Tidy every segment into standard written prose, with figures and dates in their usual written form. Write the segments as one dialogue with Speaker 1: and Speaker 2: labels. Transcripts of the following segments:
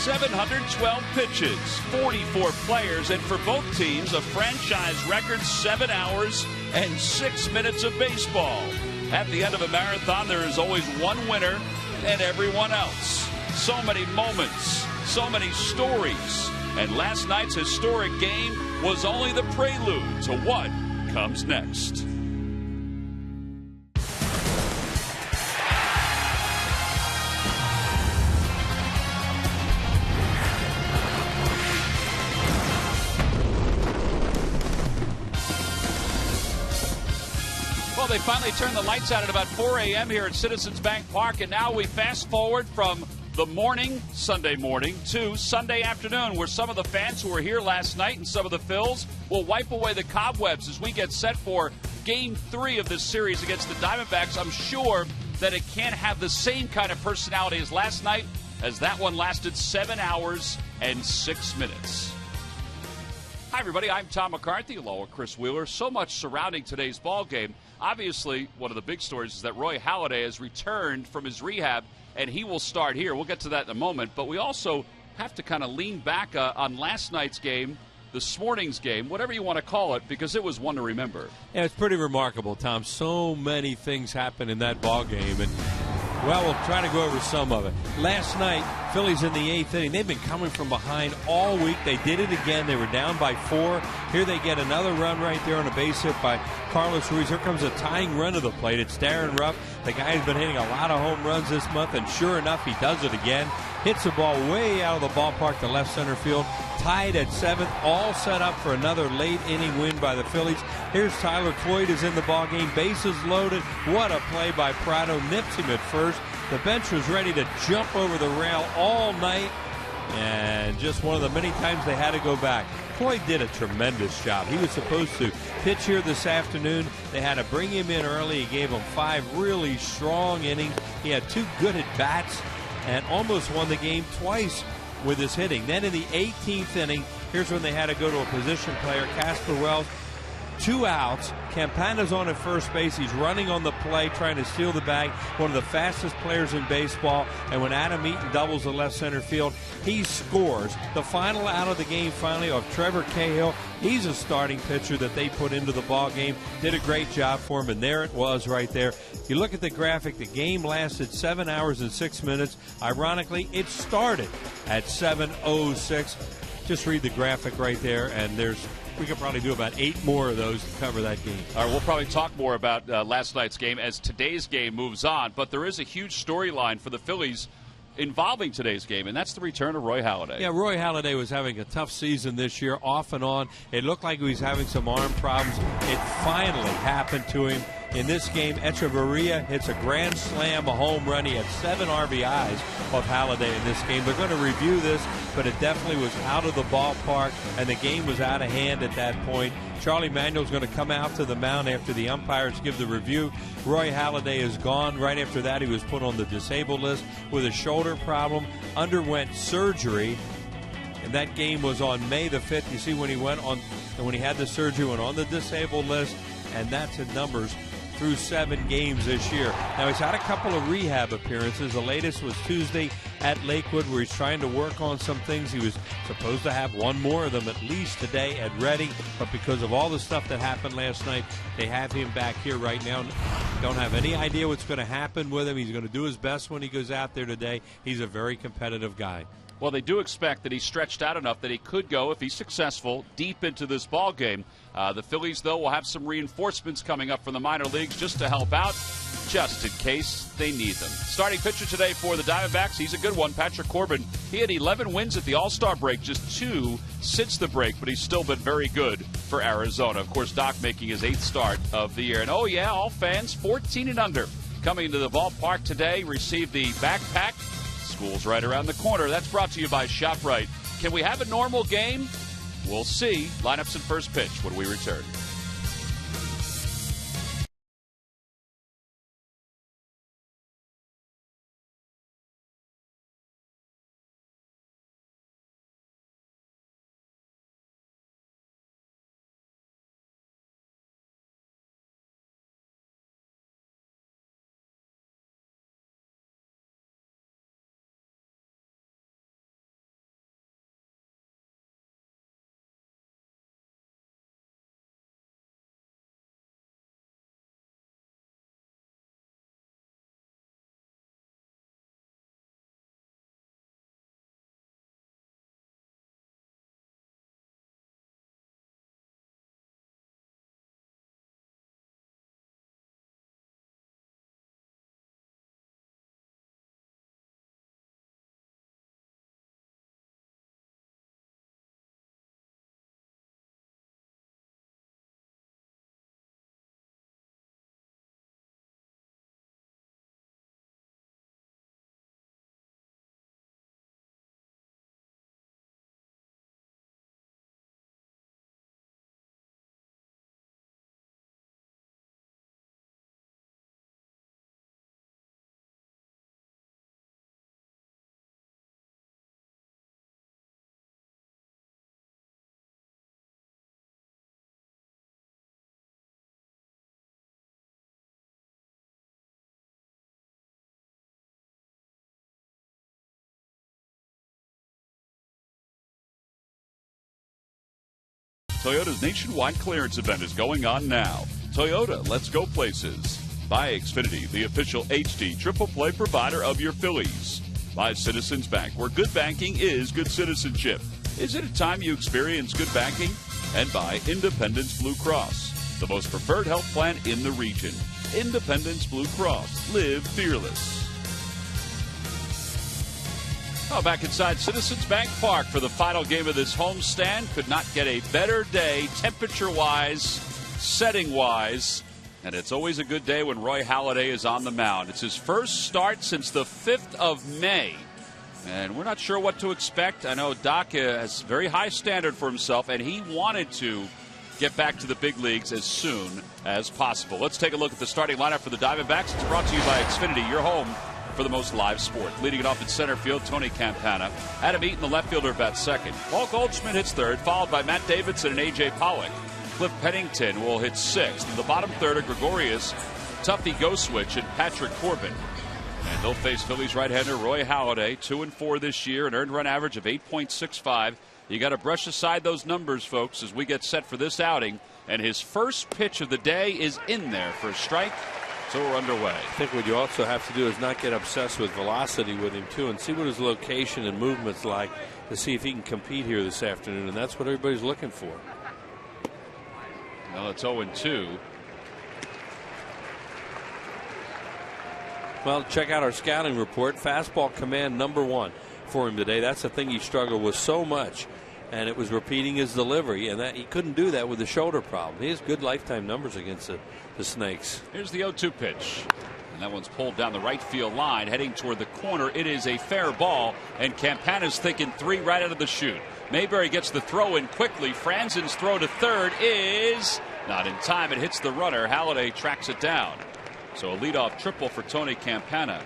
Speaker 1: 712 pitches, 44 players, and for both teams, a franchise record 7 hours and 6 minutes of baseball. At the end of a marathon, there is always one winner and everyone else. So many moments, so many stories. And last night's historic game was only the prelude to what comes next. Well, they finally turned the lights out at about 4 a.m. here at Citizens Bank Park, and now we fast forward from the morning, Sunday morning, to Sunday afternoon, where some of the fans who were here last night and some of the Phils will wipe away the cobwebs as we get set for Game 3 of this series against the Diamondbacks. I'm sure that it can't have the same kind of personality as last night, as that one lasted 7 hours and 6 minutes. Hi, everybody. I'm Tom McCarthy, along with Chris Wheeler. So much surrounding today's ball game. Obviously, one of the big stories is that Roy Halladay has returned from his rehab, and he will start here. We'll get to that in a moment. But we also have to kind of lean back on last night's game, this morning's game, whatever you want to call it, because it was one to remember.
Speaker 2: Yeah, it's pretty remarkable, Tom. So many things happened in that ball game, and well, we'll try to go over some of it. Last night, Phillies in the eighth inning. They've been coming from behind all week. They did it again. They were down by 4. Here they get another run right there on a base hit by Carlos Ruiz. Here comes a tying run to the plate. It's Darren Ruff. The guy has been hitting a lot of home runs this month, and sure enough, he does it again. Hits the ball way out of the ballpark to left center field. Tied at 7th, all set up for another late inning win by the Phillies. Here's Tyler Cloyd is in the ball game. Bases loaded. What a play by Prado. Nips him at first. The bench was ready to jump over the rail all night, and just one of the many times they had to go back. Cloyd did a tremendous job. He was supposed to pitch here this afternoon. They had to bring him in early. He gave him 5 really strong innings. He had 2 good at-bats and almost won the game twice with his hitting. Then in the 18th inning, here's when they had to go to a position player, Casper Wells. 2 outs. Campana's on at first base. He's running on the play, trying to steal the bag. One of the fastest players in baseball. And when Adam Eaton doubles the left center field, he scores. The final out of the game finally of Trevor Cahill. He's a starting pitcher that they put into the ball game. Did a great job for him, and there it was right there. You look at the graphic, the game lasted 7 hours and 6 minutes. Ironically, it started at 7:06. Just read the graphic right there, and we could probably do about 8 more of those to cover that game.
Speaker 1: All right, we'll probably talk more about last night's game as today's game moves on, but there is a huge storyline for the Phillies involving today's game, and that's the return of Roy Halladay.
Speaker 2: Yeah, Roy Halladay was having a tough season this year, off and on. It looked like he was having some arm problems. It finally happened to him. In this game, Echeverria hits a grand slam, a home run. He had 7 RBIs of Halliday in this game. They're going to review this, but it definitely was out of the ballpark, and the game was out of hand at that point. Charlie Manuel's going to come out to the mound after the umpires give the review. Roy Halladay is gone. Right after that, he was put on the disabled list with a shoulder problem, underwent surgery, and that game was on May the 5th. You see when he had the surgery, went on the disabled list, and that's in numbers through 7 games this year. Now, he's had a couple of rehab appearances. The latest was Tuesday at Lakewood, where he's trying to work on some things. He was supposed to have 1 more of them at least today at Reading, but because of all the stuff that happened last night, they have him back here right now. Don't have any idea what's going to happen with him. He's going to do his best when he goes out there today. He's a very competitive guy.
Speaker 1: Well, they do expect that he's stretched out enough that he could go, if he's successful, deep into this ball game. The Phillies, though, will have some reinforcements coming up from the minor leagues just to help out, just in case they need them. Starting pitcher today for the Diamondbacks, he's a good one, Patrick Corbin. He had 11 wins at the All-Star break, just 2 since the break, but he's still been very good for Arizona. Of course, Doc making his 8th start of the year. And, oh, yeah, all fans 14 and under coming to the ballpark today receive the backpack. School's right around the corner. That's brought to you by ShopRite. Can we have a normal game? We'll see. Lineups and first pitch when we return. Toyota's nationwide clearance event is going on now. Toyota, let's go places. By Xfinity, the official HD triple play provider of your Phillies. By Citizens Bank, where good banking is good citizenship. Is it a time you experience good banking? And by Independence Blue Cross, the most preferred health plan in the region. Independence Blue Cross. Live fearless. Oh, back inside Citizens Bank Park for the final game of this homestand. Could not get a better day, temperature-wise, setting-wise. And it's always a good day when Roy Halladay is on the mound. It's his first start since the 5th of May. And we're not sure what to expect. I know Doc has a very high standard for himself, and he wanted to get back to the big leagues as soon as possible. Let's take a look at the starting lineup for the Diamondbacks. It's brought to you by Xfinity, your home for the most live sport. Leading it off in center field, Tony Campana. Adam Eaton, the left fielder, bats second. Paul Goldschmidt hits third, followed by Matt Davidson and A.J. Pollock. Cliff Pennington will hit sixth. In the bottom third are Gregorius, Tuffy Goswitch, and Patrick Corbin. And they'll face Phillies right-hander Roy Halladay, 2-4 this year, an earned run average of 8.65. You got to brush aside those numbers, folks, as we get set for this outing. And his first pitch of the day is in there for a strike. So we're underway.
Speaker 2: I think what you also have to do is not get obsessed with velocity with him, too, and see what his location and movement's like to see if he can compete here this afternoon. And that's what everybody's looking for.
Speaker 1: Well, it's 0-2.
Speaker 2: Well, check out our scouting report. Fastball command #1 for him today. That's the thing he struggled with so much. And it was repeating his delivery, and that he couldn't do that with the shoulder problem. He has good lifetime numbers against the Snakes.
Speaker 1: Here's the 0-2 pitch. And that one's pulled down the right field line, heading toward the corner. It is a fair ball, and Campana's thinking 3 right out of the chute. Mayberry gets the throw in quickly. Franzen's throw to third is not in time. It hits the runner. Halladay tracks it down. So a leadoff triple for Tony Campana.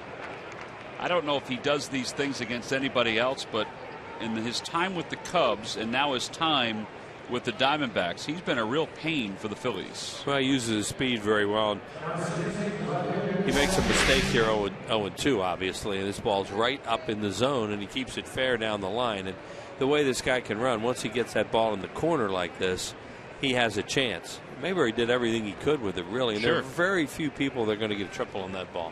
Speaker 1: I don't know if he does these things against anybody else, but in his time with the Cubs and now his time with the Diamondbacks, he's been a real pain for the Phillies.
Speaker 2: Well, he uses his speed very well. He makes a mistake here, 0-2, obviously, and this ball's right up in the zone, and he keeps it fair down the line. And the way this guy can run, once he gets that ball in the corner like this, he has a chance. Mayberry did everything he could with it, really, and there are very few people that are going to get a triple on that ball.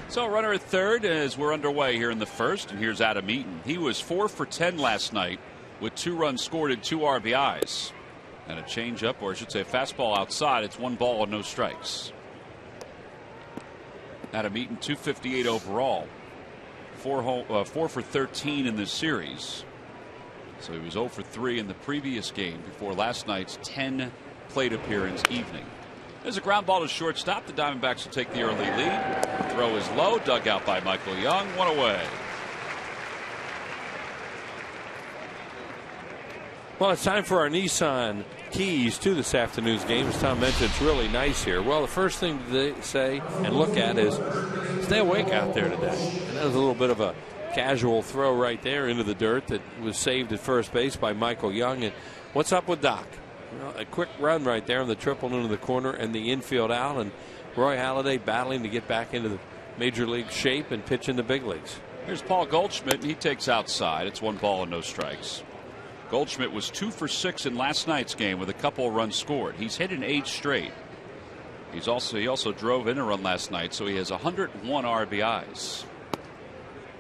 Speaker 1: So runner at third as we're underway here in the first, and here's Adam Eaton. He was 4 for 10 last night with 2 runs scored and 2 RBIs. And a changeup, or I should say a fastball outside. It's 1 ball and no strikes. Adam Eaton, 258 overall. 4 for 13 in this series. So he was 0 for 3 in the previous game before last night's 10 plate appearance evening. There's a ground ball to shortstop. The Diamondbacks will take the early lead. Throw is low, dug out by Michael Young. 1 away.
Speaker 2: Well, it's time for our Nissan keys to this afternoon's game. As Tom mentioned, it's really nice here. Well, the first thing to say and look at is stay awake out there today. And that was a little bit of a casual throw right there into the dirt that was saved at first base by Michael Young. And what's up with Doc? Well, a quick run right there on the triple into the corner and the infield out, and Roy Halladay battling to get back into the major league shape and pitch in the big leagues.
Speaker 1: Here's Paul Goldschmidt, and he takes outside. It's 1 ball and no strikes. Goldschmidt was 2 for 6 in last night's game with a couple of runs scored. He's hit in 8 straight. He also drove in a run last night, so he has 101 RBIs.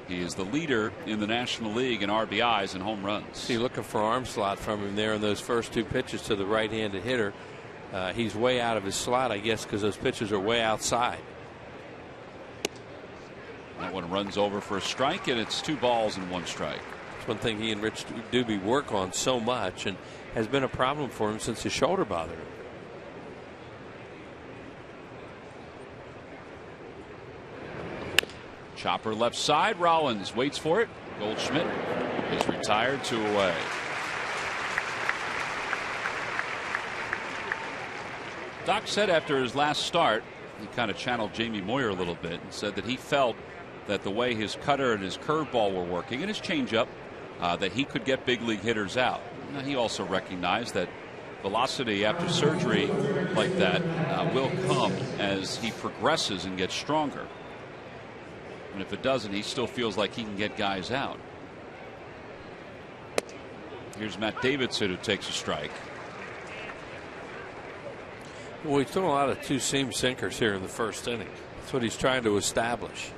Speaker 1: He is the leader in the National League in RBIs and home runs.
Speaker 2: See, looking for arm slot from him there in those first 2 pitches to the right-handed hitter. He's way out of his slot, I guess, because those pitches are way outside.
Speaker 1: That one runs over for a strike, and it's 2 balls and 1 strike.
Speaker 2: It's one thing he and Rich Doobie work on so much, and has been a problem for him since his shoulder bothered him.
Speaker 1: Chopper left side. Rollins waits for it. Goldschmidt is retired, 2 away. Doc said after his last start, he kind of channeled Jamie Moyer a little bit and said that he felt that the way his cutter and his curveball were working and his changeup, that he could get big league hitters out. Now, he also recognized that velocity after surgery like that will come as he progresses and gets stronger. And if it doesn't, he still feels like he can get guys out. Here's Matt Davidson, who takes a strike.
Speaker 2: Well, he's thrown a lot of two-seam sinkers here in the first inning. That's what he's trying to establish.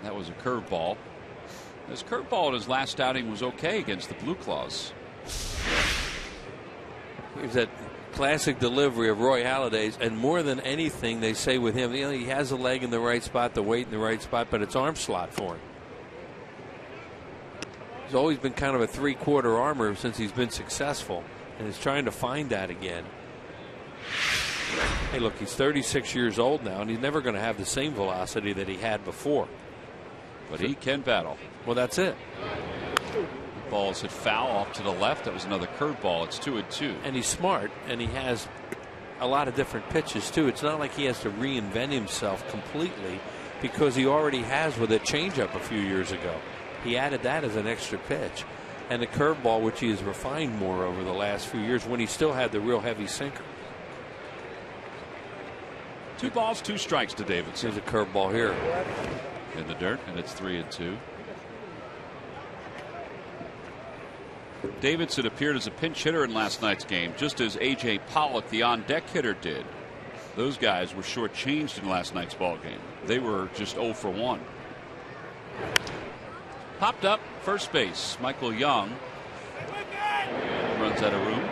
Speaker 1: That was a curveball. His curveball in his last outing was okay against the Blue Claws.
Speaker 2: Here's that classic delivery of Roy Halladay's, and more than anything, they say with him, he has a leg in the right spot, the weight in the right spot, but it's arm slot for him. He's always been kind of a three-quarter armor since he's been successful, and he's trying to find that again. Hey, look, he's 36 years old now, and he's never going to have the same velocity that he had before.
Speaker 1: But he can battle.
Speaker 2: Well, that's it.
Speaker 1: Balls hit foul off to the left. That was another curveball. It's 2-2.
Speaker 2: And he's smart, and he has a lot of different pitches, too. It's not like he has to reinvent himself completely because he already has with a changeup a few years ago. He added that as an extra pitch. And the curveball, which he has refined more over the last few years when he still had the real heavy sinker.
Speaker 1: 2 balls, 2 strikes to Davidson.
Speaker 2: There's a curveball here.
Speaker 1: In the dirt, and it's 3-2. Davidson appeared as a pinch hitter in last night's game, just as A.J. Pollock, the on-deck hitter, did. Those guys were shortchanged in last night's ball game. They were just 0 for 1. Popped up, first base. Michael Young runs out of room.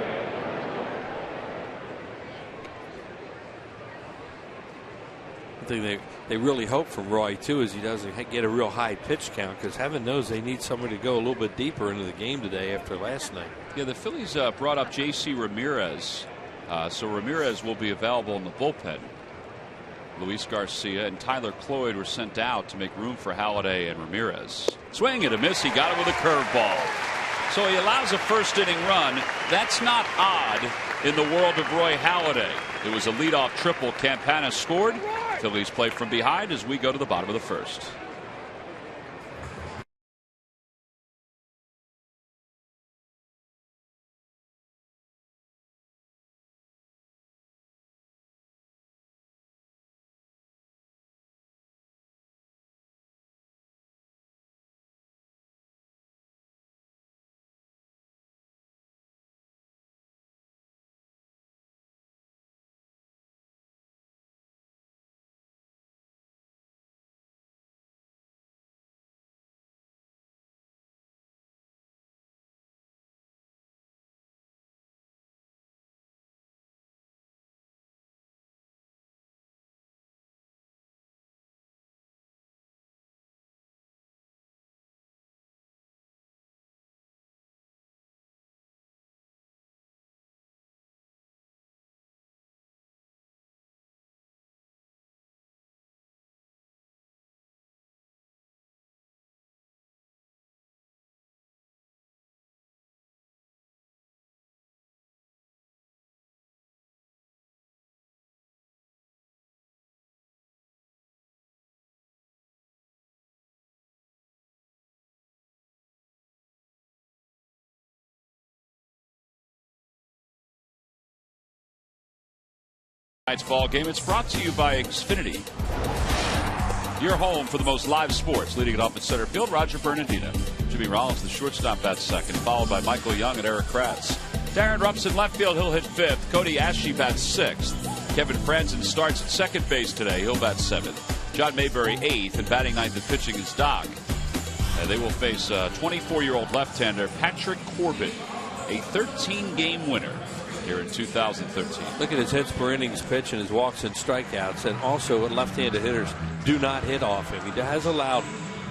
Speaker 2: The thing they really hope from Roy, too, is he doesn't get a real high pitch count, because heaven knows they need somebody to go a little bit deeper into the game today after last night.
Speaker 1: Yeah, the Phillies brought up J.C. Ramirez, so Ramirez will be available in the bullpen. Luis Garcia and Tyler Cloyd were sent out to make room for Halliday and Ramirez. Swing and a miss. He got it with a curveball. So he allows a first inning run. That's not odd in the world of Roy Halladay. It was a leadoff triple. Campana scored. Phillies play from behind as we go to the bottom of the first. Tonight's ball game. It's brought to you by Xfinity, your home for the most live sports. Leading it off at center field, Roger Bernardino. Jimmy Rollins, the shortstop, bats second, followed by Michael Young and Eric Kratz. Darren Rupp's in left field. He'll hit fifth. Cody Ashley bats sixth. Kevin Franzen starts at second base today. He'll bat seventh. John Mayberry eighth, and batting ninth and pitching is Doc. They will face 24-year-old left-hander Patrick Corbin, a 13-game winner here in 2013.
Speaker 2: Look at his hits per innings pitch and his walks and strikeouts, and also left-handed hitters do not hit off him. He has allowed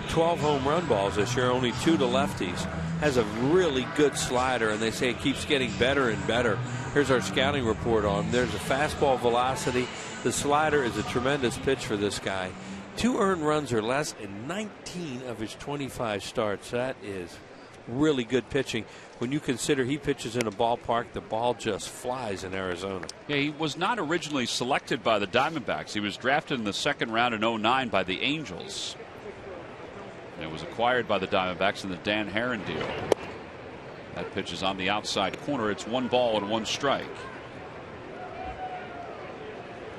Speaker 2: 12 home run balls this year, only 2 to lefties. Has a really good slider, and they say it keeps getting better and better. Here's our scouting report on him. There's a fastball velocity. The slider is a tremendous pitch for this guy. 2 earned runs or less in 19 of his 25 starts. That is really good pitching. When you consider he pitches in a ballpark, the ball just flies in Arizona.
Speaker 1: Yeah, he was not originally selected by the Diamondbacks. He was drafted in the second round in 2009 by the Angels. And it was acquired by the Diamondbacks in the Dan Herron deal. That pitch is on the outside corner. It's 1 ball and 1 strike.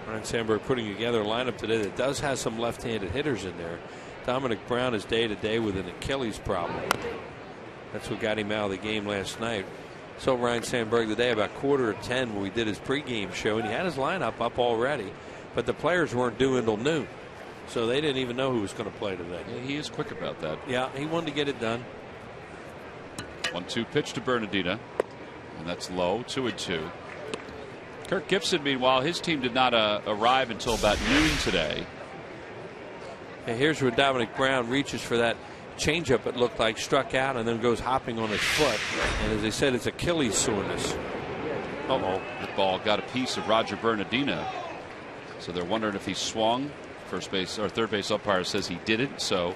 Speaker 2: Ryan Sandberg putting together a lineup today that does have some left-handed hitters in there. Dominic Brown is day-to-day with an Achilles problem. That's what got him out of the game last night. So Ryan Sandberg today about 9:45 when we did his pregame show, and he had his lineup up already, but the players weren't due until noon, so they didn't even know who was going to play today.
Speaker 1: Yeah, he is quick about that.
Speaker 2: Yeah, he wanted to get it done.
Speaker 1: 1-2 pitch to Bernardina, and that's low. 2-2. Kirk Gibson, meanwhile, his team did not arrive until about noon today.
Speaker 2: And here's where Dominic Brown reaches for that changeup. It looked like struck out and then goes hopping on his foot. And as they said, it's Achilles soreness.
Speaker 1: The ball got a piece of Roger Bernardina, so they're wondering if he swung. First base or third base umpire says he didn't, so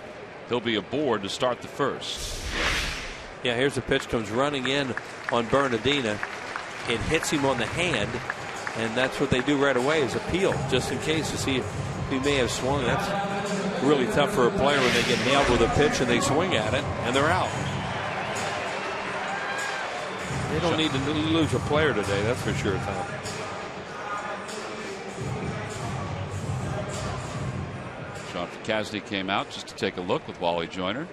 Speaker 1: he'll be aboard to start the first.
Speaker 2: Yeah, here's the pitch, comes running in on Bernardina. It hits him on the hand, and that's what they do right away is appeal, just in case to see if he may have swung. That's really tough for a player when they get nailed with a pitch and they swing at it and they're out. They don't need to lose a player today, that's for sure, Tom.
Speaker 1: Sean Casady came out just to take a look with Wally Joyner.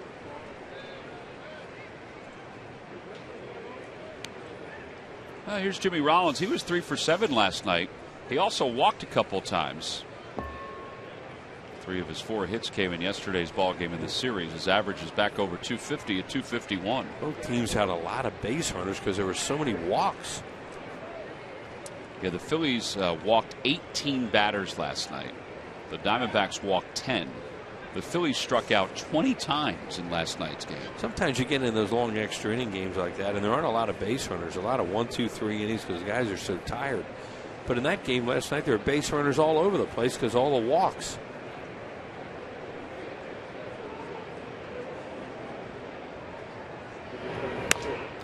Speaker 1: Here's Jimmy Rollins. He was 3 for 7 last night. He also walked a couple times. 3 of his 4 hits came in yesterday's ball game in the series. His average is back over 250 at 251.
Speaker 2: Both teams had a lot of base runners because there were so many walks.
Speaker 1: Yeah, the Phillies walked 18 batters last night. The Diamondbacks walked 10. The Phillies struck out 20 times in last night's game.
Speaker 2: Sometimes you get in those long extra inning games like that, and there aren't a lot of base runners, a lot of 1, 2, 3 innings because the guys are so tired. But in that game last night, there were base runners all over the place because all the walks.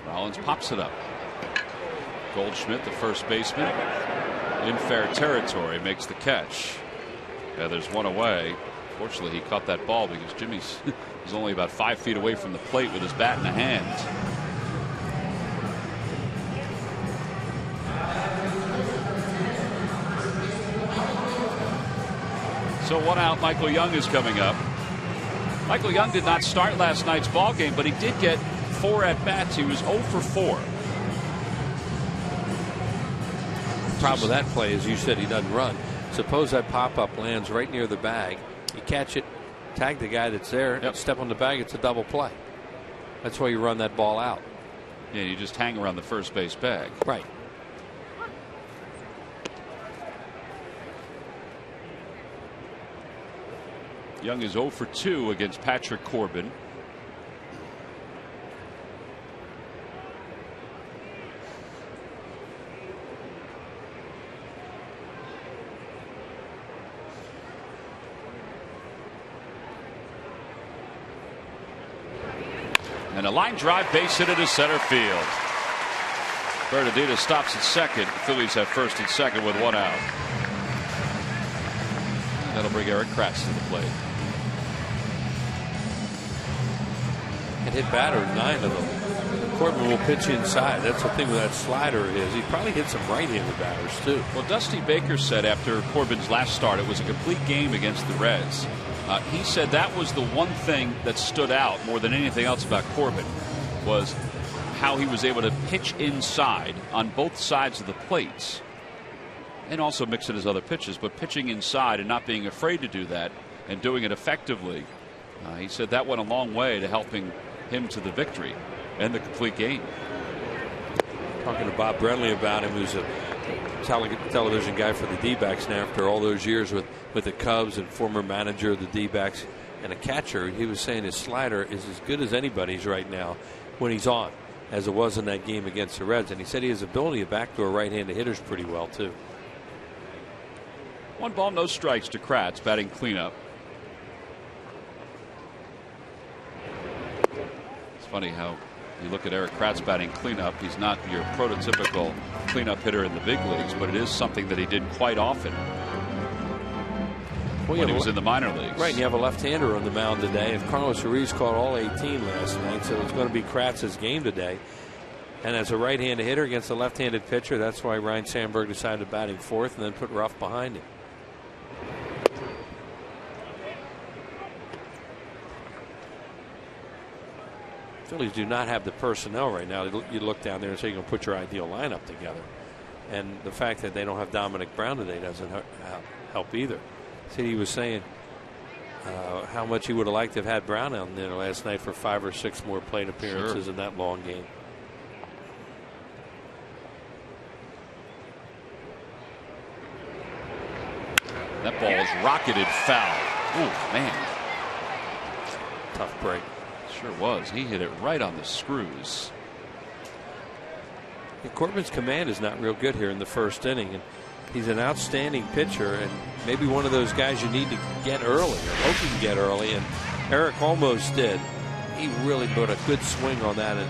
Speaker 1: Rollins pops it up. Goldschmidt, the first baseman, in fair territory, makes the catch. Yeah, there's one away. Fortunately, he caught that ball because Jimmy was only about 5 feet away from the plate with his bat in the hand. So 1 out. Michael Young is coming up. Michael Young did not start last night's ball game, but he did get 4 at bats. He was 0 for 4.
Speaker 2: The problem with that play is you said he doesn't run. Suppose that pop-up lands right near the bag. You catch it, tag the guy that's there, and step on the bag. It's a double play. That's why you run that ball out.
Speaker 1: Yeah, you just hang around the first base bag.
Speaker 2: Right.
Speaker 1: Young is 0 for 2 against Patrick Corbin. And a line drive base hit into center field. Bernardina stops at second. The Phillies have first and second with 1 out. And that'll bring Eric Kratz to the plate.
Speaker 2: And hit batter 9 of them. Corbin will pitch inside. That's the thing with that slider of his. He probably hit some right-handed batters too.
Speaker 1: Well, Dusty Baker said after Corbin's last start it was a complete game against the Reds. He said that was the one thing that stood out more than anything else about Corbin was how he was able to pitch inside on both sides of the plates and also mix in his other pitches, but pitching inside and not being afraid to do that and doing it effectively. He said that went a long way to helping him to the victory and the complete game.
Speaker 2: Talking to Bob Brenly about him, who's a television guy for the D-backs now after all those years with the Cubs and former manager of the D-backs and a catcher. He was saying his slider is as good as anybody's right now when he's on, as it was in that game against the Reds. And he said he has ability to backdoor right-handed hitters pretty well too.
Speaker 1: 1 ball, no strikes to Kratz, batting cleanup. It's funny how you look at Eric Kratz batting cleanup. He's not your prototypical cleanup hitter in the big leagues, but it is something that he did quite often when he was in the minor leagues.
Speaker 2: Right, and you have a left-hander on the mound today, and Carlos Ruiz caught all 18 last night, so it's going to be Kratz's game today. And as a right-handed hitter against a left-handed pitcher, that's why Ryan Sandberg decided to bat him 4th and then put Ruff behind him. Phillies do not have the personnel right now. You look down there and say you're going to put your ideal lineup together. And the fact that they don't have Dominic Brown today doesn't help either. See, he was saying how much he would have liked to have had Brown out there last night for 5 or 6 more plate appearances in that long game.
Speaker 1: That ball is rocketed foul. Oh, man.
Speaker 2: Tough break.
Speaker 1: Sure was. He hit it right on the screws.
Speaker 2: Corbin's command is not real good here in the first inning, and he's an outstanding pitcher and maybe one of those guys you need to get early or hope you can get early, and Eric almost did. He really put a good swing on that and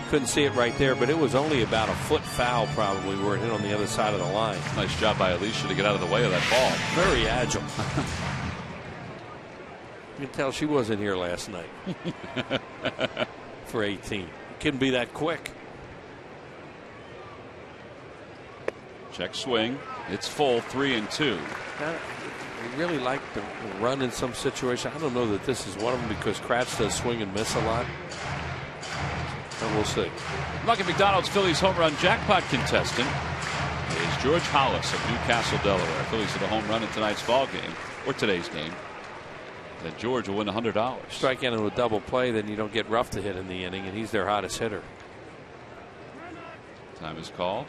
Speaker 2: couldn't see it right there, but it was only about a foot foul probably where it hit on the other side of the line.
Speaker 1: Nice job by Alicia to get out of the way of that ball.
Speaker 2: Very agile. You can tell she wasn't here last night for 18. It couldn't be that quick.
Speaker 1: Check swing. It's full, 3-2.
Speaker 2: Now, we really like the run in some situations. I don't know that this is one of them because Kratz does swing and miss a lot. And we'll see.
Speaker 1: Lucky McDonald's Phillies home run jackpot contestant is George Hollis of Newcastle, Delaware. Phillies hit a home run in tonight's ball game, or today's game. Then George will win $100.
Speaker 2: Strike into a double play, then you don't get Ruff to hit in the inning, and he's their hottest hitter.
Speaker 1: Time is called.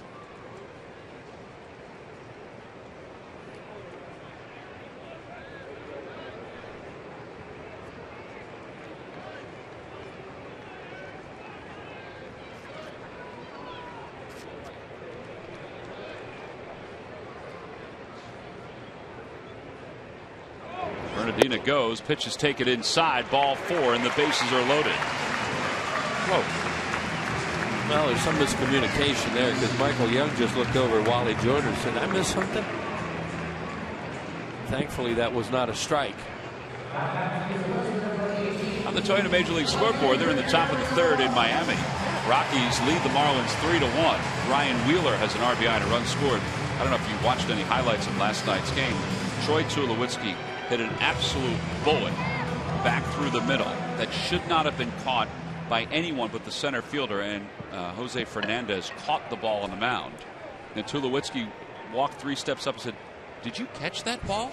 Speaker 1: Bernardina goes. Pitch is taken inside. Ball 4, and the bases are loaded.
Speaker 2: Whoa. Well, there's some miscommunication there because Michael Young just looked over at Wally Jordan and said, "I missed something." Thankfully, that was not a strike.
Speaker 1: On the Toyota Major League scoreboard, they're in the top of the 3rd in Miami. Rockies lead the Marlins 3-1. Ryan Wheeler has an RBI and a run scored. I don't know if you watched any highlights of last night's game. Troy Tulowitzki hit an absolute bullet back through the middle that should not have been caught by anyone but the center fielder, and Jose Fernandez caught the ball on the mound. And Tulowitzki walked 3 steps up and said, "Did you catch that ball?"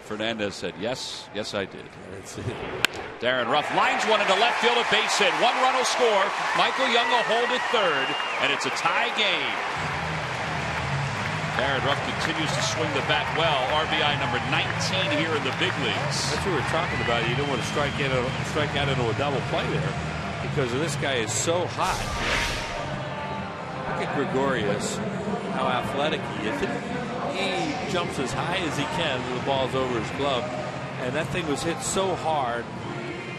Speaker 1: Fernandez said, yes, I did.
Speaker 2: That's it.
Speaker 1: Darren Ruff lines one into left field, a base hit. 1 run will score. Michael Young will hold at 3rd, and it's a tie game. Darren Ruff continues to swing the bat well. RBI number 19 here in the big leagues.
Speaker 2: That's what we're talking about. You don't want to strike out into a double play there because this guy is so hot. Look at Gregorius, how athletic he is. He jumps as high as he can when the ball's over his glove, and that thing was hit so hard,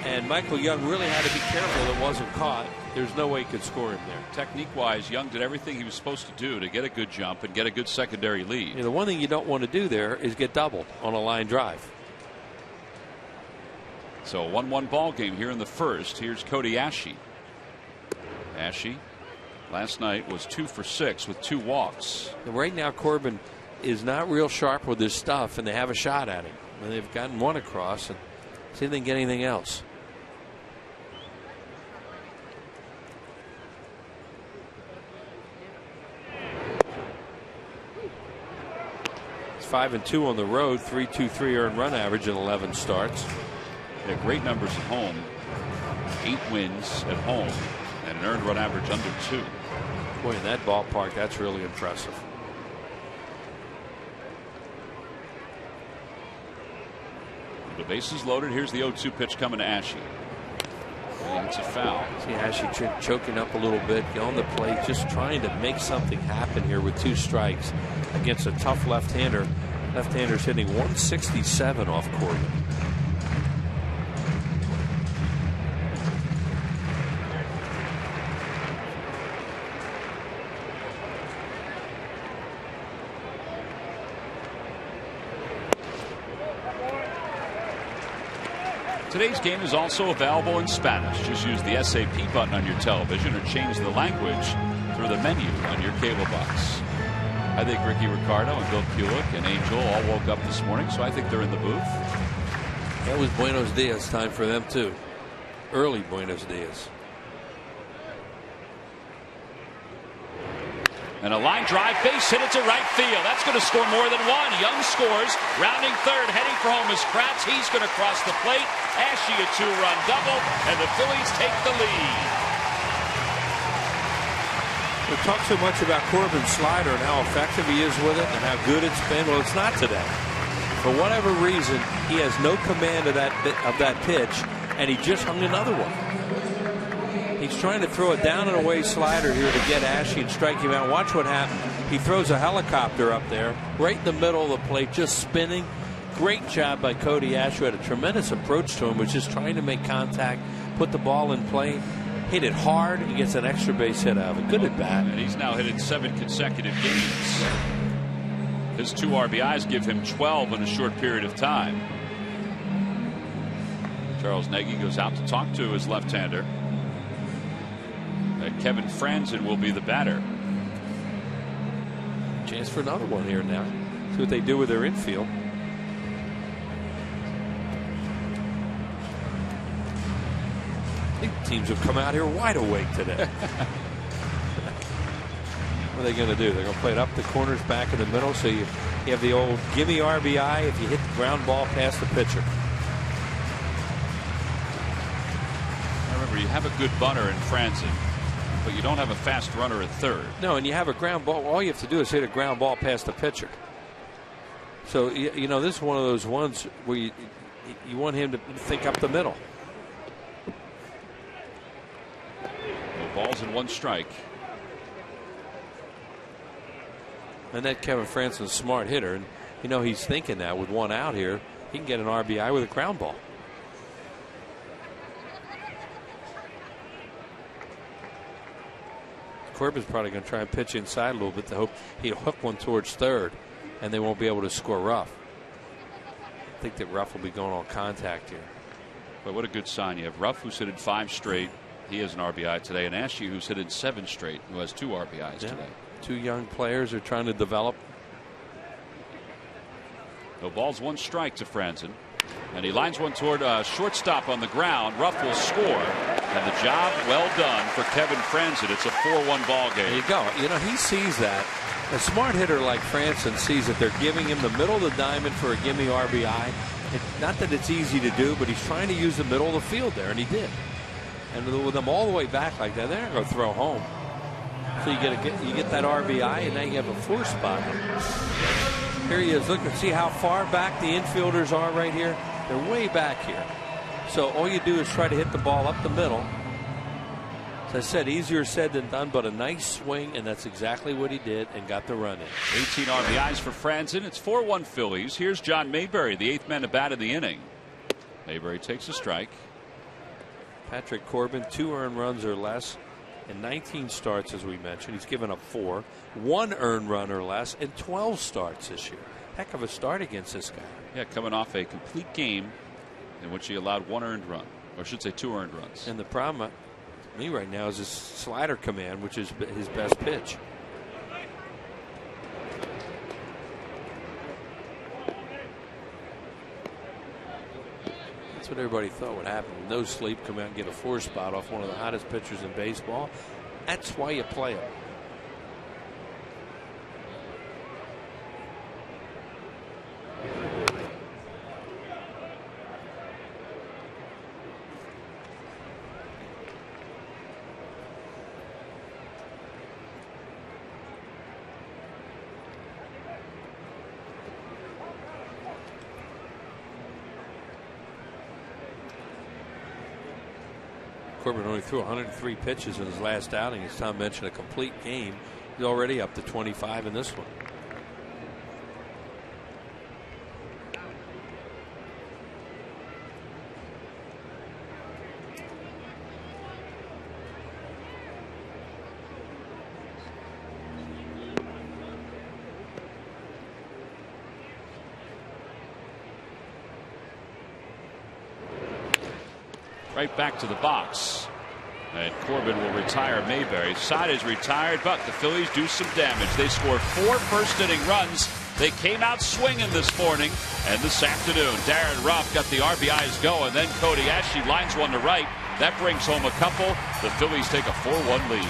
Speaker 2: and Michael Young really had to be careful it wasn't caught. There's no way he could score him there.
Speaker 1: Technique-wise, Young did everything he was supposed to do to get a good jump and get a good secondary lead.
Speaker 2: The one thing you don't want to do there is get doubled on a line drive.
Speaker 1: So a 1-1 ball game here in the first. Here's Cody Ashe. Ashe last night was 2 for 6 with 2 walks.
Speaker 2: And right now Corbin is not real sharp with his stuff, and they have a shot at him. And they've gotten one across, and see if they can get anything else. It's 5-2 on the road, 3.23 earned run average in 11 starts.
Speaker 1: They have great numbers at home. 8 wins at home and an earned run average under 2.
Speaker 2: Boy, in that ballpark, that's really impressive.
Speaker 1: The bases loaded. Here's the 0-2 pitch coming to Ashe. It's a foul.
Speaker 2: See Ashe choking up a little bit on the plate, just trying to make something happen here with 2 strikes against a tough left-hander. Left-hander's hitting 167 off Corbin.
Speaker 1: Today's game is also available in Spanish. Just use the SAP button on your television or change the language through the menu on your cable box. I think Ricky Ricardo and Bill Kulick and Angel all woke up this morning, so I think they're in the booth.
Speaker 2: That was Buenos Dias time for them too. Early Buenos Dias.
Speaker 1: And a line drive, base hit it to right field. That's going to score more than one. Young scores, rounding third, heading for home is Kratz. He's going to cross the plate. Ashe a 2-run double, and the Phillies take the lead.
Speaker 2: We talk so much about Corbin's slider and how effective he is with it and how good it's been. Well, it's not today. For whatever reason, he has no command of that pitch, and he just hung another one. He's trying to throw a down and away slider here to get Ashe and strike him out. Watch what happened. He throws a helicopter up there, right in the middle of the plate, just spinning. Great job by Cody Ashe, who had a tremendous approach to him, was just trying to make contact, put the ball in play, hit it hard. He gets an extra base hit out of it. Good at bat.
Speaker 1: And he's now hit in 7 consecutive games. His 2 RBIs give him 12 in a short period of time. Charles Nagy goes out to talk to his left-hander. Kevin Franzen will be the batter.
Speaker 2: Chance for another one here now. See what they do with their infield. I think teams have come out here wide awake today. What are they going to do? They're going to play it up the corners, back in the middle. So you have the old gimme RBI if you hit the ground ball past the pitcher.
Speaker 1: Remember, you have a good bunter in Franzen, but you don't have a fast runner at third.
Speaker 2: No, and you have a ground ball. All you have to do is hit a ground ball past the pitcher. So, you know, this is one of those ones where you want him to think up the middle.
Speaker 1: No balls and 1 strike.
Speaker 2: And that Kevin Franzen's a smart hitter. And, you know, he's thinking that with 1 out here, he can get an RBI with a ground ball. Corbin's probably going to try and pitch inside a little bit to hope he'll hook one towards third, and they won't be able to score Ruff. I think that Ruff will be going on contact here.
Speaker 1: But what a good sign. You have Ruff, who's hit in 5 straight. He has an RBI today. And Ashe, who's hit in 7 straight, who has 2 RBIs today.
Speaker 2: 2 young players are trying to develop.
Speaker 1: No balls, 1 strike to Franzen. And he lines one toward shortstop on the ground. Ruff will score. And the job well done for Kevin Franzen. It's a 4-1 ball game.
Speaker 2: There you go. You know, he sees that. A smart hitter like Franzen sees that they're giving him the middle of the diamond for a gimme RBI. Not that it's easy to do, but he's trying to use the middle of the field there, and he did. And with them all the way back like that, they're not going to throw home. So you get that RBI, and now you have a 4 spot. Here he is. Look and see how far back the infielders are right here. They're way back here. So all you do is try to hit the ball up the middle. As I said, easier said than done, but a nice swing, and that's exactly what he did and got the run in.
Speaker 1: 18 RBIs for Franzen. It's 4-1 Phillies. Here's John Mayberry, the 8th man to bat in the inning. Mayberry takes a strike.
Speaker 2: Patrick Corbin, 2 earned runs or less in 19 starts, as we mentioned. He's given up 4, 1 earned run or less in 12 starts this year. Heck of a start against this guy.
Speaker 1: Yeah, coming off a complete game in which he allowed 1 earned run, or I should say 2 earned runs.
Speaker 2: And the problem to me right now is his slider command, which is his best pitch. That's what everybody thought would happen. No sleep, come out and get a 4 spot off one of the hottest pitchers in baseball. That's why you play him. Corbin only threw 103 pitches in his last outing. As Tom mentioned, a complete game. He's already up to 25 in this one.
Speaker 1: Right back to the box. And Corbin will retire Mayberry. Side is retired, but the Phillies do some damage. They score 4 first-inning runs. They came out swinging this morning and this afternoon. Darren Ruff got the RBIs going. Then Cody Ashe lines one to right. That brings home a couple. The Phillies take a 4-1 lead.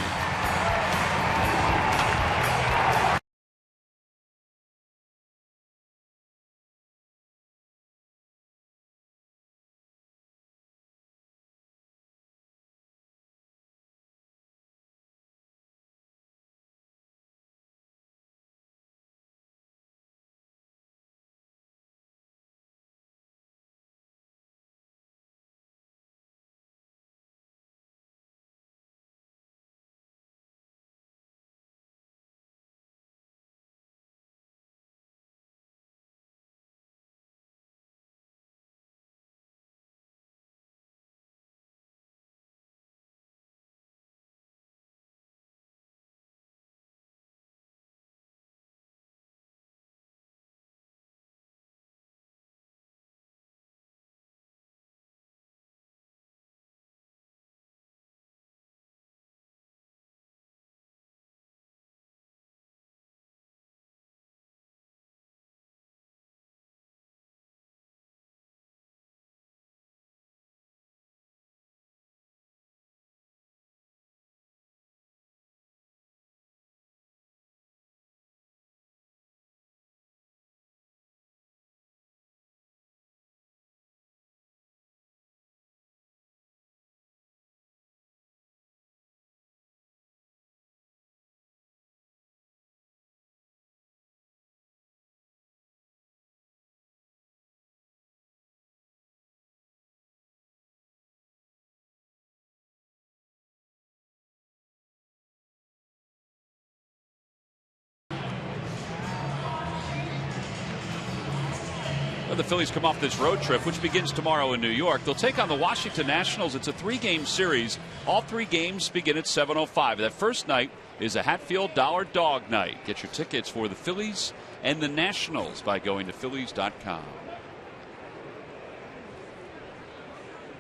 Speaker 1: the Phillies come off this road trip, which begins tomorrow in New York. They'll take on the Washington Nationals. It's a 3-game series. All 3 games begin at 7:05. That first night is a Hatfield Dollar Dog Night. Get your tickets for the Phillies and the Nationals by going to Phillies.com.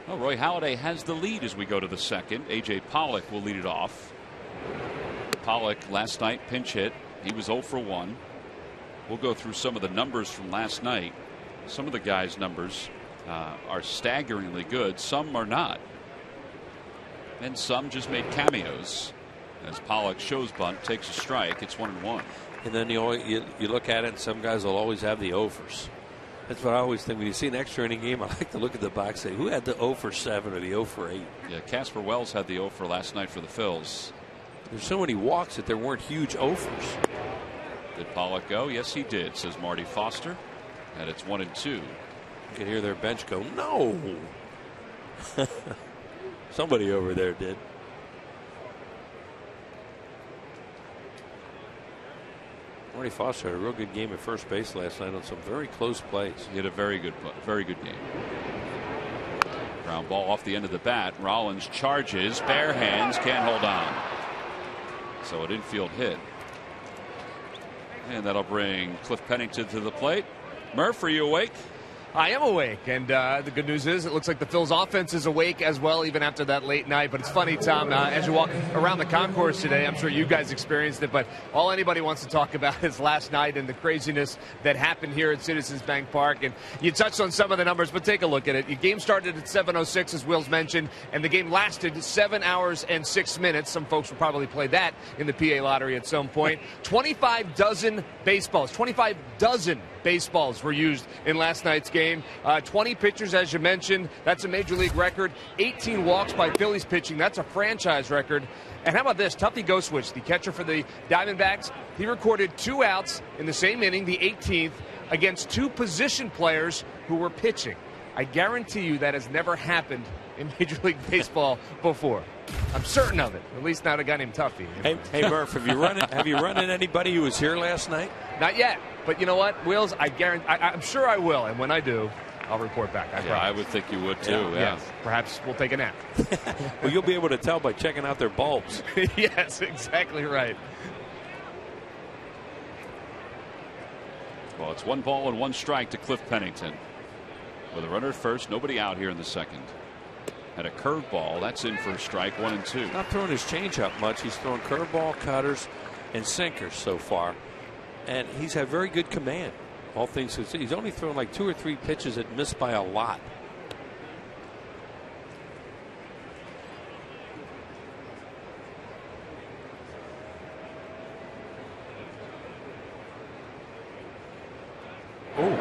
Speaker 1: Well, Roy Halladay has the lead as we go to the second. A.J. Pollock will lead it off. Pollock last night pinch hit. He was 0 for 1. We'll go through some of the numbers from last night. Some of the guys' numbers are staggeringly good. Some are not. And some just made cameos. As Pollock shows bunt, takes a strike. It's 1-1.
Speaker 2: And then you look at it, and some guys will always have the offers. That's what I always think. When you see an extra inning game, I like to look at the box and say, who had the 0 for 7 or the 0 for 8?
Speaker 1: Yeah, Casper Wells had the 0 for last night for the Phils.
Speaker 2: There's so many walks that there weren't huge offers.
Speaker 1: Did Pollock go? Yes, he did, says Marty Foster. And it's 1-2.
Speaker 2: You can hear their bench go, no. Somebody over there did. Marty Foster had a real good game at first base last night on some very close plays.
Speaker 1: He had a very good game. Ground ball off the end of the bat. Rollins charges, bare hands, can't hold on. So an infield hit. And that'll bring Cliff Pennington to the plate. Murph, are you awake?
Speaker 3: I am awake, and the good news is it looks like the Phil's offense is awake as well, even after that late night. But it's funny, Tom, as you walk around the concourse today, I'm sure you guys experienced it, but all anybody wants to talk about is last night and the craziness that happened here at Citizens Bank Park. And you touched on some of the numbers, but take a look at it. The game started at 7:06, as Will's mentioned, and the game lasted 7 hours and 6 minutes. Some folks will probably play that in the PA lottery at some point. 25 dozen baseballs were used in last night's game. 20 pitchers, as you mentioned. That's a major league record. 18 walks by Phillies pitching. That's a franchise record. And how about this? Tuffy Goswitch, the catcher for the Diamondbacks, he recorded 2 outs in the same inning, the 18th, against 2 position players who were pitching. I guarantee you that has never happened in Major League Baseball before. I'm certain of it. At least not a guy named Tuffy.
Speaker 2: Hey Murph, have you run into anybody who was here last night?
Speaker 3: Not yet. But you know what, Wills? I'm sure I will. And when I do, I'll report back.
Speaker 1: I would think you would too. Yeah.
Speaker 3: Yes. Perhaps we'll take a nap.
Speaker 2: Well, you'll be able to tell by checking out their bulbs.
Speaker 3: Yes, exactly right.
Speaker 1: Well, it's 1 ball and 1 strike to Cliff Pennington. With a runner at first, nobody out here in the second. Had a curveball. That's in for a strike, 1-2.
Speaker 2: Not throwing his changeup much. He's throwing curveball, cutters, and sinkers so far. And he's had very good command. All things considered, he's only thrown like 2 or 3 pitches that missed by a lot. Oh,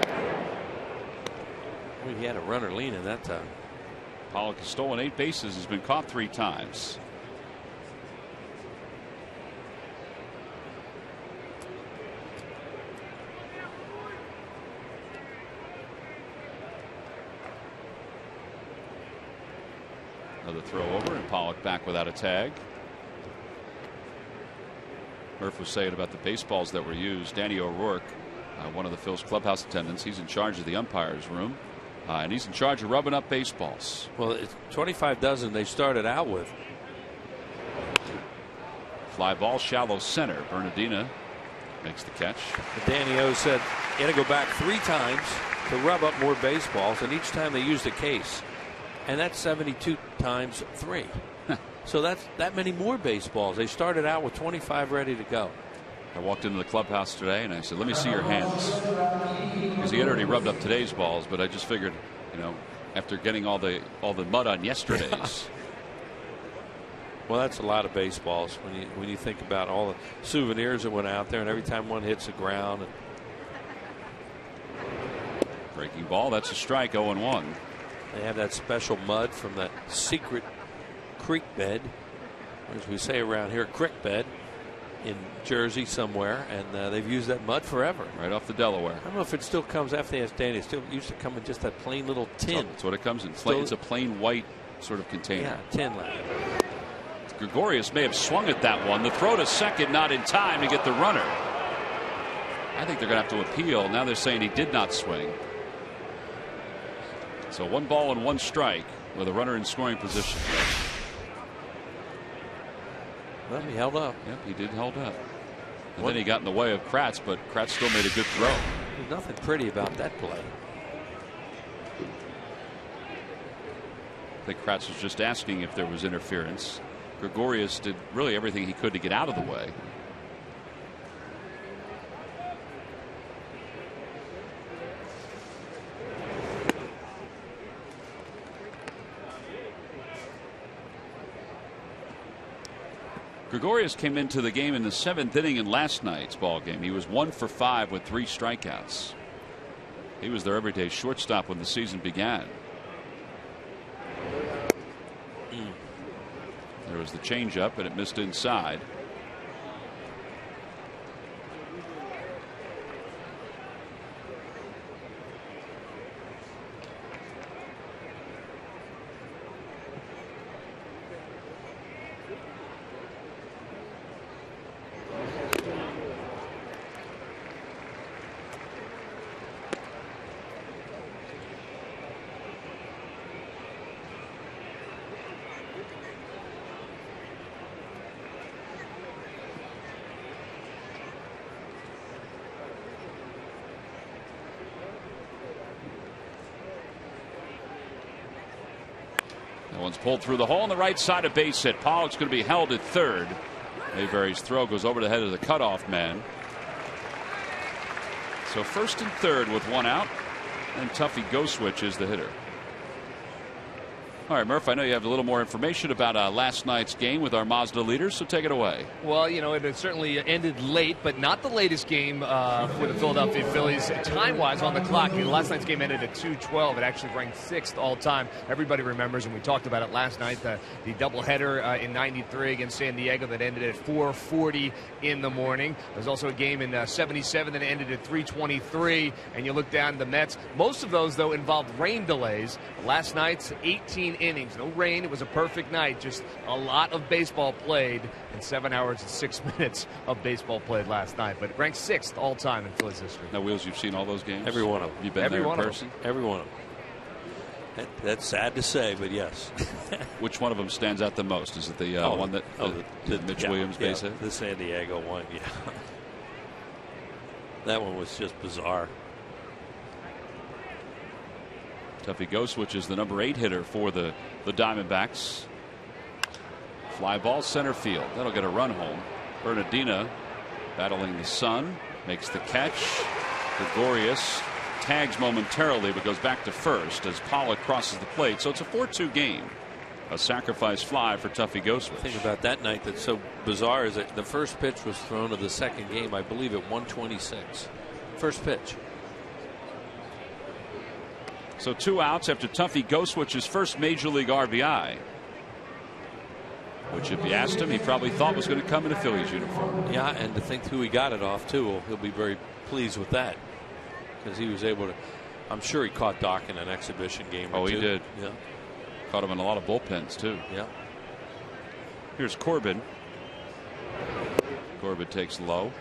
Speaker 2: he had a runner leaning that time.
Speaker 1: Pollock has stolen 8 bases, has been caught 3 times. Another throw over, and Pollock back without a tag. Murph was saying about the baseballs that were used. Danny O'Rourke, one of the Phil's clubhouse attendants, he's in charge of the umpires room. And he's in charge of rubbing up baseballs.
Speaker 2: Well, it's 25 dozen they started out with.
Speaker 1: Fly ball, shallow center. Bernardina makes the catch.
Speaker 2: But Danny O said he had to go back 3 times to rub up more baseballs, and each time they used a case. And that's 72 times 3. So that's that many more baseballs. They started out with 25 ready to go.
Speaker 1: I walked into the clubhouse today and I said, let me see your hands. Because he had already rubbed up today's balls, but I just figured, after getting all the mud on yesterday's.
Speaker 2: Well, that's a lot of baseballs when you think about all the souvenirs that went out there, and every time one hits the ground.
Speaker 1: Breaking ball, that's a strike, 0-1.
Speaker 2: They have that special mud from that secret creek bed, as we say around here, creek bed in Jersey somewhere, and they've used that mud forever.
Speaker 1: Right off the Delaware.
Speaker 2: I don't know if it still comes after they asked Danny. It still used to come in just that plain little tin.
Speaker 1: That's what it comes in. It's a plain white sort of container.
Speaker 2: Yeah, tin like.
Speaker 1: Gregorius may have swung at that one. The throw to second not in time to get the runner. I think they're going to have to appeal. Now they're saying he did not swing. So 1 ball and 1 strike with a runner in scoring position.
Speaker 2: Well, he held up.
Speaker 1: Yep, he did hold up. And then he got in the way of Kratz, but Kratz still made a good throw.
Speaker 2: There's nothing pretty about that play.
Speaker 1: I think Kratz was just asking if there was interference. Gregorius did really everything he could to get out of the way. Gregorius came into the game in the 7th inning in last night's ball game. He was 1 for 5 with 3 strikeouts. He was their everyday shortstop when the season began. There was the changeup, and it missed inside. That one's pulled through the hole on the right side of base hit. Pollock's going to be held at third. Mayberry's throw goes over the head of the cutoff man. So first and third with 1 out, and Tuffy Goswitch is the hitter. All right, Murph, I know you have a little more information about last night's game with our Mazda leaders, so take it away.
Speaker 3: Well, you know, it certainly ended late, but not the latest game for the Philadelphia Phillies. Time-wise on the clock, last night's game ended at 2:12. It actually ranked 6th all-time. Everybody remembers, and we talked about it last night, the doubleheader in 93 against San Diego that ended at 4:40 in the morning. There's also a game in 77 that ended at 3:23, and you look down the Mets. Most of those, though, involved rain delays. Last night's 18 innings, no rain. It was a perfect night. Just a lot of baseball played, and 7 hours and 6 minutes of baseball played last night. But it ranked 6th all time in Phillies history.
Speaker 1: Now, Wheels, you've seen all those games?
Speaker 2: Every one of them.
Speaker 1: You've been there in person?
Speaker 2: Every one of them. That's sad to say, but yes.
Speaker 1: Which one of them stands out the most? Is it the one that the Mitch Williams base hit?
Speaker 2: The San Diego one, yeah. That one was just bizarre.
Speaker 1: Tuffy Goswitch is the number 8 hitter for the Diamondbacks. Fly ball center field. That'll get a run home. Bernardina battling the sun, makes the catch. Gregorius tags momentarily but goes back to first as Pollock crosses the plate. So it's a 4-2 game. A sacrifice fly for Tuffy Goswitch.
Speaker 2: The thing about that night that's so bizarre is that the first pitch was thrown of the second game, I believe, at 126. First pitch.
Speaker 1: So 2 outs after Tuffy Goswich's first major league RBI. Which, if you asked him, he probably thought was going to come in a Phillies uniform.
Speaker 2: Yeah, and to think who he got it off, too, well, he'll be very pleased with that. Because he was able to, I'm sure he caught Doc in an exhibition game or two.
Speaker 1: He did.
Speaker 2: Yeah.
Speaker 1: Caught him in a lot of bullpens, too.
Speaker 2: Yeah.
Speaker 1: Here's Corbin. Corbin takes low.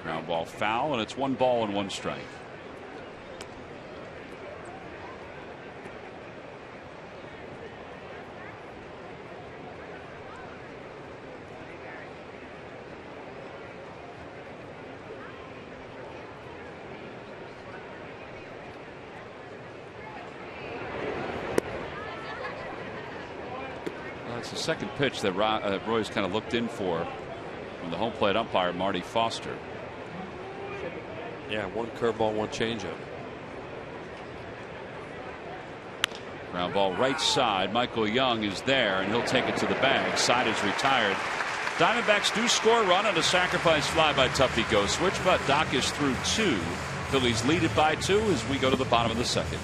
Speaker 1: Ground ball foul, and it's 1 ball and 1 strike. Well, it's the second pitch that Roy's kind of looked in for from the home plate umpire, Marty Foster.
Speaker 2: Yeah, 1 curveball, 1 changeup.
Speaker 1: Ground ball right side. Michael Young is there, and he'll take it to the bag. Side is retired. Diamondbacks do score a run on a sacrifice fly by Tuffy Goswitch, but Doc is through 2. Phillies lead it by 2 as we go to the bottom of the second.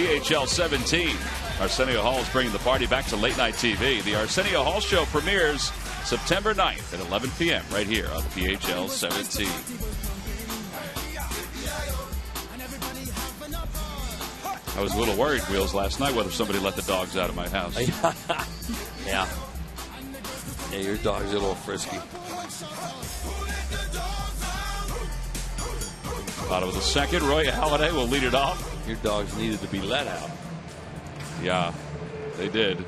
Speaker 1: PHL 17. Arsenio Hall is bringing the party back to late night TV. The Arsenio Hall Show premieres September 9th at 11 p.m. right here on PHL 17. I was a little worried, Wheels, last night whether somebody let the dogs out of my house.
Speaker 2: Yeah, your dog's a little frisky.
Speaker 1: Bottom of the second, Roy Halliday will lead it off.
Speaker 2: Your dogs needed to be let out.
Speaker 1: Yeah, they did.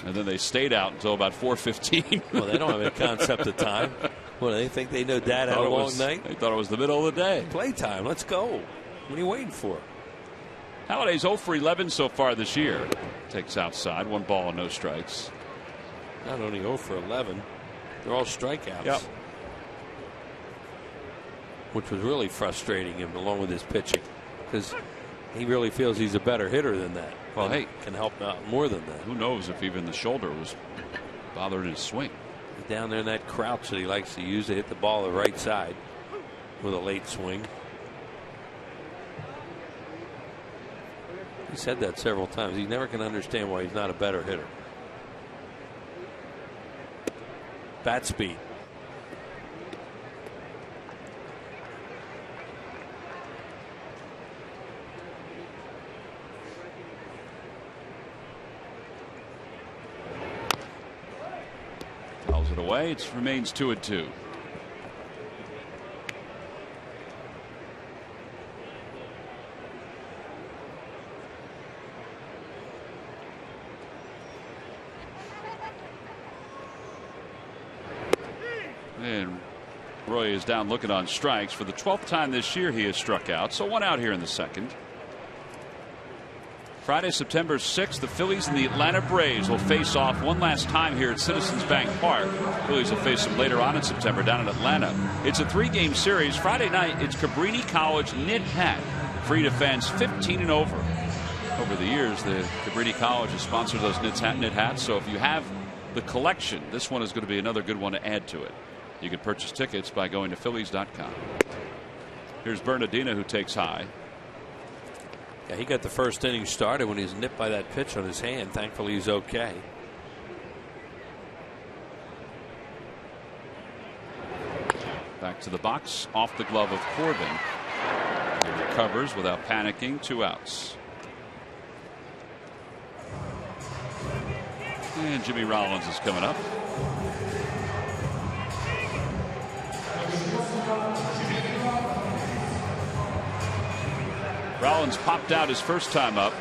Speaker 1: And then they stayed out until about 4:15.
Speaker 2: Well, they don't have a concept of time. Well, they think they know Dad had a long night?
Speaker 1: They thought it was the middle of the day.
Speaker 2: Playtime, let's go. What are you waiting for?
Speaker 1: Halliday's 0 for 11 so far this year. Takes outside, 1 ball and no strikes.
Speaker 2: Not only 0 for 11, they're all strikeouts.
Speaker 1: Yep.
Speaker 2: Which was really frustrating him along with his pitching, because he really feels he's a better hitter than that.
Speaker 1: Well, hey,
Speaker 2: can help out more than that.
Speaker 1: Who knows if even the shoulder was bothering his swing.
Speaker 2: He's down there in that crouch that he likes to use to hit the ball the right side with a late swing. He said that several times. He never can understand why he's not a better hitter. Bat speed.
Speaker 1: Fouls it away. It remains 2-2. And Roy is down looking on strikes. For the 12th time this year, he has struck out. So 1 out here in the second. Friday, September 6th, the Phillies and the Atlanta Braves will face off one last time here at Citizens Bank Park. Phillies will face them later on in September down in Atlanta. It's a 3-game series. Friday night, it's Cabrini College Knit Hat. Free to fans 15 and over. Over the years, the Cabrini College has sponsored those knit hats. So if you have the collection, this one is going to be another good one to add to it. You can purchase tickets by going to Phillies.com. Here's Bernardino, who takes high.
Speaker 2: Yeah, he got the first inning started when he was nipped by that pitch on his hand. Thankfully, he's okay.
Speaker 1: Back to the box, off the glove of Corbin. He recovers without panicking. 2 outs. And Jimmy Rollins is coming up. Rollins popped out his first time up.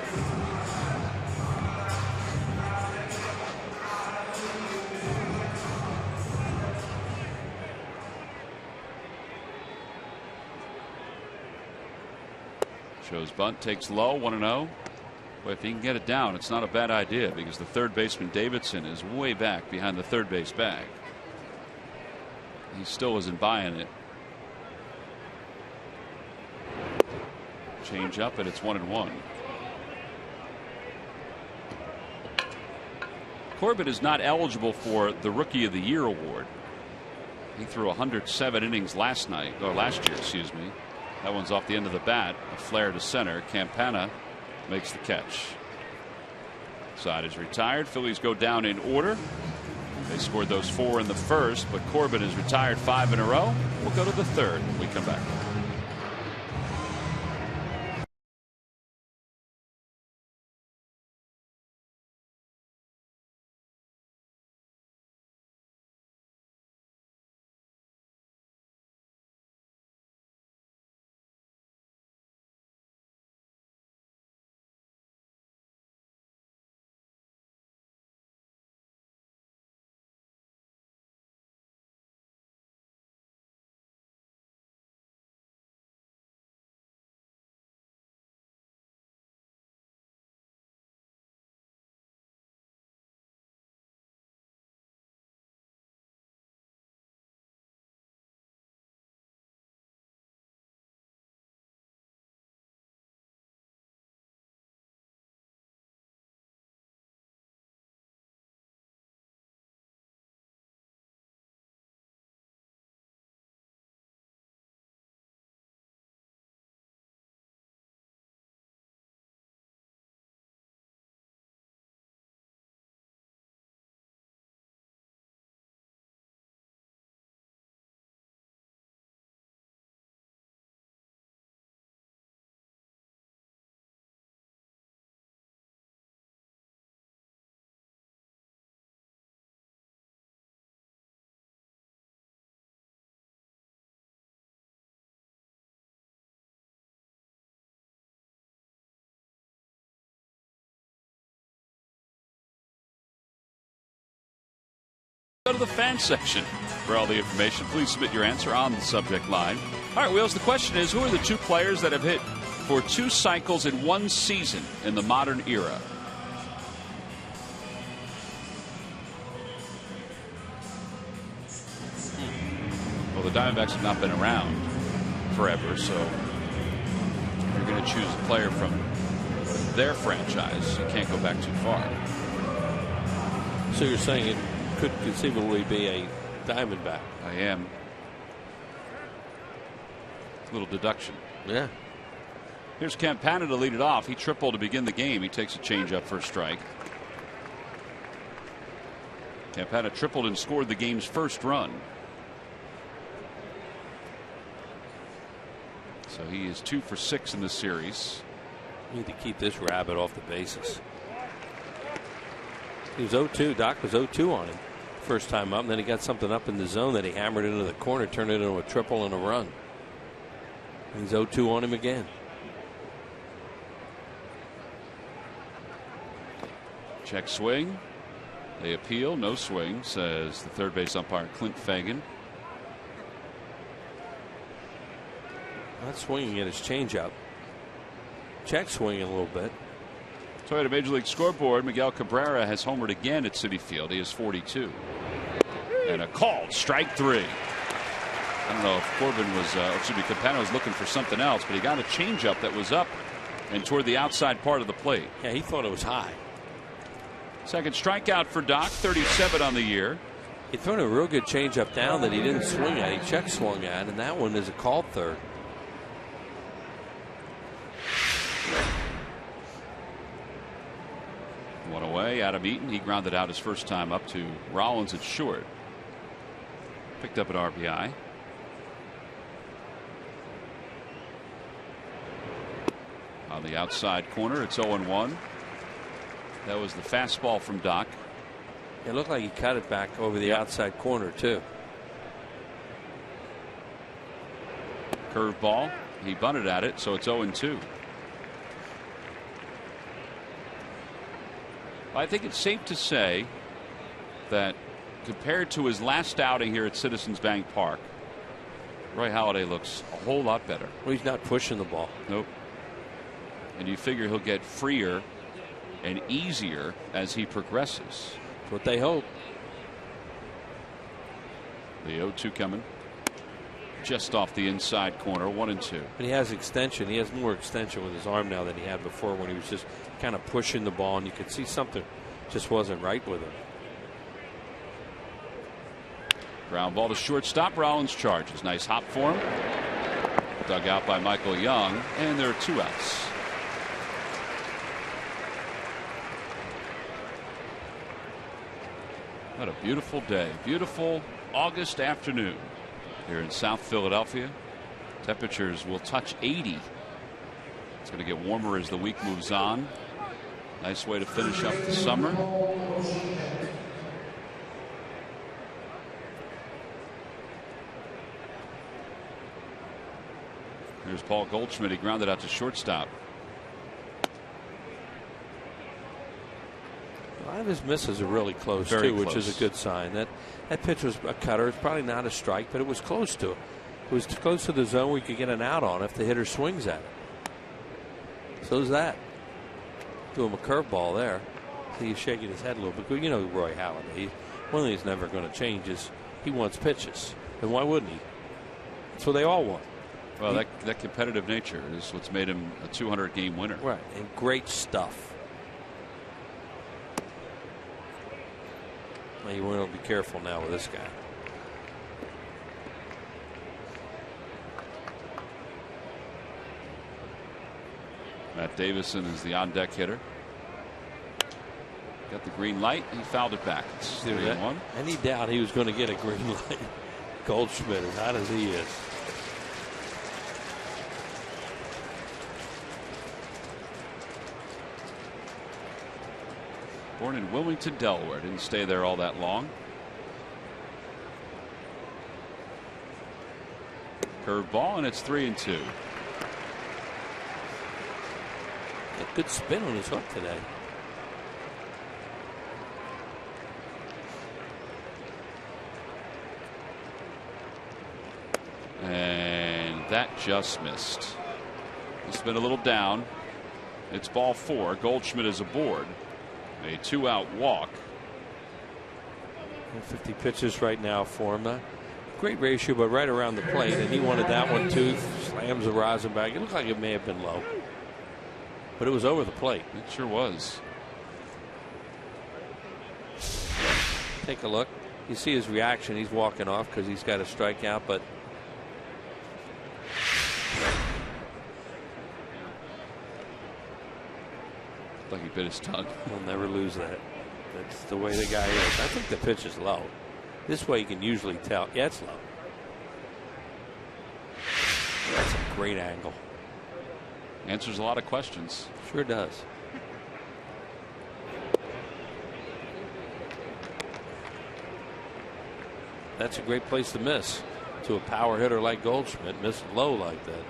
Speaker 1: Shows bunt, takes low, 1-0. Well, if he can get it down, it's not a bad idea, because the third baseman Davidson is way back behind the third base bag. He still isn't buying it. Change up, and it's 1-1. Corbin is not eligible for the Rookie of the Year award. He threw 107 innings last year, excuse me. That one's off the end of the bat. A flare to center. Campana makes the catch. Side is retired. Phillies go down in order. They scored those 4 in the first, but Corbin is retired 5 in a row. We'll go to the third when we come back. Go to the fan section for all the information. Please submit your answer on the subject line. All right, Wheels, the question is, who are the 2 players that have hit for 2 cycles in 1 season in the modern era? Well, the Diamondbacks have not been around forever, so you're going to choose a player from their franchise. You can't go back too far.
Speaker 2: So you're saying it could conceivably be a Diamondback?
Speaker 1: I am. Little deduction.
Speaker 2: Yeah.
Speaker 1: Here's Campana to lead it off. He tripled to begin the game. He takes a changeup for a strike. Campana tripled and scored the game's first run. So he is 2 for 6 in this series.
Speaker 2: You need to keep this rabbit off the bases. He was 0-2. Doc was 0-2 on him first time up, and then he got something up in the zone that he hammered into the corner, turned it into a triple and a run. And he's 0-2 on him again.
Speaker 1: Check swing. They appeal. No swing, says the third base umpire Clint Fagan.
Speaker 2: Not swinging at his changeup. Check swinging a little bit.
Speaker 1: So at a Major League scoreboard, Miguel Cabrera has homered again at Citi Field. He is 42. And a called strike 3. I don't know if Corbin was, Campana was looking for something else, but he got a changeup that was up and toward the outside part of the plate.
Speaker 2: Yeah, he thought it was high.
Speaker 1: Second strikeout for Doc, 37 on the year.
Speaker 2: He threw a real good changeup down that he didn't swing at. He check swung at, and that one is a called third.
Speaker 1: One away. Adam Eaton, he grounded out his first time up to Rollins at short. Picked up an RBI. On the outside corner, it's 0-1. That was the fastball from Doc.
Speaker 2: It looked like he cut it back over the outside corner, too.
Speaker 1: Curveball. He bunted at it, so it's 0-2. I think it's safe to say that compared to his last outing here at Citizens Bank Park, Roy Halladay looks a whole lot better.
Speaker 2: Well, he's not pushing the ball.
Speaker 1: Nope. And you figure he'll get freer and easier as he progresses.
Speaker 2: That's what they hope.
Speaker 1: The 0-2 coming. Just off the inside corner, 1-2.
Speaker 2: But he has extension. He has more extension with his arm now than he had before when he was just kind of pushing the ball, and you could see something just wasn't right with him.
Speaker 1: Ground ball to shortstop. Rollins charges. Nice hop for him. Dug out by Michael Young, and there are 2 outs. What a beautiful day. Beautiful August afternoon here in South Philadelphia. Temperatures will touch 80. It's going to get warmer as the week moves on. Nice way to finish up the summer. There's Paul Goldschmidt. He grounded out to shortstop.
Speaker 2: A lot of his misses are really close,
Speaker 1: Very
Speaker 2: too,
Speaker 1: close.
Speaker 2: which is a good sign. That pitch was a cutter. It's probably not a strike, but it was close to it. It was close to the zone where you could get an out on if the hitter swings at it. So is that. Threw him a curveball there. See, he's shaking his head a little bit. You know Roy Halladay. One thing he's never going to change is he wants pitches. And why wouldn't he? That's what they all want.
Speaker 1: Well, that competitive nature is what's made him a 200-game winner.
Speaker 2: Right, and great stuff. Well, you want to be careful now with this guy.
Speaker 1: Matt Davison is the on-deck hitter. Got the green light. He fouled it back. It's 3-1.
Speaker 2: Any doubt he was going to get a green light? Goldschmidt, as hot as he is.
Speaker 1: Born in Wilmington, Delaware. Didn't stay there all that long. Curveball, and it's 3-2.
Speaker 2: A good spin on his hook today.
Speaker 1: And that just missed. It's been a little down. It's ball 4. Goldschmidt is aboard. A 2-out walk.
Speaker 2: 50 pitches right now for him. Not great ratio, but right around the plate. And he wanted that one too. Slams the rosin back. It looked like it may have been low, but it was over the plate.
Speaker 1: It sure was.
Speaker 2: Take a look. You see his reaction. He's walking off because he's got a strikeout, but
Speaker 1: like he bit his tongue.
Speaker 2: He'll never lose that. That's the way the guy is. I think the pitch is low. This way you can usually tell. Yeah, it's low. That's a great angle.
Speaker 1: Answers a lot of questions.
Speaker 2: Sure does. That's a great place to miss to a power hitter like Goldschmidt. Miss low like that.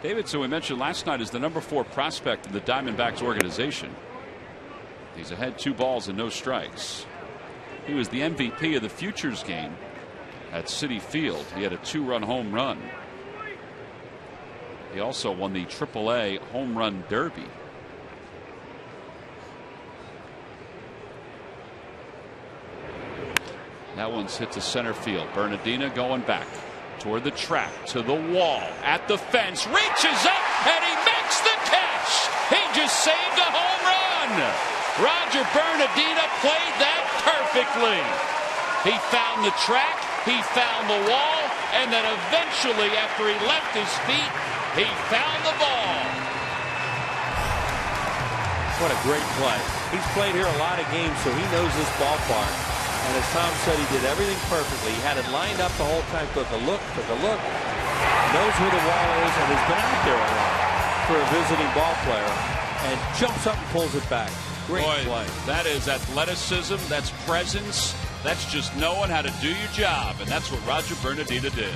Speaker 1: Davidson, we mentioned last night, is the number 4 prospect in the Diamondbacks organization. He's ahead 2 balls and no strikes. He was the MVP of the Futures game at Citi Field. He had a 2-run home run. He also won the AAA Home Run Derby. That one's hit to center field. Bernardina going back toward the track, to the wall, at the fence, reaches up, and he makes the catch. He just saved a home run. Roger Bernardina played that perfectly. He found the track, he found the wall, and then eventually, after he left his feet, he found the ball.
Speaker 2: What a great play. He's played here a lot of games, so he knows this ballpark. And as Tom said, he did everything perfectly. He had it lined up the whole time, took a look, knows where the wall is, and has been out there a lot for a visiting ball player, and jumps up and pulls it back. Great play.
Speaker 1: That is athleticism, that's presence, that's just knowing how to do your job, and that's what Roger Bernardina did.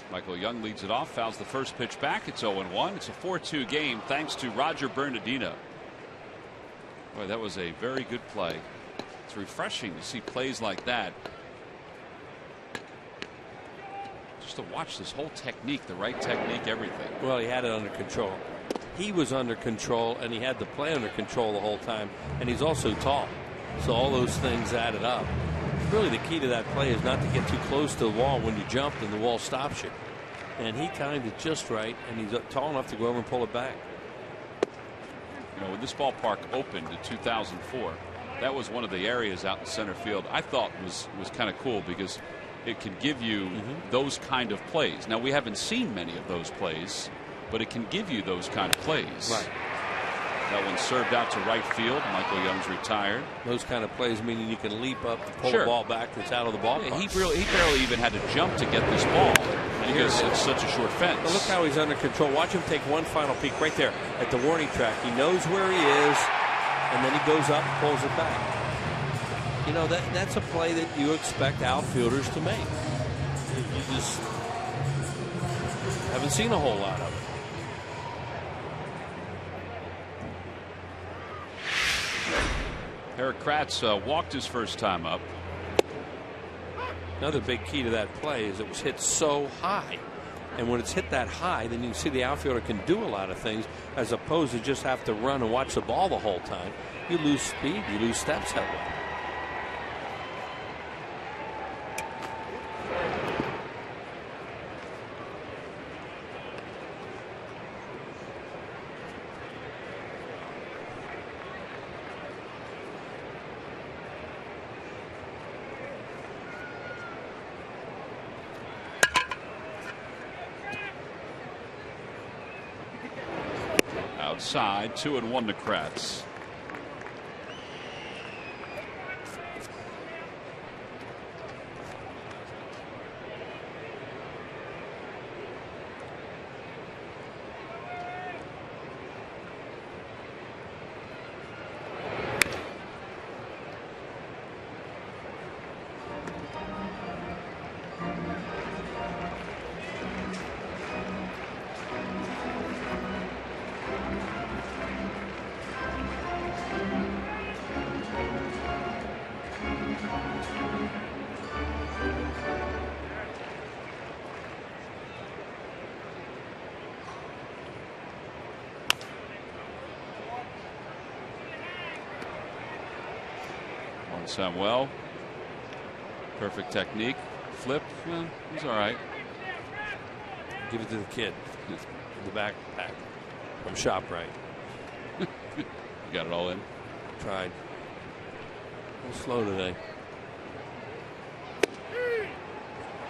Speaker 1: Michael Young leads it off, fouls the first pitch back. It's 0-1. It's a 4-2 game thanks to Roger Bernardina. Boy, that was a very good play. It's refreshing to see plays like that. Just to watch this whole technique, the right technique, everything.
Speaker 2: Well, he had it under control. He was under control, and he had the play under control the whole time. And he's also tall. So all those things added up. Really, the key to that play is not to get too close to the wall when you jump and the wall stops you. And he timed it just right, and he's tall enough to go over and pull it back.
Speaker 1: You know, when this ballpark opened in 2004, that was one of the areas out in center field I thought was kind of cool because it can give you those kind of plays. Now, we haven't seen many of those plays, but it can give you those kind of plays.
Speaker 2: Right.
Speaker 1: That one served out to right field. Michael Young's retired.
Speaker 2: Those kind of plays meaning you can leap up and pull
Speaker 1: Sure.
Speaker 2: the ball back that's out of the ballpark.
Speaker 1: Yeah, he barely even had to jump to get this ball because it's such a short fence.
Speaker 2: But look how he's under control. Watch him take one final peek right there at the warning track. He knows where he is, and then he goes up and pulls it back. You know, that's a play that you expect outfielders to make. You just haven't seen a whole lot of it.
Speaker 1: Eric Kratz walked his first time up.
Speaker 2: Another big key to that play is it was hit so high. And when it's hit that high, then you can see the outfielder can do a lot of things as opposed to just have to run and watch the ball the whole time. You lose speed, you lose steps that way.
Speaker 1: Outside, 2-1 to Kratz. Samuel. Perfect technique. Flip. Well, he's all right.
Speaker 2: Give it to the kid. The backpack from ShopRite.
Speaker 1: You got it all in.
Speaker 2: Tried. A little slow today.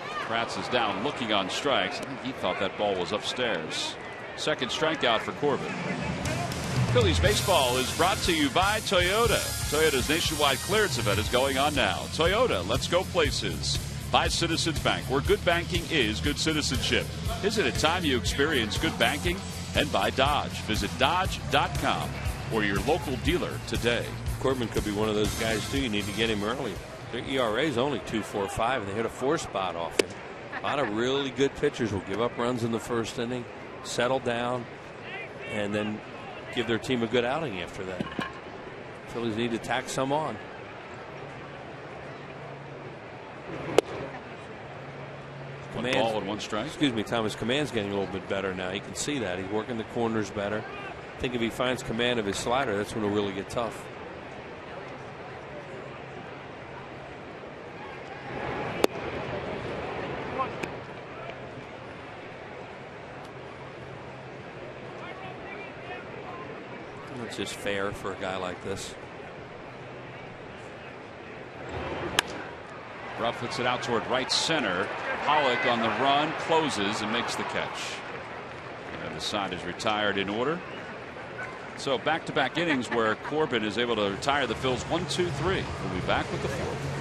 Speaker 1: Kratz is down looking on strikes. I think he thought that ball was upstairs. Second strikeout for Corbin. Phillies baseball is brought to you by Toyota. Toyota's nationwide clearance event is going on now. Toyota, let's go places. By Citizens Bank, where good banking is good citizenship. Isn't it time you experience good banking? And by Dodge. Visit Dodge.com or your local dealer today.
Speaker 2: Corbin could be one of those guys, too. You need to get him early. Their ERA is only 2.45, and they hit a 4 spot off him. A lot of really good pitchers will give up runs in the first inning, settle down, and then give their team a good outing after that. Phillies need to tack some on.
Speaker 1: One ball and one strike.
Speaker 2: Excuse me, Thomas. Command's getting a little bit better now. You can see that. He's working the corners better. I think if he finds command of his slider, that's when it'll really get tough. It's just fair for a guy like this.
Speaker 1: Ruff hits it out toward right center. Pollock on the run, closes and makes the catch. And the side is retired in order. So back-to-back innings where Corbin is able to retire the Phils 1-2-3. We'll be back with the fourth.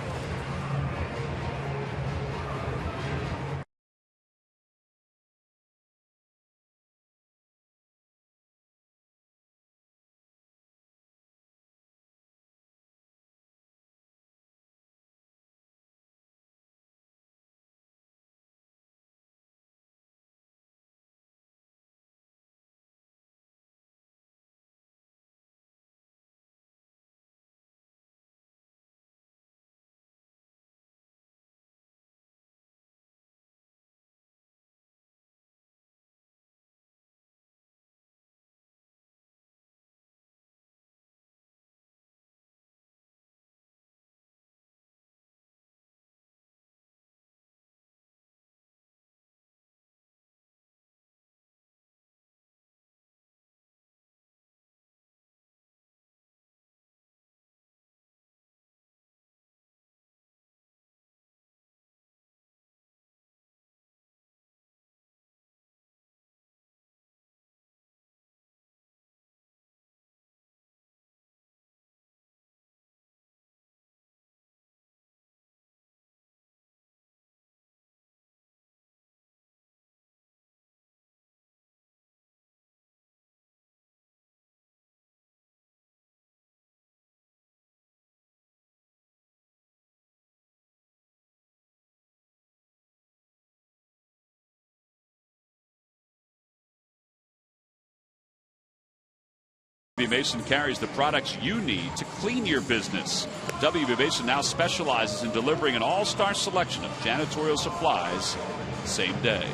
Speaker 1: WB Mason carries the products you need to clean your business. WB Mason now specializes in delivering an all-star selection of janitorial supplies same day.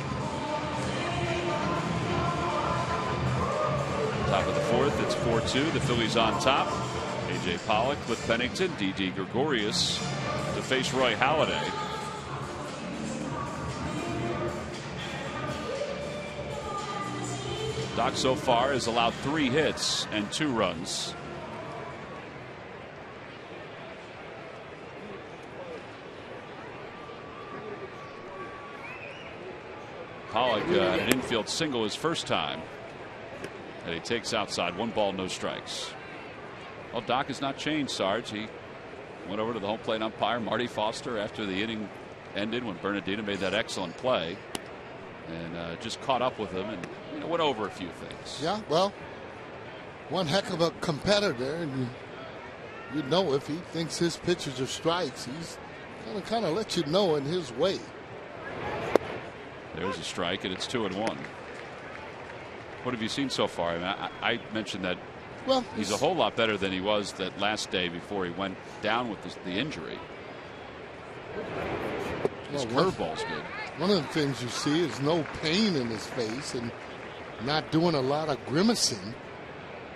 Speaker 1: Top of the fourth, it's 4-2. The Phillies on top. A.J. Pollock with Pennington. D.D. Gregorius to face Roy Halliday. Doc so far has allowed 3 hits and 2 runs. Pollock an infield single his first time. And he takes outside. 1 ball, no strikes. Well, Doc has not changed, Sarge. He went over to the home plate umpire, Marty Foster, after the inning ended when Bernardino made that excellent play. And just caught up with him and went over a few things.
Speaker 4: Yeah, well, one heck of a competitor. And you know if he thinks his pitches are strikes, he's going to kind of let you know in his way.
Speaker 1: There's a strike, and it's 2-1. What have you seen so far? I mean, I mentioned that he's a whole lot better than he was that last day before he went down with the injury. His curveball's good.
Speaker 4: One of the things you see is no pain in his face and not doing a lot of grimacing.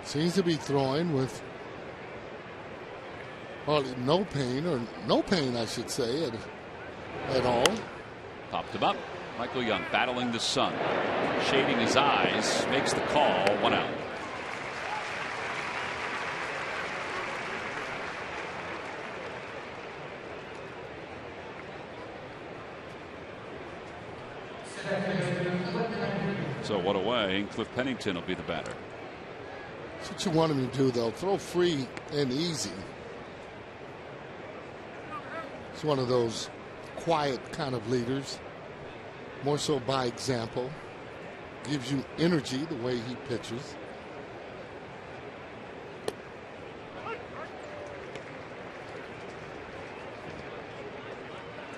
Speaker 4: Seems to be throwing with hardly no pain, or no pain, I should say, at all.
Speaker 1: Popped him up. Michael Young battling the sun, shading his eyes, makes the call. 1 out. So 1 away, and Cliff Pennington will be the batter.
Speaker 4: That's what you want him to do, though. Throw free and easy. It's one of those quiet kind of leaders. More so by example. Gives you energy the way he pitches.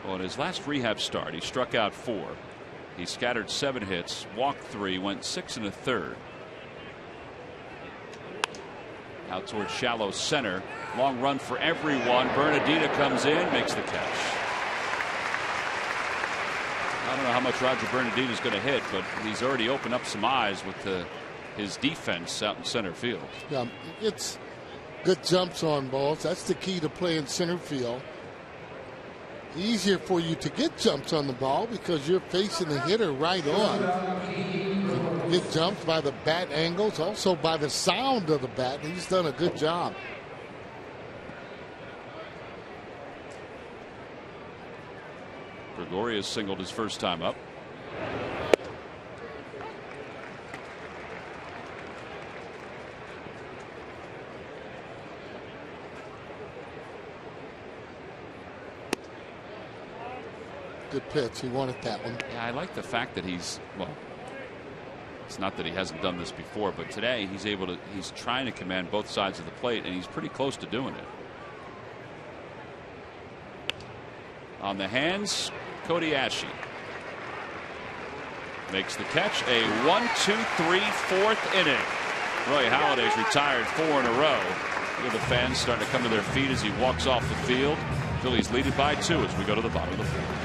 Speaker 1: Well, in his last rehab start, he struck out 4. He scattered 7 hits, walked 3, went 6 1/3. Out towards shallow center. Long run for everyone. Bernardino comes in, makes the catch. I don't know how much Roger Bernardino is going to hit, but he's already opened up some eyes with his defense out in center field.
Speaker 4: Yeah, it's good jumps on balls. That's the key to playing center field. Easier for you to get jumps on the ball because you're facing the hitter right on. You get jumps by the bat angles, also by the sound of the bat. He's done a good job.
Speaker 1: Gregorius singled his first time up.
Speaker 4: Good pitch. He wanted that one.
Speaker 1: Yeah, I like the fact that he's, well, it's not that he hasn't done this before, but today he's trying to command both sides of the plate, and he's pretty close to doing it. On the hands, Cody Ashe makes the catch. A 1-2-3 4th inning. Roy Halladay's retired 4 in a row. Look at the fans starting to come to their feet as he walks off the field. Phillies lead it by 2 as we go to the bottom of the 4th.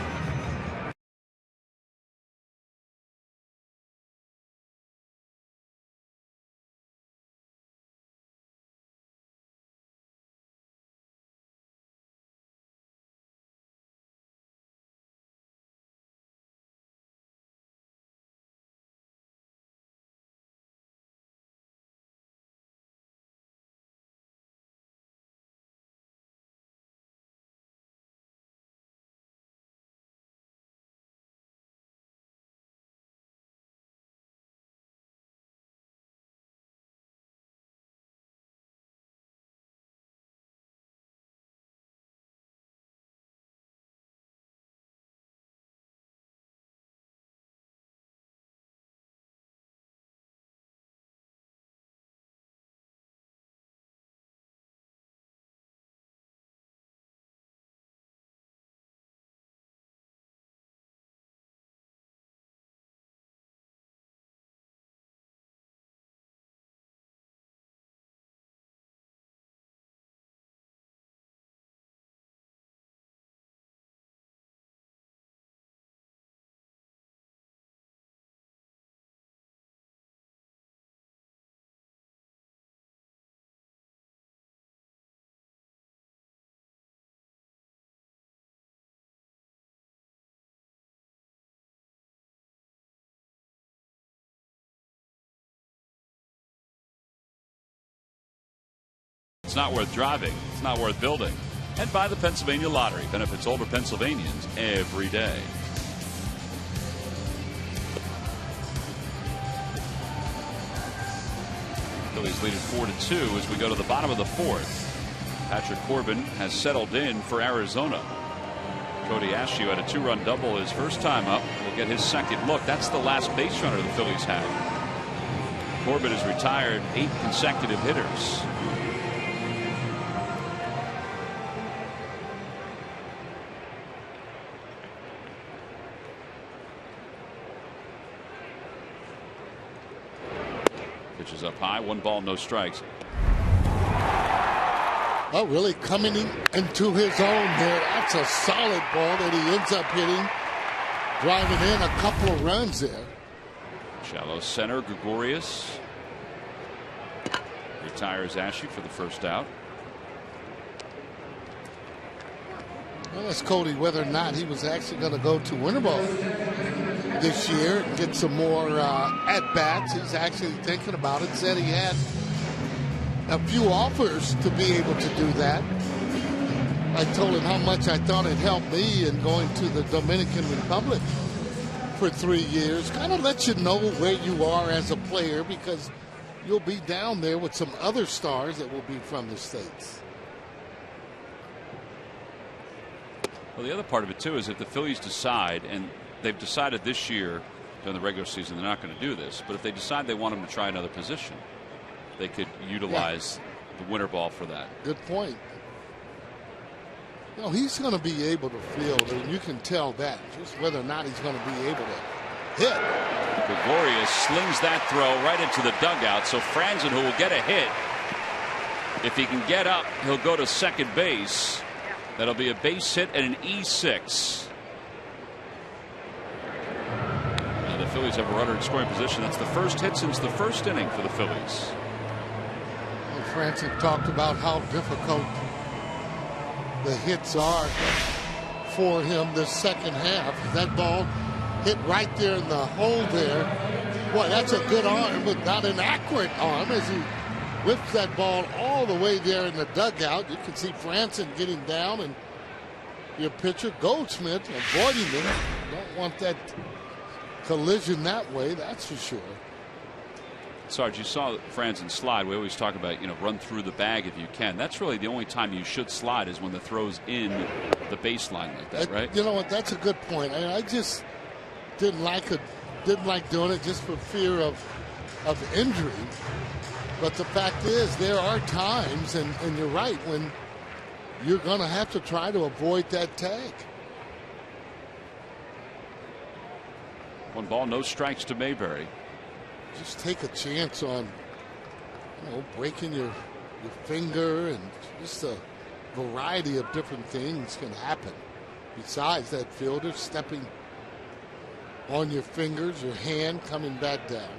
Speaker 1: It's not worth driving. It's not worth building. And buy the Pennsylvania Lottery. Benefits older Pennsylvanians every day. Phillies lead it 4-2 as we go to the bottom of the fourth. Patrick Corbin has settled in for Arizona. Cody Ashew had a 2-run double his first time up. Will get his second look. That's the last base runner the Phillies had. Corbin has retired 8 consecutive hitters. Pitches up high, 1 ball, no strikes.
Speaker 4: Oh, really coming into his own there. That's a solid ball that he ends up hitting, driving in a couple of runs there.
Speaker 1: Shallow center, Gregorius retires Ashew for the first out.
Speaker 4: Well, that's Cody whether or not he was actually going to go to winter ball this year and get some more at-bats. He's actually thinking about it. Said he had a few offers to be able to do that. I told him how much I thought it helped me in going to the Dominican Republic for 3 years. Kind of lets you know where you are as a player, because you'll be down there with some other stars that will be from the States.
Speaker 1: Well, the other part of it, too, is if the Phillies decide, and they've decided this year during the regular season they're not going to do this, but if they decide they want him to try another position, they could utilize the winter ball for that. Good point.
Speaker 4: No, he's going to be able to field, and you can tell that. Just whether or not he's going to be able to hit.
Speaker 1: Gregorius slings that throw right into the dugout, so Franzen, who will get a hit, if he can get up, he'll go to second base. That'll be a base hit and an E6. Now the Phillies have a runner in scoring position. That's the first hit since the first inning for the Phillies.
Speaker 4: Well, Franzen talked about how difficult the hits are for him this second half. That ball hit right there in the hole there. Boy, that's a good arm, but not an accurate arm as he whips that ball all the way there in the dugout. You can see Franzen getting down, and your pitcher, Goldschmidt, avoiding him. Don't want that collision that way, that's for sure.
Speaker 1: Sarge, you saw Franzen slide. We always talk about, run through the bag if you can. That's really the only time you should slide, is when the throw's in the baseline like that, right?
Speaker 4: You know what? That's a good point. I just didn't like doing it just for fear of injury. But the fact is, there are times, and you're right, when you're going to have to try to avoid that tag.
Speaker 1: 1 ball, no strikes to Mayberry.
Speaker 4: Just take a chance on, breaking your finger, and just a variety of different things can happen. Besides that, fielder stepping on your fingers, your hand coming back down.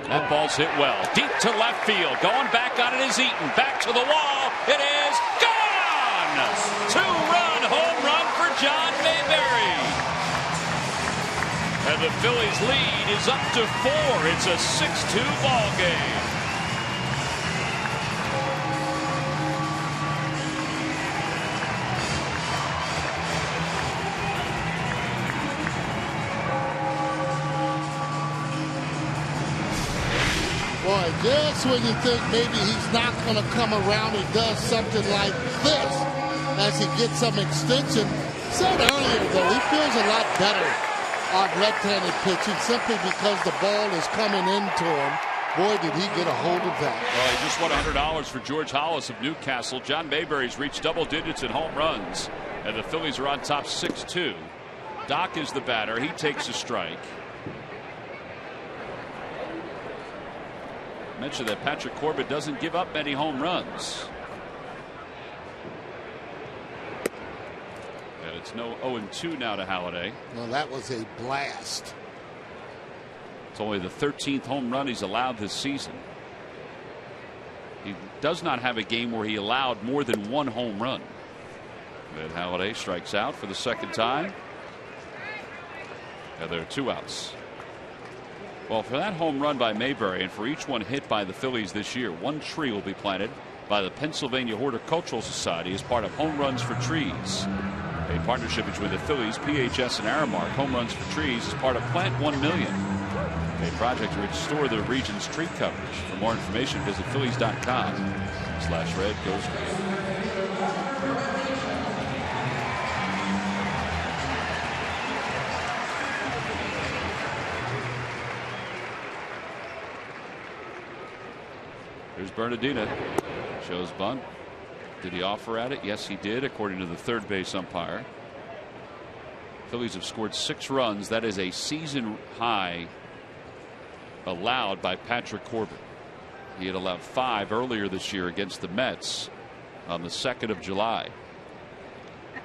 Speaker 1: That ball's hit well. Deep to left field. Going back on it is Eaton. Back to the wall. It is gone! 2-run home run for John Mayberry. And the Phillies lead is up to 4. It's a 6-2 ball game.
Speaker 4: Boy, just when you think maybe he's not going to come around, he does something like this as he gets some extension. Said earlier, though, he feels a lot better on left-handed pitching simply because the ball is coming into him. Boy, did he get a hold of that.
Speaker 1: Well, he just won $100 for George Hollis of Newcastle. John Mayberry's reached double digits in home runs, and the Phillies are on top 6-2. Doc is the batter. He takes a strike. Mentioned that Patrick Corbin doesn't give up many home runs. It's no 0-2 now to Halliday.
Speaker 4: Well, that was a blast.
Speaker 1: It's only the 13th home run he's allowed this season. He does not have a game where he allowed more than one home run. And Halliday strikes out for the second time. And there are 2 outs. Well, for that home run by Mayberry and for each one hit by the Phillies this year, 1 tree will be planted by the Pennsylvania Horticultural Society as part of Home Runs for Trees, a partnership between the Phillies, PHS, and Aramark. Home Runs for Trees is part of Plant 1 Million, a project to restore the region's tree coverage. For more information, visit phillies.com/red goes green. Here's Bernardina. Shows bunt. Did he offer at it? Yes, he did, according to the third base umpire. Phillies have scored 6 runs. That is a season high allowed by Patrick Corbin. He had allowed 5 earlier this year against the Mets on the 2nd of July.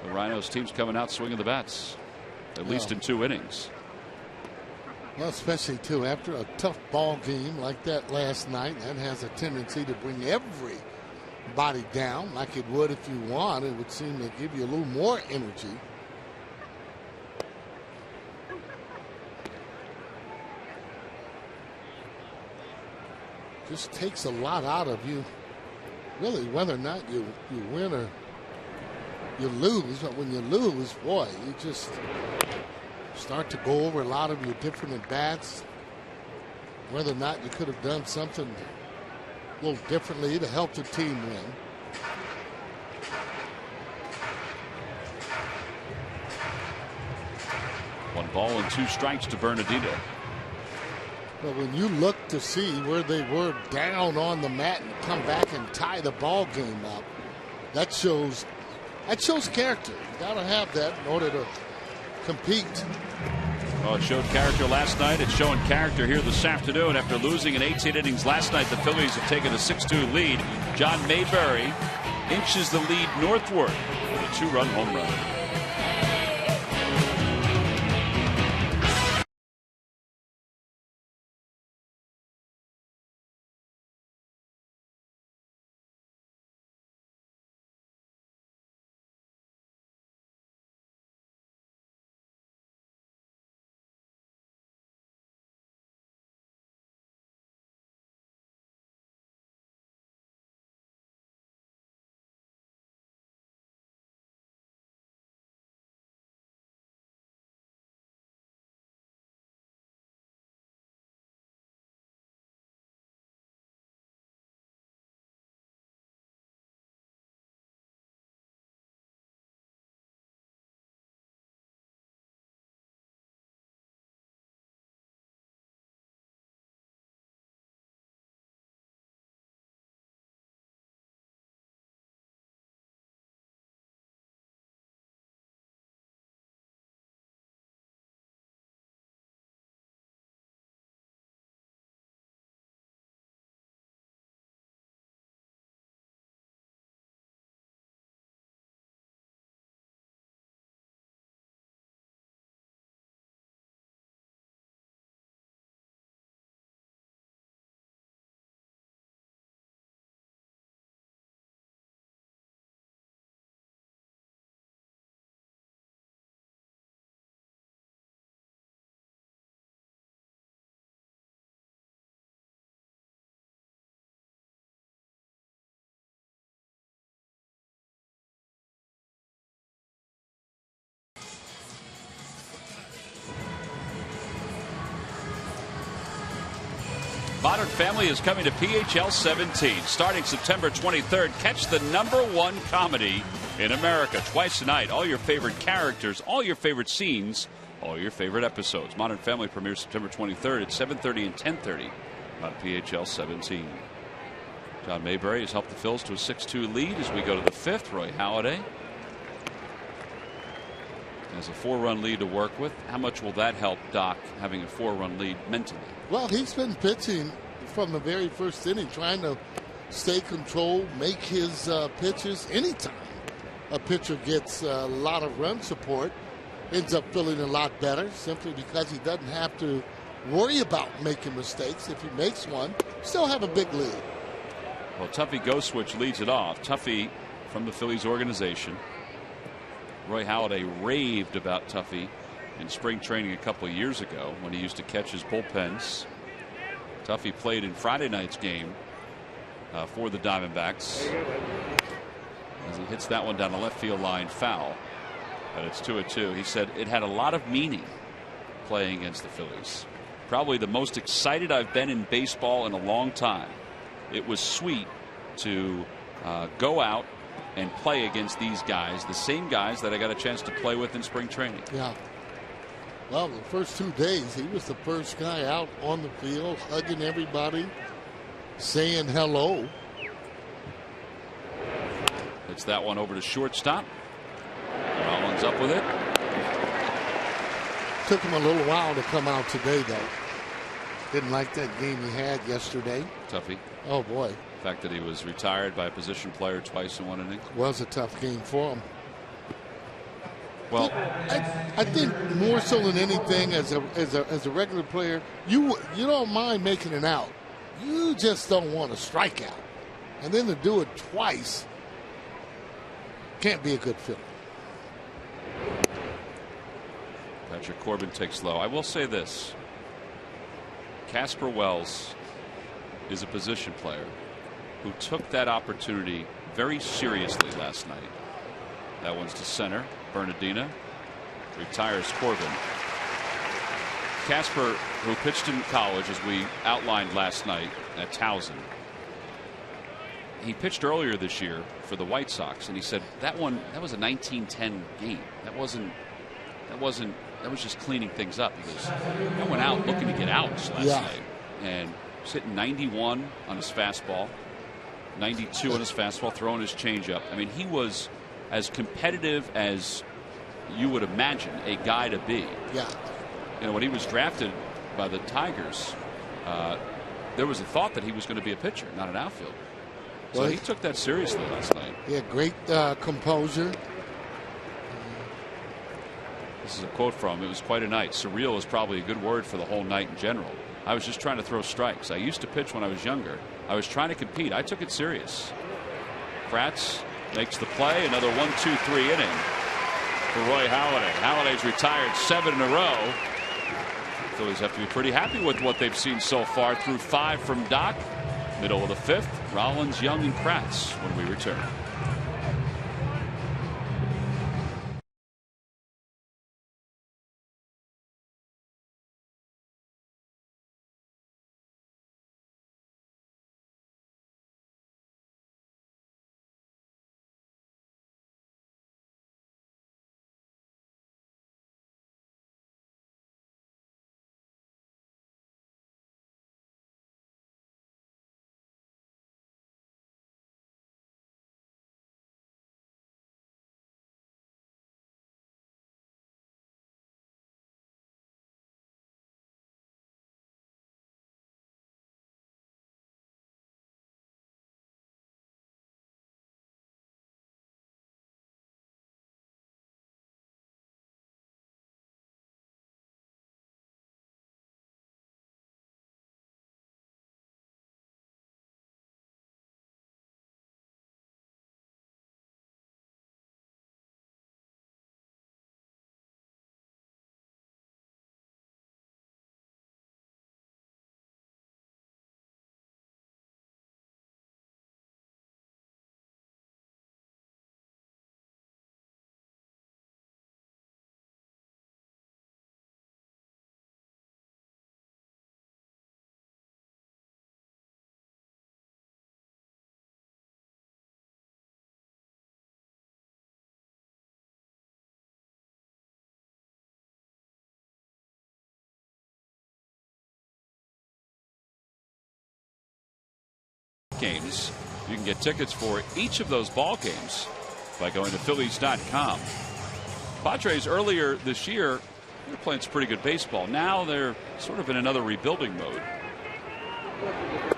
Speaker 1: The Rhinos team's coming out swinging the bats, at least in 2 innings.
Speaker 4: Well, especially too after a tough ball game like that last night, that has a tendency to bring everybody down like it would if you won. It would seem to give you a little more energy. Just takes a lot out of you, really, whether or not you win or you lose. But when you lose, boy, you just start to go over a lot of your different at-bats, whether or not you could have done something a little differently to help the team win.
Speaker 1: One ball and 2 strikes to Bernardino.
Speaker 4: But when you look to see where they were down on the mat and come back and tie the ball game up, that shows character. You got to have that in order to compete.
Speaker 1: Well, it showed character last night. It's showing character here this afternoon. After losing in 18 innings last night, the Phillies have taken a 6-2 lead. John Mayberry inches the lead northward with a 2-run home run. Modern Family is coming to PHL 17 starting September 23rd. Catch the #1 comedy in America twice a night. All your favorite characters, all your favorite scenes, all your favorite episodes. Modern Family premieres September 23rd at 7:30 and 10:30 on PHL 17. John Mayberry has helped the Phils to a 6-2 lead as we go to the 5th. Roy Halliday has a 4-run lead to work with. How much will that help Doc, having a 4-run lead mentally?
Speaker 4: Well, he's been pitching from the very first inning, trying to stay controlled, make his pitches anytime a pitcher gets a lot of run support, ends up feeling a lot better simply because he doesn't have to worry about making mistakes. If he makes one, still have a big lead.
Speaker 1: Well, Tuffy Ghostwitch leads it off. Tuffy from the Phillies organization. Roy Halladay raved about Tuffy in spring training a couple of years ago when he used to catch his bullpens. Tuffy played in Friday night's game for the Diamondbacks as he hits that one down the left field line foul. And it's 2-2. He said it had a lot of meaning playing against the Phillies. Probably the most excited I've been in baseball in a long time. It was sweet to go out and play against these guys, the same guys that I got a chance to play with in spring training.
Speaker 4: Yeah. Well, the first 2 days, he was the first guy out on the field, hugging everybody, saying hello.
Speaker 1: Hits that one over to shortstop. Rollins up with it.
Speaker 4: Took him a little while to come out today, though. Didn't like that game he had yesterday.
Speaker 1: Tuffy.
Speaker 4: Oh, boy.
Speaker 1: The fact that he was retired by a position player twice in one inning.
Speaker 4: Was a tough game for him.
Speaker 1: Well,
Speaker 4: I think more so than anything, as a regular player, you don't mind making an out. You just don't want to strike out. And then to do it twice can't be a good feeling.
Speaker 1: Patrick Corbin takes low. I will say this. Casper Wells is a position player who took that opportunity very seriously last night. That one's to center. Bernardina retires Corbin. Casper, who pitched in college, as we outlined last night at Towson, he pitched earlier this year for the White Sox, and he said that was a 19-10 game. That was just cleaning things up. He goes, I went out looking to get outs last night, and was hitting 91 on his fastball, 92 on his fastball, throwing his changeup. I mean, he was as competitive as you would imagine a guy to be.
Speaker 4: Yeah.
Speaker 1: You know, when he was drafted by the Tigers, there was a thought that he was going to be a pitcher, not an outfielder. So
Speaker 4: well,
Speaker 1: he took that seriously last night.
Speaker 4: Yeah, great composure.
Speaker 1: This is a quote from, it was quite a night. Surreal is probably a good word for the whole night in general. I was just trying to throw strikes. I used to pitch when I was younger. I was trying to compete. I took it serious. Kratz makes the play. Another 1-2-3 inning for Roy Halladay. Halladay's retired 7 in a row. The Phillies have to be pretty happy with what they've seen so far through 5 from Doc. Middle of the 5th. Rollins, Young, and Kratz when we return. Games. You can get tickets for each of those ball games by going to Phillies.com. Padres earlier this year, they were playing some pretty good baseball. Now they're sort of in another rebuilding mode.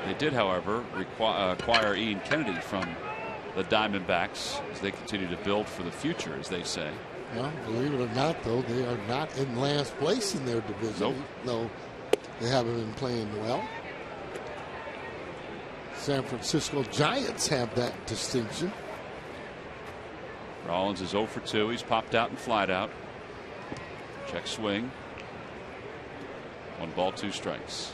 Speaker 1: They did, however, acquire Ian Kennedy from the Diamondbacks as they continue to build for the future, as they say.
Speaker 4: Well, believe it or not, though, they are not in last place in their division.
Speaker 1: Nope.
Speaker 4: No, they haven't been playing well. San Francisco Giants have that distinction.
Speaker 1: Rollins is 0 for 2. He's popped out and flied out. Check swing. 1 ball, 2 strikes.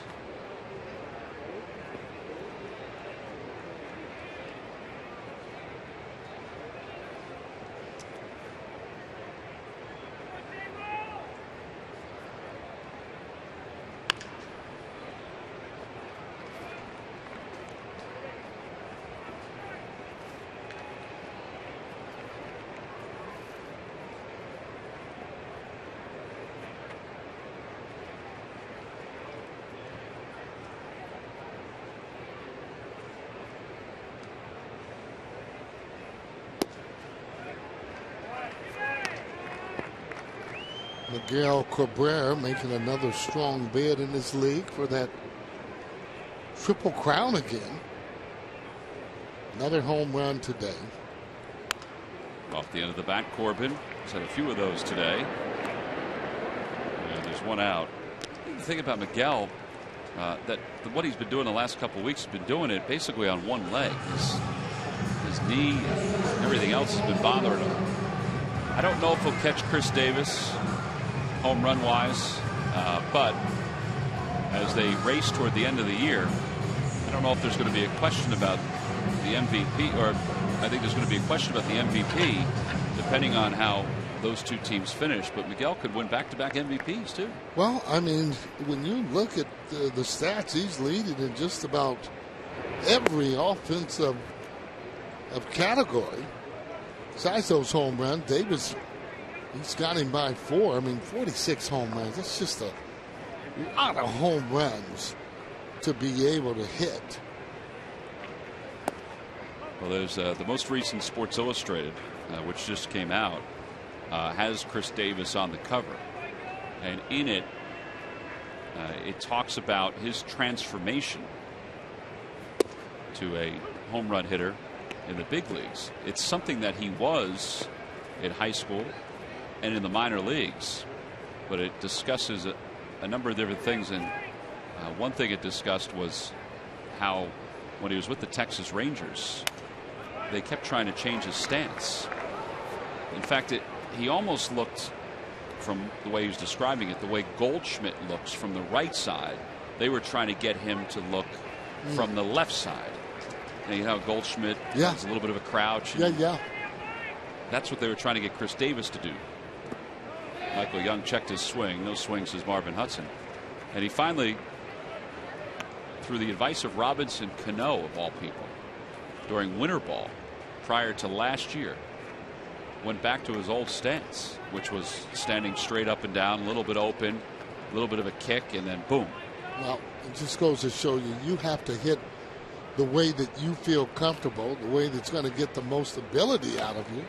Speaker 4: Miguel Cabrera making another strong bid in this league for that Triple Crown again. Another home run today.
Speaker 1: Off the end of the bat, Corbin has had a few of those today. And there's 1 out. The thing about Miguel, that what he's been doing the last couple of weeks, he's been doing it basically on one leg. His knee and everything else has been bothering him. I don't know if he'll catch Chris Davis home run wise, but as they race toward the end of the year, I don't know if there's going to be a question about the MVP, or I think there's going to be a question about the MVP depending on how those two teams finish. But Miguel could win back-to-back MVPs too.
Speaker 4: Well, I mean, when you look at the stats, he's leading in just about every offensive category. Besides those home runs, Davis, he's got him by 4. I mean, 46 home runs. That's just a lot of home runs to be able to hit.
Speaker 1: Well, there's the most recent Sports Illustrated, which just came out, has Chris Davis on the cover. And in it, it talks about his transformation to a home run hitter in the big leagues. It's something that he was in high school and in the minor leagues, but it discusses a number of different things. And one thing it discussed was how when he was with the Texas Rangers, they kept trying to change his stance. In fact, he almost looked, from the way he was describing it, the way Goldschmidt looks from the right side. They were trying to get him to look from the left side. And you know, Goldschmidt has a little bit of a crouch.
Speaker 4: Yeah.
Speaker 1: That's what they were trying to get Chris Davis to do. Michael Young checked his swing. No swing, says Marvin Hudson. And he finally, through the advice of Robinson Cano, of all people, during winter ball prior to last year, went back to his old stance, which was standing straight up and down, a little bit open, a little bit of a kick, and then boom. Well,
Speaker 4: it just goes to show you have to hit the way that you feel comfortable, the way that's going to get the most ability out of you.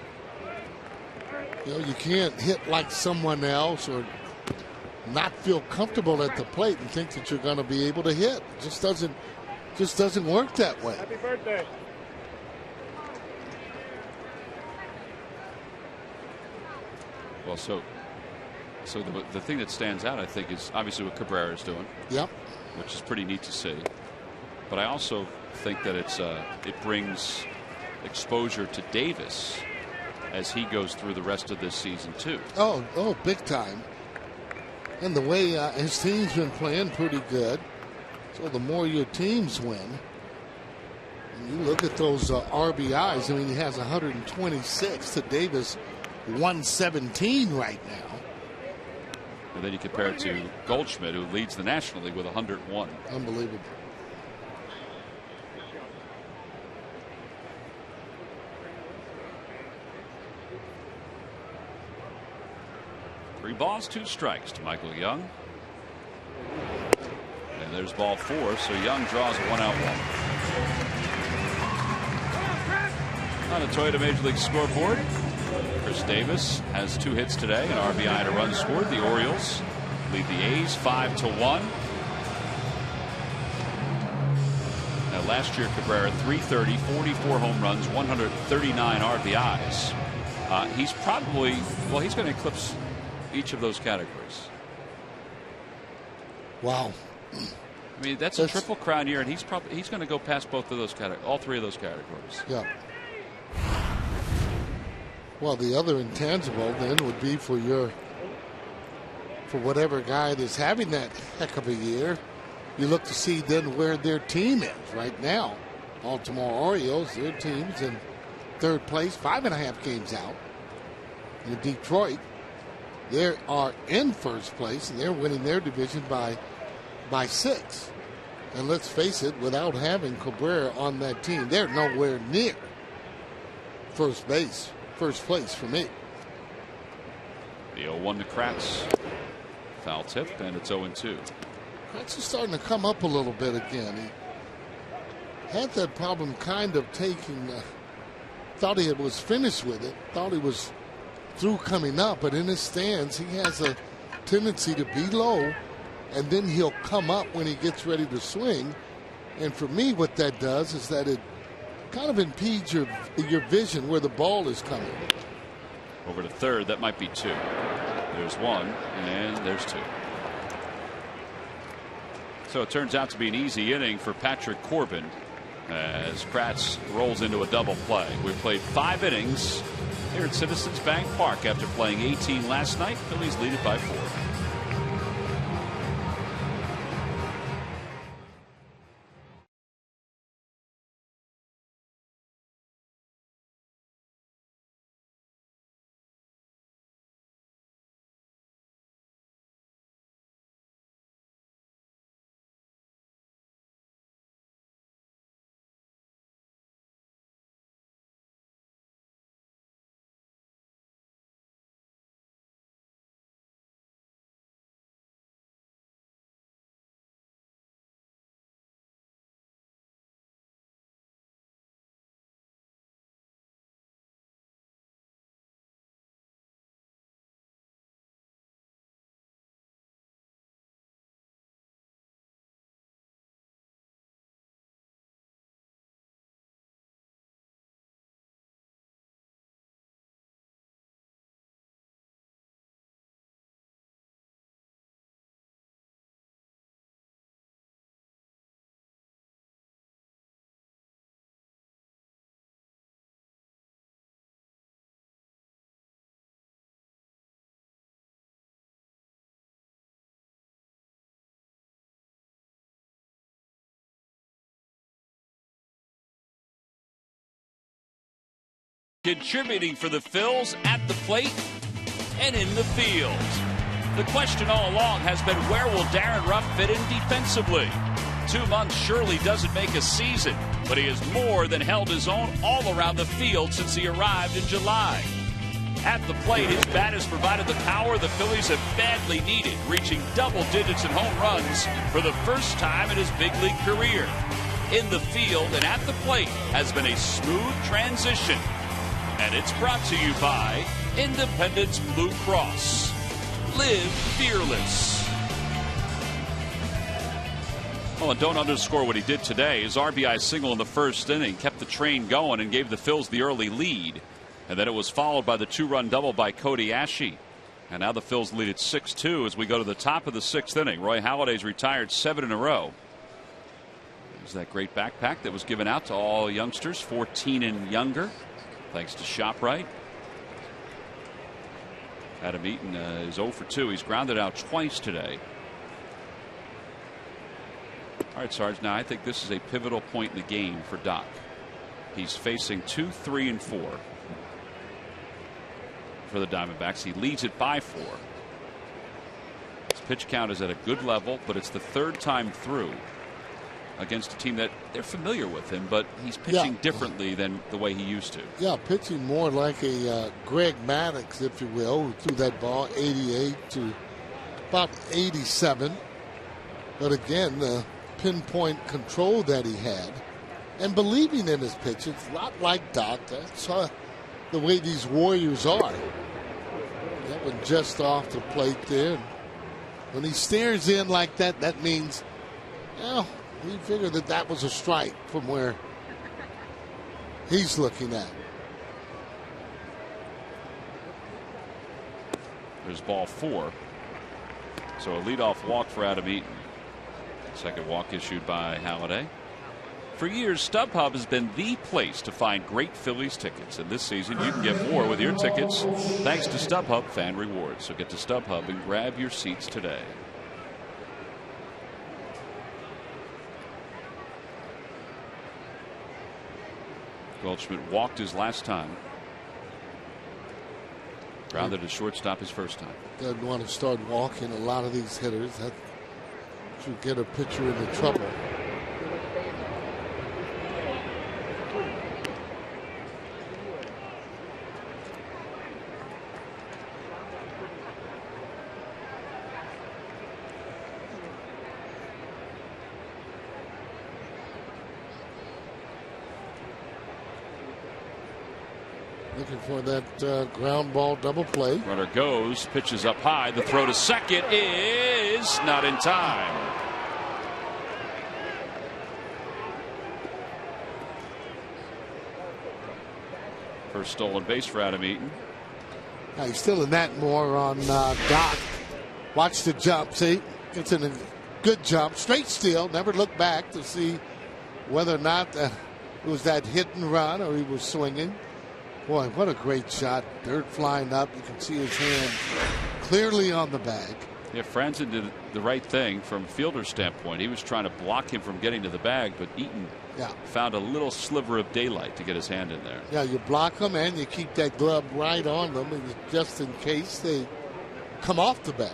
Speaker 4: You know, you can't hit like someone else or not feel comfortable at the plate and think that you're going to be able to hit. It just doesn't work that way.
Speaker 5: Happy birthday.
Speaker 1: Well, so the thing that stands out, I think, is obviously what Cabrera is doing.
Speaker 4: Yep.
Speaker 1: Which is pretty neat to see. But I also think that it brings exposure to Davis as he goes through the rest of this season too.
Speaker 4: Oh, big time. And the way his team's been playing pretty good. So the more your teams win, and you look at those RBIs. I mean, he has 126 to Davis 117 right now.
Speaker 1: And then you compare it to Goldschmidt, who leads the National League with 101.
Speaker 4: Unbelievable.
Speaker 1: Three balls, 2 strikes to Michael Young. And there's ball 4, so Young draws a 1-out walk. On the Toyota Major League scoreboard, Chris Davis has 2 hits today, an RBI and a run scored. The Orioles lead the A's 5-1. Now Last year, Cabrera 330, 44 home runs, 139 RBIs. He's probably, well, he's going to eclipse each of those categories.
Speaker 4: Wow.
Speaker 1: I mean, that's a triple crown year, and he's going to go past both of those categories, all three of those categories.
Speaker 4: Yeah. Well, the other intangible then would be for whatever guy that's having that heck of a year, you look to see then where their team is right now. Baltimore Orioles, their team's in third place, 5.5 games out. In Detroit, they are in first place, and they're winning their division by 6. And let's face it, without having Cabrera on that team, they're nowhere near first place for me.
Speaker 1: The 0-1 to Kratz. Foul tip, and it's 0-2.
Speaker 4: Kratz is starting to come up a little bit again. He had that problem kind of taking, thought he was finished with it, thought he was through coming up, but in his stance, he has a tendency to be low, and then he'll come up when he gets ready to swing. And for me, what that does is that it kind of impedes your vision where the ball is coming.
Speaker 1: Over to third, that might be 2. There's 1, and there's 2. So it turns out to be an easy inning for Patrick Corbin as Kratz rolls into a double play. We've played 5 innings here at Citizens Bank Park after playing 18 last night. Phillies lead it by 4. Contributing for the Phils at the plate and in the field. The question all along has been, where will Darren Ruff fit in defensively? 2 months surely doesn't make a season, but he has more than held his own all around the field since he arrived in July. At the plate, his bat has provided the power the Phillies have badly needed, reaching double digits in home runs for the first time in his big league career. In the field and at the plate has been a smooth transition. And it's brought to you by Independence Blue Cross. Live fearless. Oh, and don't underscore what he did today. His RBI single in the first inning kept the train going and gave the Phils the early lead. And then it was followed by the 2-run double by Cody Ashe. And now the Phils lead at 6-2 as we go to the top of the 6th inning. Roy Halladay's retired 7 in a row. There's that great backpack that was given out to all youngsters 14 and younger. Thanks to ShopRite. Adam Eaton is 0 for 2. He's grounded out twice today. All right, Sarge. Now I think this is a pivotal point in the game for Doc. He's facing 2, 3, and 4 for the Diamondbacks. He leads it by 4. His pitch count is at a good level, but it's the 3rd time through against a team that they're familiar with him, but he's pitching differently than the way he used to. Yeah,
Speaker 4: pitching more like a Greg Maddux, if you will, who threw that ball 88 to about 87. But again, the pinpoint control that he had and believing in his pitch, it's a lot like Doc. That's the way these Warriors are. That one just off the plate there. When he stares in like that, that means, well, He figured that was a strike from where he's looking at.
Speaker 1: There's ball 4. So a leadoff walk for Adam Eaton. Second walk issued by Halliday. For years, StubHub has been the place to find great Phillies tickets. And this season, you can get more with your tickets thanks to StubHub Fan Rewards. So get to StubHub and grab your seats today. Goldschmidt walked his last time. Grounded to shortstop his first time.
Speaker 4: Doesn't want to start walking a lot of these hitters. That should get a pitcher into trouble. Looking for that ground ball double play.
Speaker 1: Runner goes, pitches up high. The throw to second is not in time. First stolen base for Adam Eaton.
Speaker 4: Now he's still in that more on Doc. Watch the jump. See, it's a good jump. Straight steal. Never looked back to see whether or not it was that hit and run or he was swinging. Boy, what a great shot. Dirt flying up. You can see his hand clearly on the bag.
Speaker 1: Yeah, Franzen did the right thing from a fielder's standpoint. He was trying to block him from getting to the bag, but Eaton found a little sliver of daylight to get his hand in there.
Speaker 4: Yeah, you block them and you keep that glove right on them just in case they come off the bag.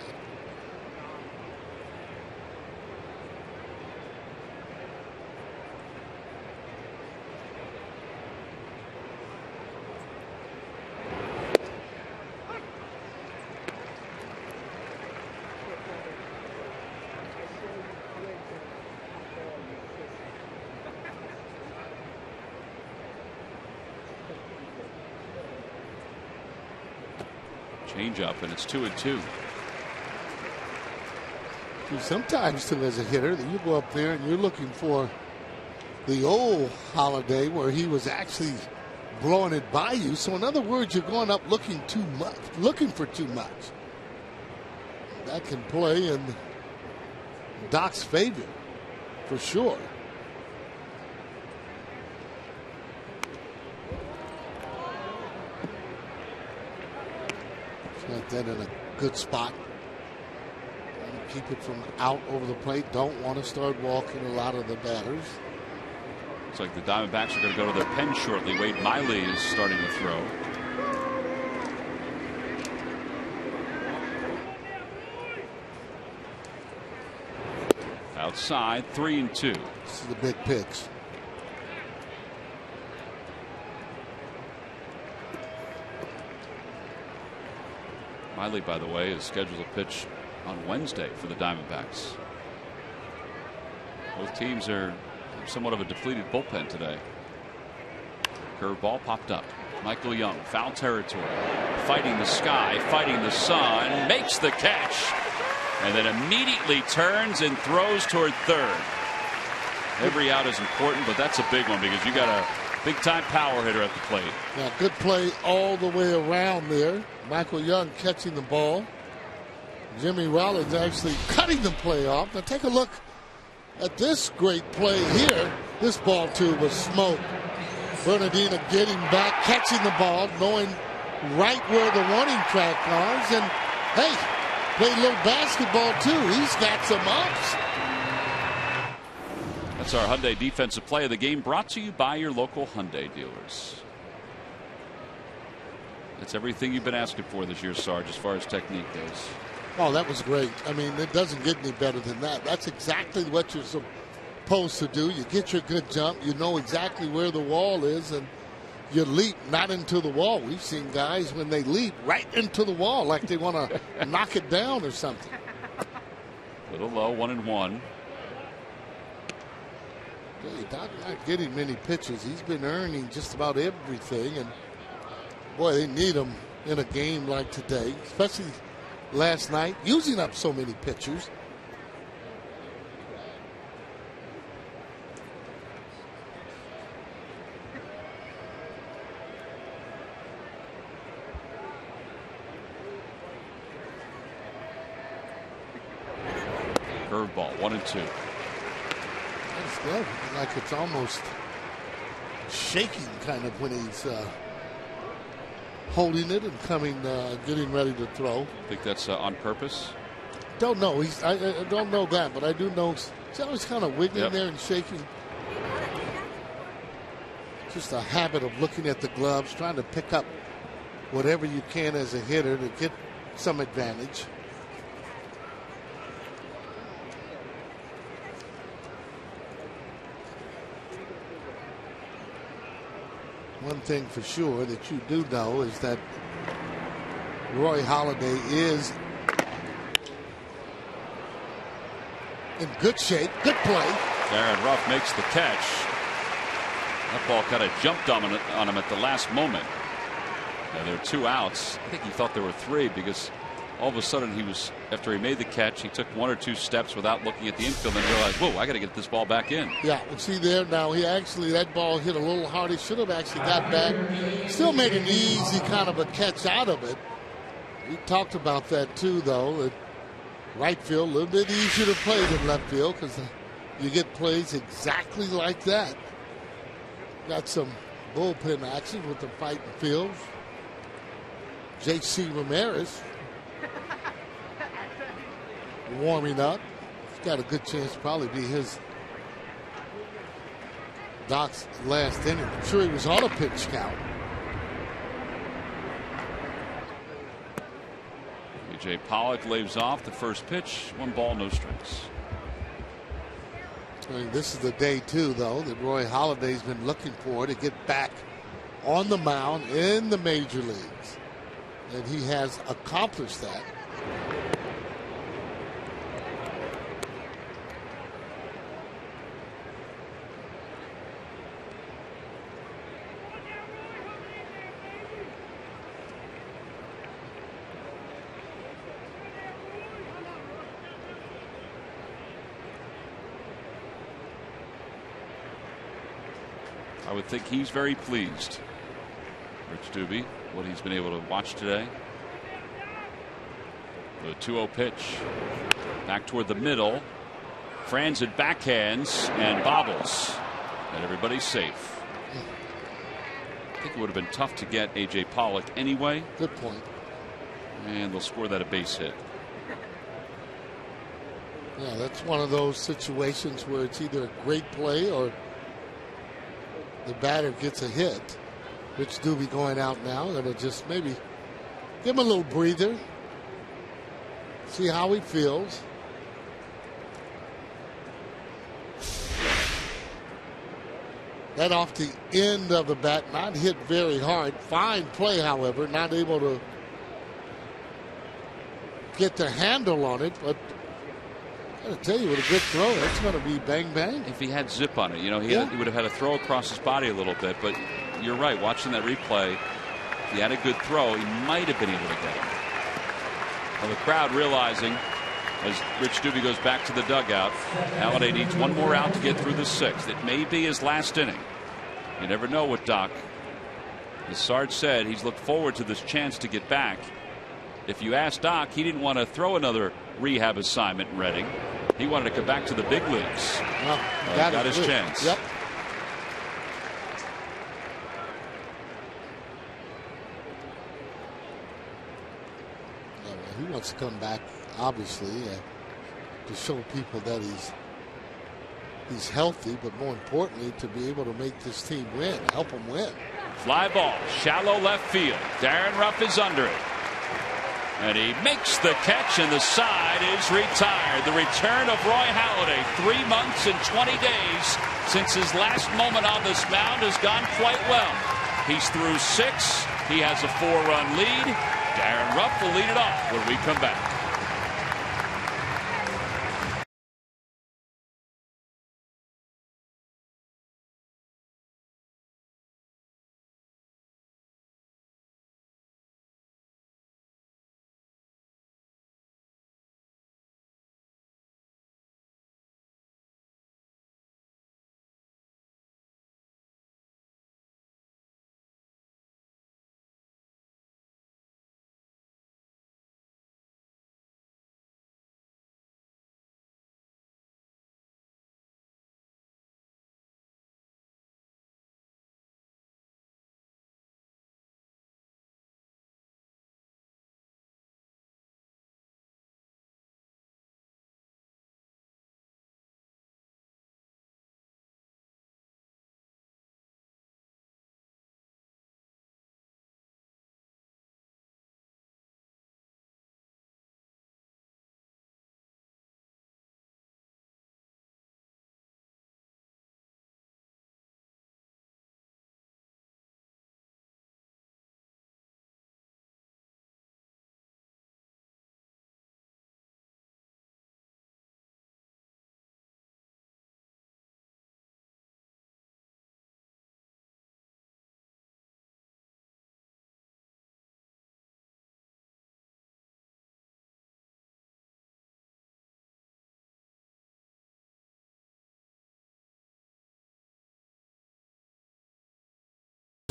Speaker 1: Change up, and it's 2-2.
Speaker 4: Sometimes, too, as a hitter, you go up there and you're looking for the old Halliday where he was actually blowing it by you. So, in other words, you're going up looking for too much. That can play in Doc's favor, for sure. Got that in a good spot. Keep it from out over the plate. Don't want to start walking a lot of the batters.
Speaker 1: Looks like the Diamondbacks are going to go to their pen shortly. Wade Miley is starting to throw. Outside, 3-2.
Speaker 4: This is the big pitch.
Speaker 1: Miley, by the way, is scheduled to pitch on Wednesday for the Diamondbacks. Both teams are somewhat of a depleted bullpen today. Curveball popped up. Michael Young, foul territory, fighting the sky, fighting the sun, makes the catch, and then immediately turns and throws toward third. Every out is important, but that's a big one because you got a big-time power hitter at the plate.
Speaker 4: Yeah, good play all the way around there. Michael Young catching the ball. Jimmy Rollins actually cutting the play off. Now take a look at this great play here. This ball, too, was smoked. Bernardino getting back, catching the ball, knowing right where the warning track was. And, hey, played a little basketball, too. He's got some ups.
Speaker 1: That's our Hyundai defensive play of the game, brought to you by your local Hyundai dealers. That's everything you've been asking for this year, Sarge, as far as technique goes.
Speaker 4: Oh, that was great. I mean, it doesn't get any better than that. That's exactly what you're supposed to do. You get your good jump. You know exactly where the wall is, and you leap not into the wall. We've seen guys when they leap right into the wall like they want to knock it down or something.
Speaker 1: Little low, 1-1.
Speaker 4: Hey, Doc not getting many pitches. He's been earning just about everything, and boy, they need him in a game like today, especially last night, using up so many pitchers.
Speaker 1: Curveball, 1-2.
Speaker 4: That's good. Like it's almost shaking kind of when he's holding it and getting ready to throw.
Speaker 1: Think that's on purpose?
Speaker 4: Don't know. I don't know that, but I do know he's always kind of wiggling there and shaking. Just a habit of looking at the gloves, trying to pick up whatever you can as a hitter to get some advantage. One thing for sure that you do know is that Roy Halladay is in good shape. Good play.
Speaker 1: Darren Ruff makes the catch. That ball kind of jumped on him at the last moment. Now, there are 2 outs. I think he thought there were 3 because all of a sudden after he made the catch, he took 1 or 2 steps without looking at the infield and realized, whoa, I got to get this ball back in.
Speaker 4: Yeah, well, see there now, that ball hit a little hard. He should have actually got back. Still made an easy kind of a catch out of it. We talked about that too, though. That right field, a little bit easier to play than left field because you get plays exactly like that. Got some bullpen action with the fighting fields. J.C. Ramirez warming up. He's got a good chance to probably be Doc's last inning. I'm sure he was on a pitch count.
Speaker 1: A.J. Pollock lays off the first pitch. 1 ball, no strikes.
Speaker 4: I mean, this is the day, too, though, that Roy Halladay's been looking for to get back on the mound in the major leagues. And he has accomplished that.
Speaker 1: I would think he's very pleased. Rich Doobie, what he's been able to watch today. The 2-0 pitch. Back toward the middle. Franzen backhands and bobbles. And everybody's safe. I think it would have been tough to get A.J. Pollock anyway.
Speaker 4: Good point.
Speaker 1: And they'll score that a base hit.
Speaker 4: Yeah, that's one of those situations where it's either a great play or the batter gets a hit. Rich Doobie going out now. Gonna just maybe give him a little breather. See how he feels. That off the end of the bat, not hit very hard. Fine play, however, not able to get the handle on it, but I gotta tell you, with a good throw, that's going to be bang bang.
Speaker 1: If he had zip on it, he would have had to throw across his body a little bit. But you're right, watching that replay, if he had a good throw, he might have been able to get him. Well, the crowd realizing as Rich Doobie goes back to the dugout, Halliday needs 1 more out to get through the 6th. It may be his last inning. You never know what Doc. As Sarge said, he's looked forward to this chance to get back. If you ask Doc, he didn't want to throw another rehab assignment in Reading. He wanted to come back to the big leagues.
Speaker 4: Well,
Speaker 1: got his chance.
Speaker 4: Yep. Yeah, well, he wants to come back, obviously, to show people that he's healthy, but more importantly, to be able to make this team win, help them win.
Speaker 1: Fly ball, shallow left field. Darren Ruff is under it. And he makes the catch, and the side is retired. The return of Roy Halladay, 3 months and 20 days since his last moment on this mound, has gone quite well. He's through 6. He has a 4-run lead. Darren Ruff will lead it off when we come back.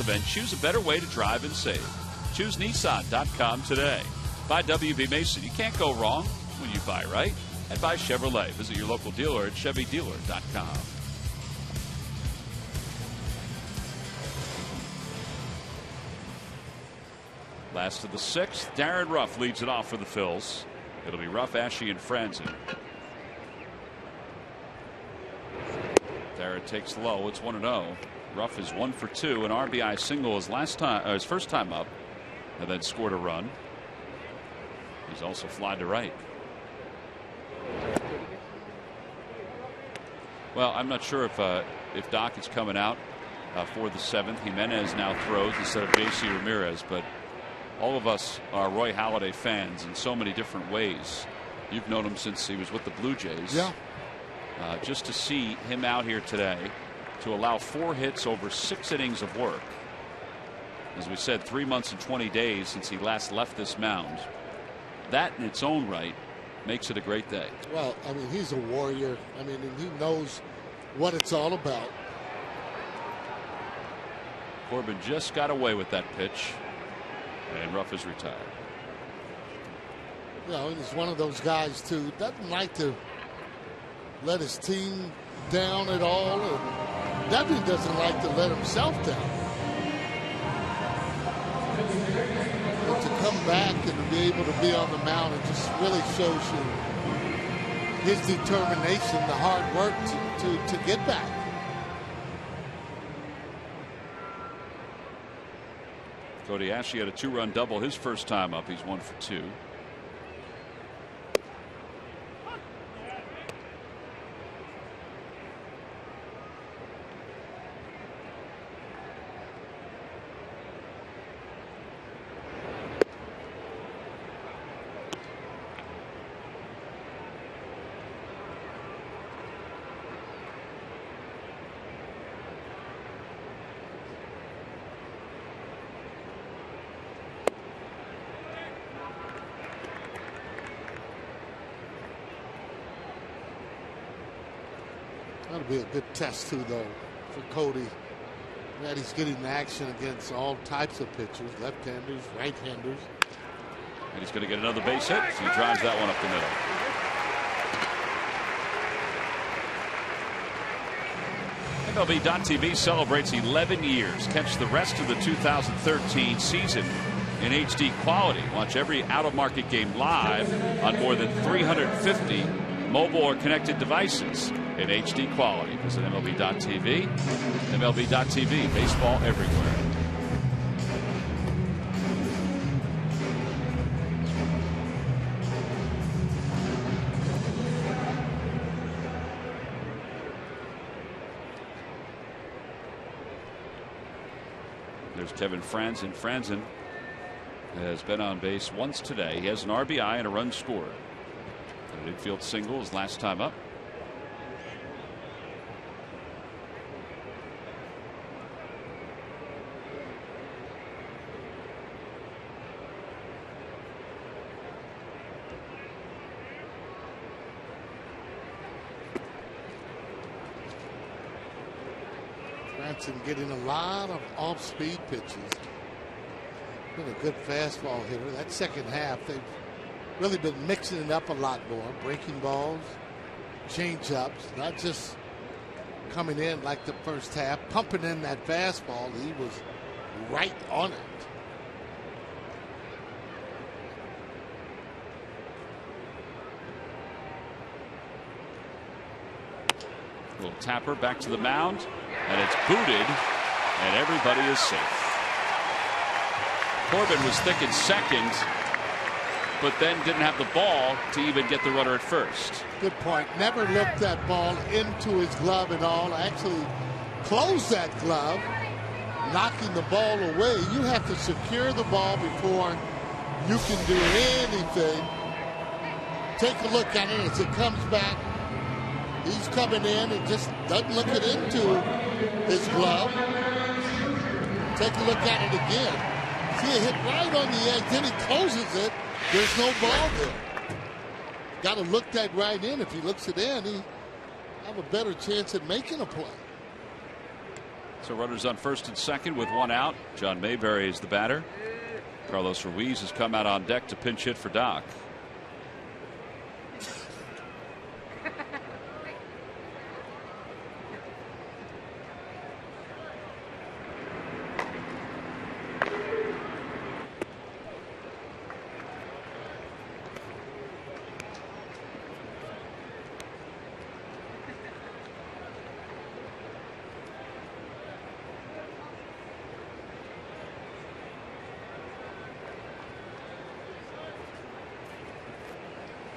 Speaker 1: event, choose a better way to drive and save. Choose Nissan.com today. Buy WB Mason. You can't go wrong when you buy right. And buy Chevrolet. Visit your local dealer at ChevyDealer.com. Last of the sixth, Darren Ruff leads it off for the Phils. It'll be Ruff, Ashe, and Franzen. Darren takes low. It's 1-0. Ruff is 1 for 2. An RBI single his first time up, and then scored a run. He's also flied to right. Well, I'm not sure if Doc is coming out for the 7th. Jimenez now throws instead of J.C. Ramirez, but all of us are Roy Halladay fans in so many different ways. You've known him since he was with the Blue Jays.
Speaker 4: Yeah.
Speaker 1: Just to see him out here today to allow 4 hits over 6 innings of work. As we said, 3 months and 20 days since he last left this mound. That in its own right makes it a great day.
Speaker 4: Well, I mean, he's a warrior. I mean, and he knows what it's all about.
Speaker 1: Corbin just got away with that pitch, and Ruff is retired.
Speaker 4: You know, he's one of those guys, too, doesn't like to let his team down at all, and definitely doesn't like to let himself down. But to come back and be able to be on the mound, it just really shows you his determination, the hard work to get back.
Speaker 1: Cody Ashe had a 2-run double his first time up. He's 1 for 2.
Speaker 4: That'll be a good test, too, though, for Cody. That he's getting action against all types of pitchers, left-handers, right-handers.
Speaker 1: And he's going to get another base hit. So he drives that one up the middle. MLB.TV celebrates 11 years. Catch the rest of the 2013 season in HD quality. Watch every out-of-market game live on more than 350 mobile or connected devices in HD quality. Visit MLB.TV. MLB.TV. Baseball everywhere. There's Kevin Franzen. Franzen has been on base once today. He has an RBI and a run scored. An infield single his last time up.
Speaker 4: Franzen getting a lot of off-speed pitches. Been a good fastball hitter. That second half, they've really been mixing it up a lot more. Breaking balls, change-ups, not just coming in like the first half, pumping in that fastball. He was right on it.
Speaker 1: Little tapper back to the mound, and it's booted, and everybody is safe. Corbin was thick in second, but then didn't have the ball to even get the runner at first.
Speaker 4: Good point. Never looked that ball into his glove at all. Actually closed that glove, knocking the ball away. You have to secure the ball before you can do anything. Take a look at it as it comes back. He's coming in and just doesn't look it into his glove. Take a look at it again. See it hit right on the edge. Then he closes it. There's no ball there. Got to look that right in. If he looks it in, he have a better chance at making a play.
Speaker 1: So runners on first and second with one out. John Mayberry is the batter. Carlos Ruiz has come out on deck to pinch hit for Doc.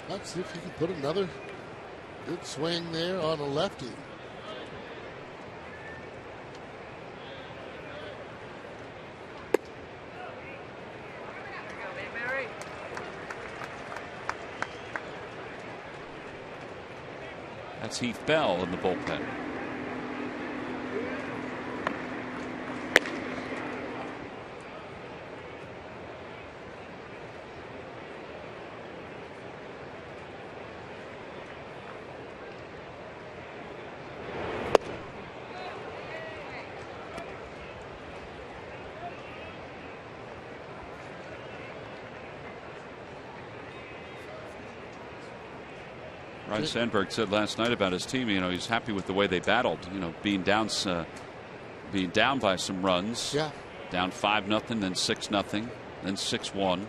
Speaker 4: Let's see if he can put another good swing there on a lefty.
Speaker 1: That's Heath Bell in the bullpen. Ryan Sandberg said last night about his team, he's happy with the way they battled, being down by some runs.
Speaker 4: Yeah.
Speaker 1: Down 5-0, then 6-0, then 6-1.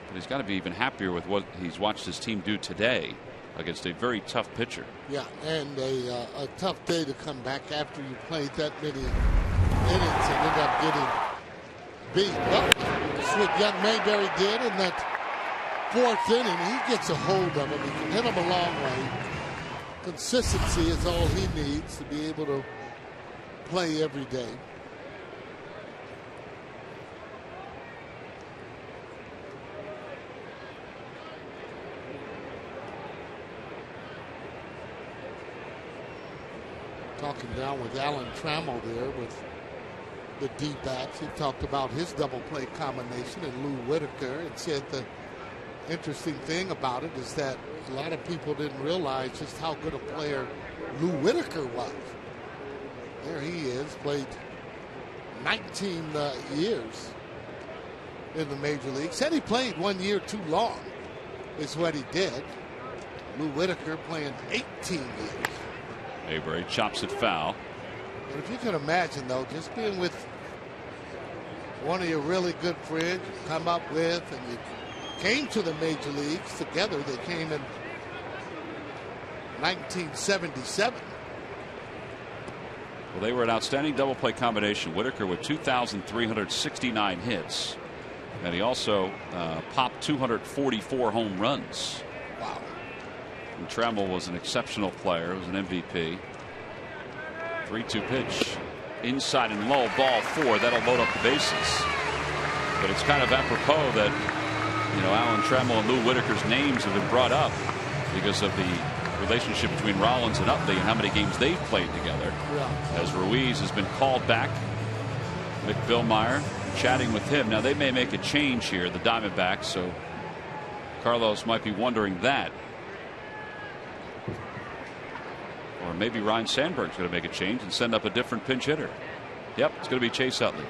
Speaker 1: But he's got to be even happier with what he's watched his team do today against a very tough pitcher.
Speaker 4: Yeah, and a tough day to come back after you played that many innings and end up getting beat. Well, that's what young Mayberry did in that fourth inning. He gets a hold of him. He can hit him a long way. Consistency is all he needs to be able to play every day. Talking down with Alan Trammell there with the D-backs. He talked about his double play combination and Lou Whitaker and said the interesting thing about it is that a lot of people didn't realize just how good a player Lou Whitaker was. There he is, played 19 years in the major league. Said he played 1 year too long is what he did. Lou Whitaker playing 18 years.
Speaker 1: Mayberry chops it foul.
Speaker 4: And if you can imagine, though, just being with one of your really good friends you come up with, and you came to the major leagues together. They came in 1977.
Speaker 1: Well, they were an outstanding double play combination. Whitaker with 2,369 hits. And he also popped 244 home runs.
Speaker 4: Wow.
Speaker 1: And Trammell was an exceptional player. He was an MVP. 3-2 pitch. Inside and low, ball 4. That'll load up the bases. But it's kind of apropos that Alan Trammell and Lou Whitaker's names have been brought up because of the relationship between Rollins and Utley and how many games they've played together.
Speaker 4: Yeah.
Speaker 1: As Ruiz has been called back. Mick Billmeyer chatting with him. Now they may make a change here, the Diamondbacks, so Carlos might be wondering that. Or maybe Ryan Sandberg's going to make a change and send up a different pinch hitter. Yep, it's going to be Chase Utley.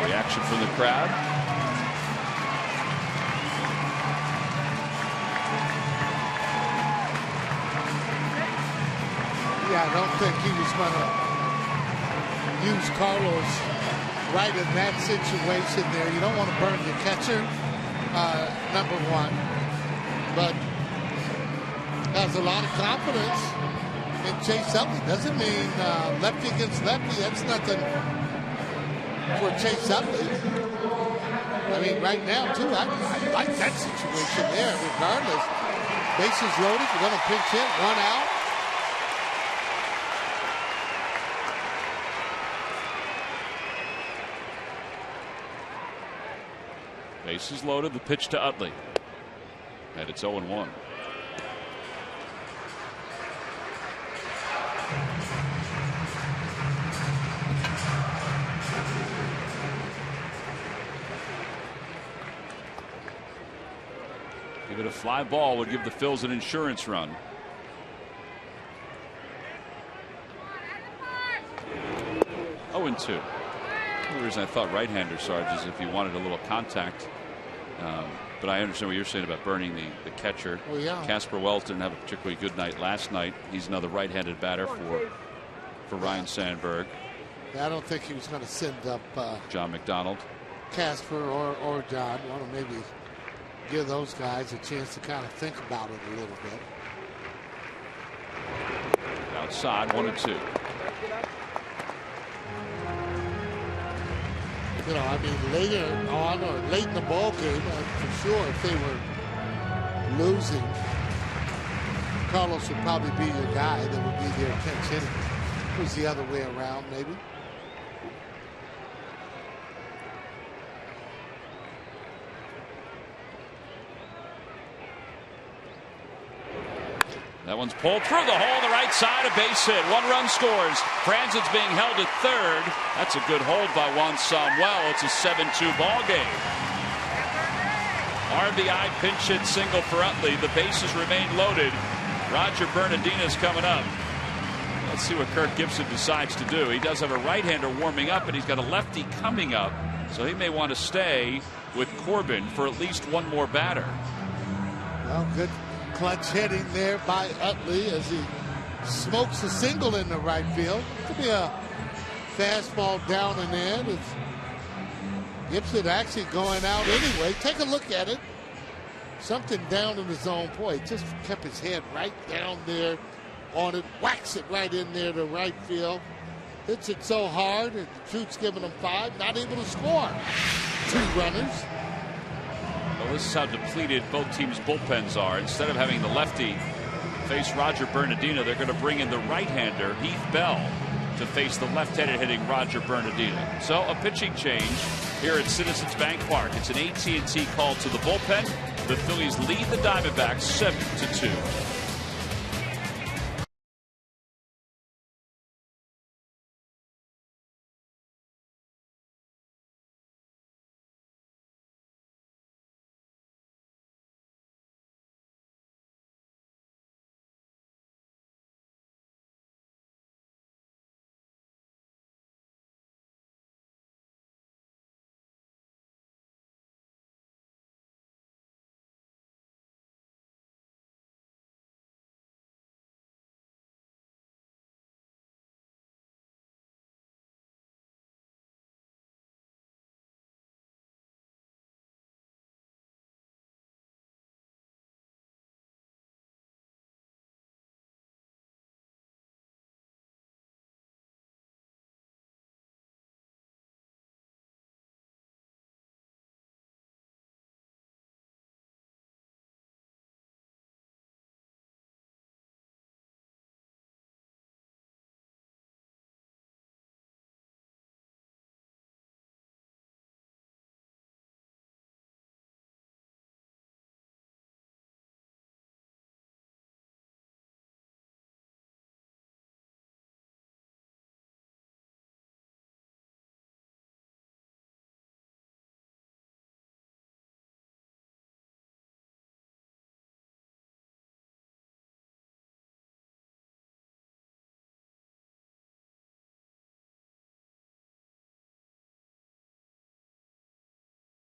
Speaker 1: Reaction from the crowd.
Speaker 4: Yeah, I don't think he was going to use Carlos right in that situation there. You don't want to burn your catcher, number one, but has a lot of confidence in Chase Utley. Doesn't mean lefty against lefty. That's nothing for Chase Utley. I mean, right now, too, I like that situation there, regardless. Bases loaded, you're going to pinch hit, 1 out.
Speaker 1: Bases loaded, the pitch to Utley. And it's 0-1. Even a fly ball would give the Phils an insurance run. Oh, and 2. The reason I thought right-hander, Sarge, is if you wanted a little contact. But I understand what you're saying about burning the catcher.
Speaker 4: Oh, yeah.
Speaker 1: Casper Wells didn't have a particularly good night last night. He's another right-handed batter for Ryan Sandberg.
Speaker 4: Yeah, I don't think he was going to send up
Speaker 1: John McDonald,
Speaker 4: Casper or John. Want to maybe give those guys a chance to kind of think about it a little bit.
Speaker 1: outside, 1-2.
Speaker 4: You know, I mean, later on or late in the ball game, for sure, if they were losing, Carlos would probably be your guy that would be their pinch hitter. It was the other way around, maybe.
Speaker 1: That one's pulled through the hole on the right side, a base hit. 1 run scores. Franzen's being held at third. That's a good hold by Juan Samuel. It's a 7-2 ball game. RBI pinch hit single for Utley. The bases remain loaded. Roger Bernardina's coming up. Let's see what Kirk Gibson decides to do. He does have a right-hander warming up, and he's got a lefty coming up. So he may want to stay with Corbin for at least one more batter.
Speaker 4: Well, good clutch hitting there by Utley as he smokes a single in the right field. Could be a fastball down and in. It's Gibson actually going out anyway. Take a look at it. Something down in the zone. Boy, he just kept his head right down there on it. Whacks it right in there to right field. Hits it so hard. And the truth's giving him 5. Not able to score. 2 runners.
Speaker 1: Well, this is how depleted both teams' bullpens are. Instead of having the lefty face Roger Bernardino, they're going to bring in the right-hander, Heath Bell, to face the left-handed hitting Roger Bernardino. So a pitching change here at Citizens Bank Park. It's an AT&T call to the bullpen. The Phillies lead the Diamondbacks 7-2.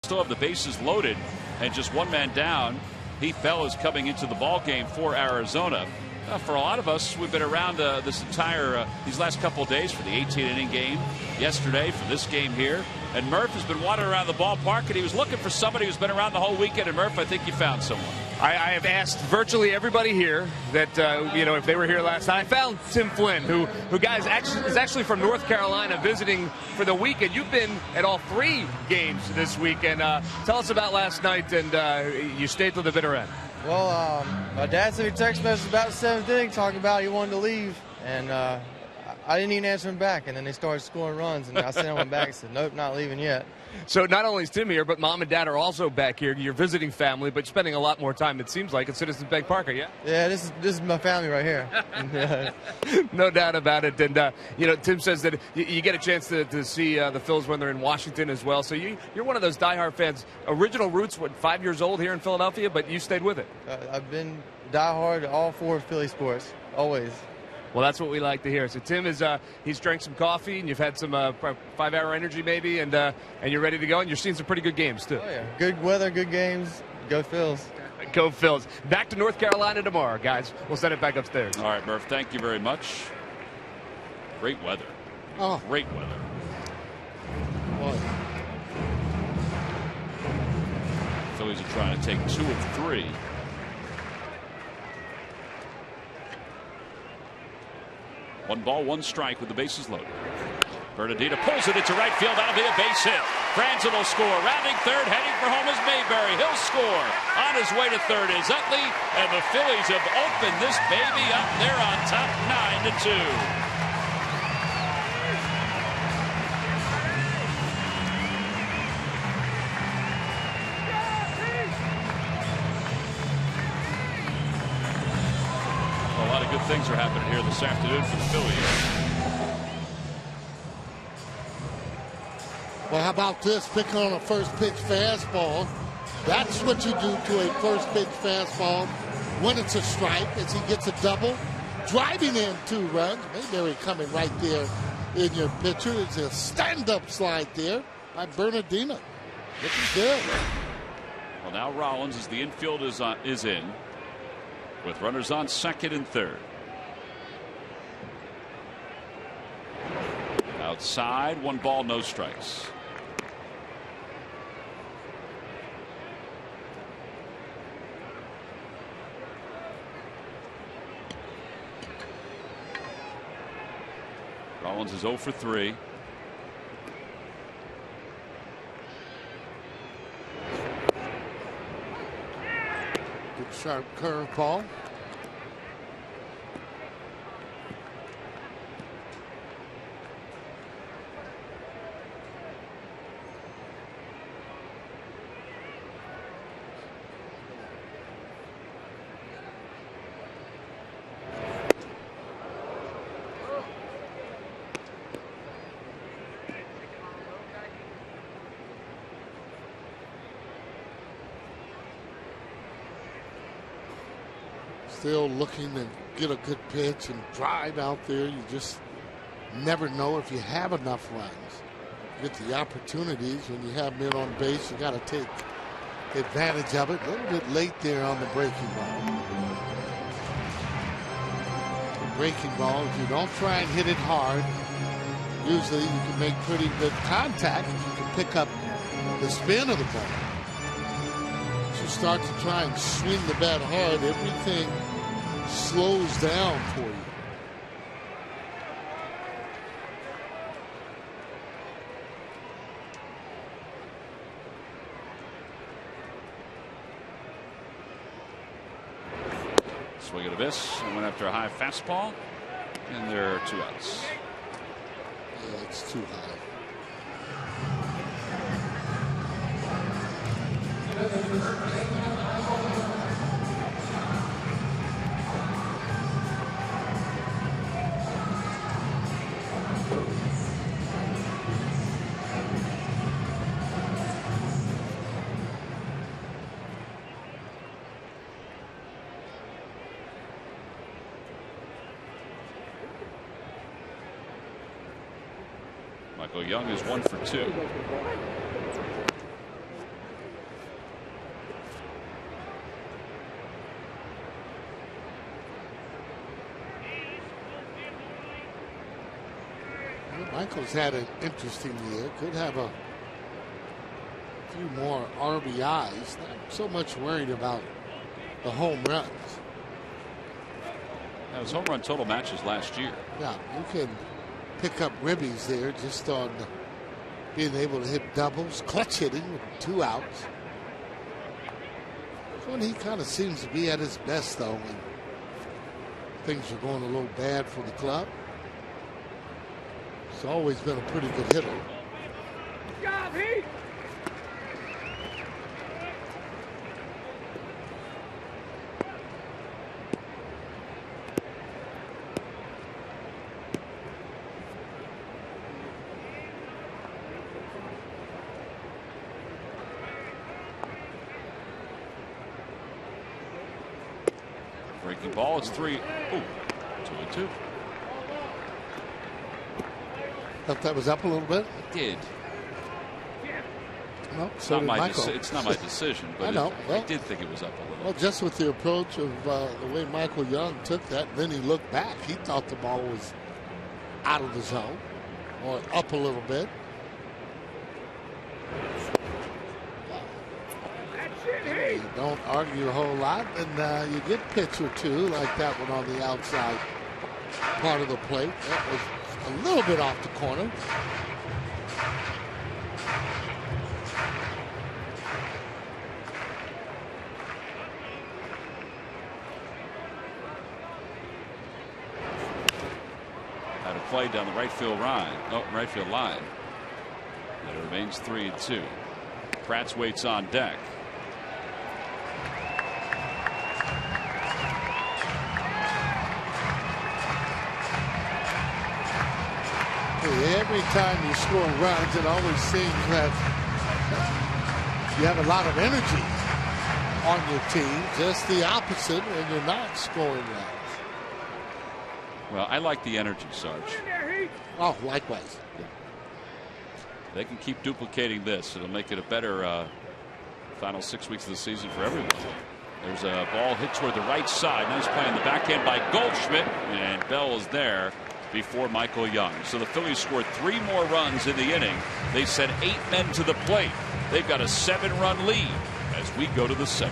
Speaker 1: Still have the bases loaded and just one man down. Heath Bell is coming into the ball game for Arizona. For a lot of us, we've been around this entire these last couple of days for the 18-inning game yesterday, for this game here. And Murph has been wandering around the ballpark, and he was looking for somebody who's been around the whole weekend. And Murph, I think you found someone.
Speaker 3: I have asked virtually everybody here that if they were here last night. I found Tim Flynn, who guys is actually from North Carolina visiting for the weekend. You've been at all 3 games this weekend. Tell us about last night, and you stayed till the bitter end.
Speaker 5: Well, my dad sent me a text message about the 7th inning talking about he wanted to leave, and I didn't even answer him back, and then they started scoring runs, and I sent him back and said, nope, not leaving yet.
Speaker 3: So not only is Tim here, but Mom and Dad are also back here. You're visiting family, but spending a lot more time, it seems like, at Citizens Bank Park, yeah?
Speaker 5: Yeah, this is my family right here.
Speaker 3: No doubt about it. And, Tim says that you get a chance to see the Phils when they're in Washington as well. So you're one of those diehard fans. Original roots, 5 years old here in Philadelphia, but you stayed with it.
Speaker 5: I've been diehard all 4 Philly sports, always.
Speaker 3: Well, that's what we like to hear. So Tim he's drank some coffee, and you've had some 5-hour energy maybe, and you're ready to go, and you're seeing some pretty good games too.
Speaker 5: Oh yeah, good weather, good games. Go Phils.
Speaker 3: Go Phils. Back to North Carolina tomorrow, guys. We'll send it back upstairs.
Speaker 1: All right, Murph, thank you very much. Great weather.
Speaker 4: Oh,
Speaker 1: great weather.
Speaker 4: Boy.
Speaker 1: Phillies are trying to take 2 of 3. One ball, one strike with the bases loaded. Bernardino pulls it into right field. That'll be a base hit. Franzen will score. Rounding third, heading for home is Mayberry. He'll score. On his way to third is Utley, and the Phillies have opened this baby up. They're on top 9-2. A lot of good things are happening here this afternoon for the Phillies.
Speaker 4: Well, how about this? Picking on a first pitch fastball. That's what you do to a first pitch fastball when it's a strike, as he gets a double. Driving in 2 runs. Mayberry coming right there in your pitcher. It's a stand-up slide there by Bernardino. Looking good.
Speaker 1: Well, now Rollins, as the infield is in, with runners on second and third. Outside, 1 ball, no strikes. Rollins is 0 for 3.
Speaker 4: Good sharp curveball. Still looking to get a good pitch and drive out there. You just never know if you have enough runs. You get the opportunities when you have men on base. You got to take advantage of it. A little bit late there on the breaking ball. The breaking ball, if you don't try and hit it hard, usually you can make pretty good contact. You can pick up the spin of the ball. As you start to try and swing the bat hard, everything slows down for you.
Speaker 1: Swing and a miss. And went after a high fastball. And there are 2 outs.
Speaker 4: Yeah, it's too high.
Speaker 1: Michael Young is 1 for 2.
Speaker 4: Michael's had an interesting year. Could have a few more RBIs. Not so much worried about the home runs.
Speaker 1: That was home run total matches last year.
Speaker 4: Yeah, you can pick up ribbies there just on being able to hit doubles, clutch hitting with 2 outs. When he kind of seems to be at his best, though, when things are going a little bad for the club. always been a pretty good hitter.
Speaker 1: Breaking ball. It's 3. Ooh, 2-2.
Speaker 4: Thought that was up a little bit.
Speaker 1: It did.
Speaker 4: No,
Speaker 1: It's
Speaker 4: so
Speaker 1: not my
Speaker 4: Michael.
Speaker 1: it's not my decision, but
Speaker 4: I know.
Speaker 1: I did think it was up a little.
Speaker 4: Well, just with the approach of the way Michael Young took that, and then he looked back. He thought the ball was out of the zone or up a little bit. You don't argue a whole lot, and you get pitch or two like that one on the outside part of the plate. That was a little bit off the corner.
Speaker 1: Had a play down the right field line. Right field line. And it remains 3-2. Kratz waits on deck.
Speaker 4: Every time you score runs, it always seems that you have a lot of energy on your team. Just the opposite when you're not scoring runs.
Speaker 1: Well, I like the energy, Sarge.
Speaker 4: Oh, likewise.
Speaker 1: They can keep duplicating this. It'll make it a better final 6 weeks of the season for everyone. There's a ball hit toward the right side. Nice play in the backhand by Goldschmidt, and Bell is there before Michael Young. So the Phillies scored 3 more runs in the inning. They sent 8 men to the plate. They've got a 7-run lead as we go to the 7th.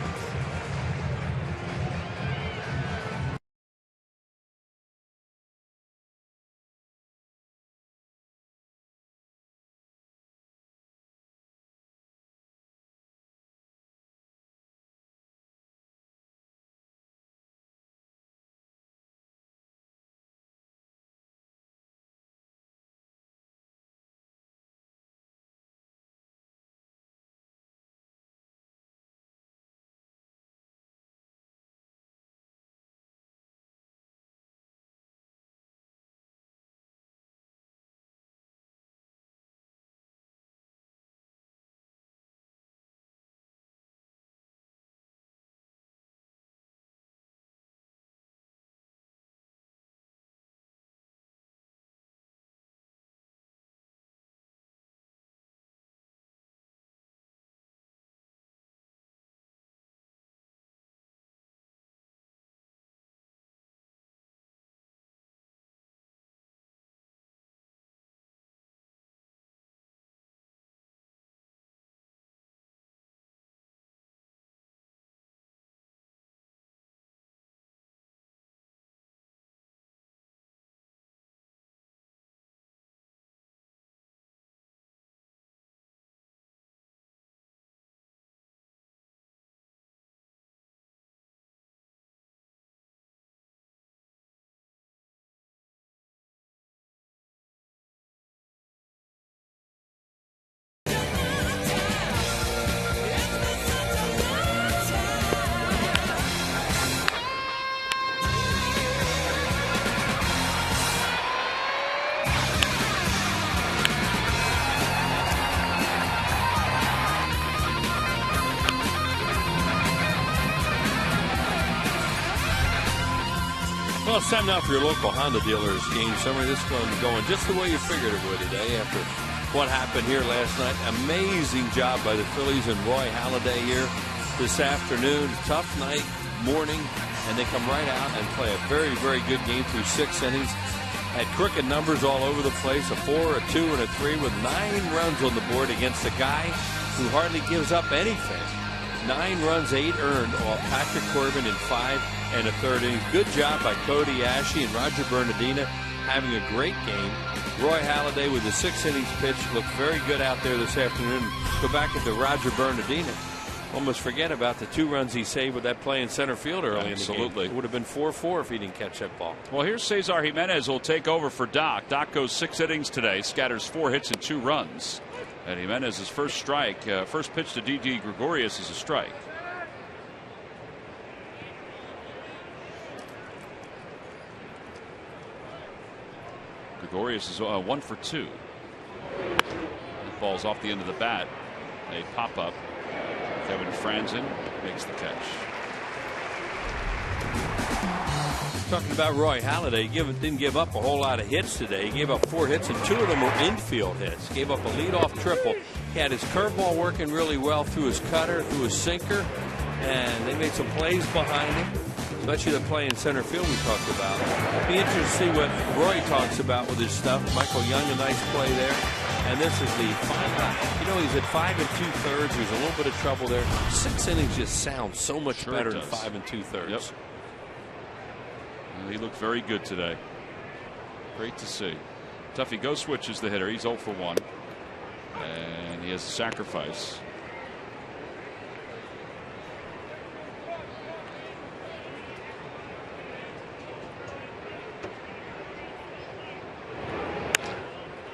Speaker 2: Well, it's time now for your local Honda dealers game summary. This one going just the way you figured it would today after what happened here last night. Amazing job by the Phillies and Roy Halliday here this afternoon. Tough night, morning, and they come right out and play a very, very good game through 6 innings. Had crooked numbers all over the place, a 4, a 2, and a 3 with 9 runs on the board against a guy who hardly gives up anything. 9 runs, 8 earned, off Patrick Corbin in 5 and a 3rd inning. Good job by Cody Ashe and Roger Bernardina having a great game. Roy Halladay with the 6 innings pitch looked very good out there this afternoon. Go back into Roger Bernardina. Almost forget about the 2 runs he saved with that play in center field early in the game.
Speaker 1: Absolutely.
Speaker 2: It would have been 4-4 if he didn't catch that ball.
Speaker 1: Well, here's Cesar Jimenez will take over for Doc. Doc goes 6 innings today, scatters 4 hits and 2 runs. And Jimenez's first strike, first pitch to Didi Gregorius is a strike. Gregorius is 1 for 2. That ball's off the end of the bat. A pop up. Kevin Franzen makes the catch.
Speaker 2: Talking about Roy Halliday, didn't give up a whole lot of hits today. He gave up 4 hits, and 2 of them were infield hits. Gave up a leadoff triple. He had his curveball working really well through his cutter, through his sinker, and they made some plays behind him, especially the play in center field we talked about. Be interested to see what Roy talks about with his stuff. Michael Young, a nice play there. And this is the final. You know, he's at 5 2/3. There's a little bit of trouble there. 6 innings just sounds so much better than 5 2/3.
Speaker 1: Yep. He looked very good today. Great to see. Tuffy Go switches the hitter. He's 0 for 1. And he has a sacrifice.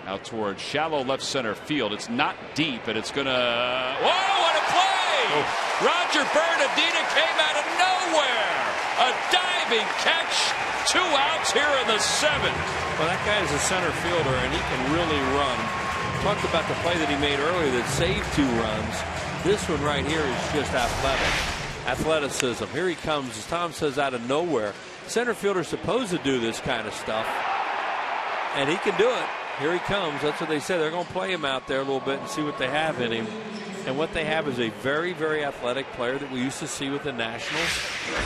Speaker 1: Out towards shallow left center field. It's not deep, and it's going to. Whoa, what a play! Oh. Roger Bernardina came out of nowhere. A diving catch. 2 outs here in the 7th.
Speaker 2: Well, that guy is a center fielder, and he can really run. Talked about the play that he made earlier that saved 2 runs. This one right here is just athletic. Athleticism. Here he comes, as Tom says, out of nowhere. Center fielder's supposed to do this kind of stuff, and he can do it. Here he comes. That's what they said. They're going to play him out there a little bit and see what they have in him. And what they have is a very, very athletic player that we used to see with the Nationals.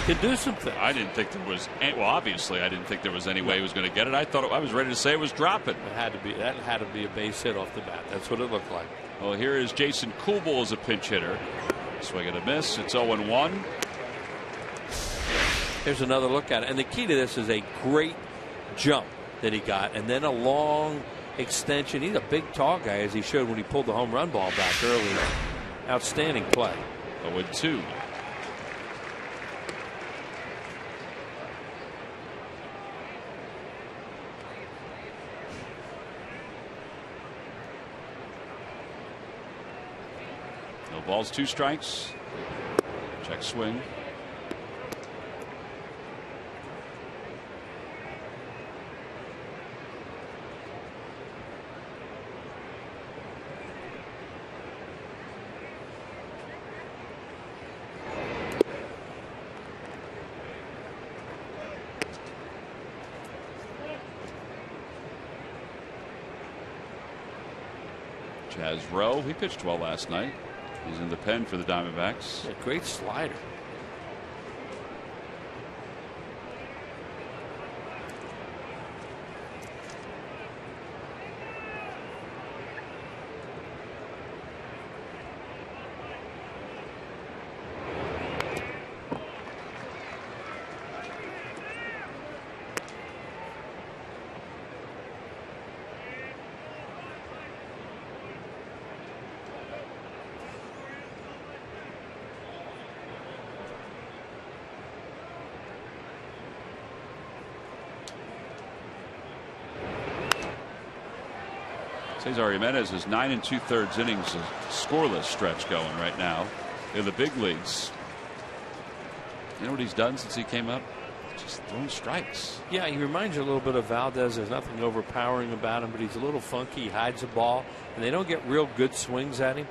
Speaker 2: Can do some things.
Speaker 1: I didn't think there was. Well, obviously, I didn't think there was any way he was going to get it. I was ready to say it was dropping.
Speaker 2: It had to be. That had to be a base hit off the bat. That's what it looked like.
Speaker 1: Well, here is Jason Kubel as a pinch hitter. Swing and a miss. It's 0-1.
Speaker 2: Here's another look at it. And the key to this is a great jump that he got, and then a long extension. He's a big, tall guy, as he showed when he pulled the home run ball back early. Outstanding play.
Speaker 1: 0-2. No balls, 2 strikes. Check swing. Chaz Rowe, he pitched well last night. He's in the pen for the Diamondbacks.
Speaker 2: A great slider.
Speaker 1: Cesar Jimenez is 9 2/3 innings of scoreless stretch going right now in the big leagues. You know what he's done since he came up? Just throwing strikes.
Speaker 2: Yeah, he reminds you a little bit of Valdez. There's nothing overpowering about him, but he's a little funky. He hides the ball, and they don't get real good swings at him.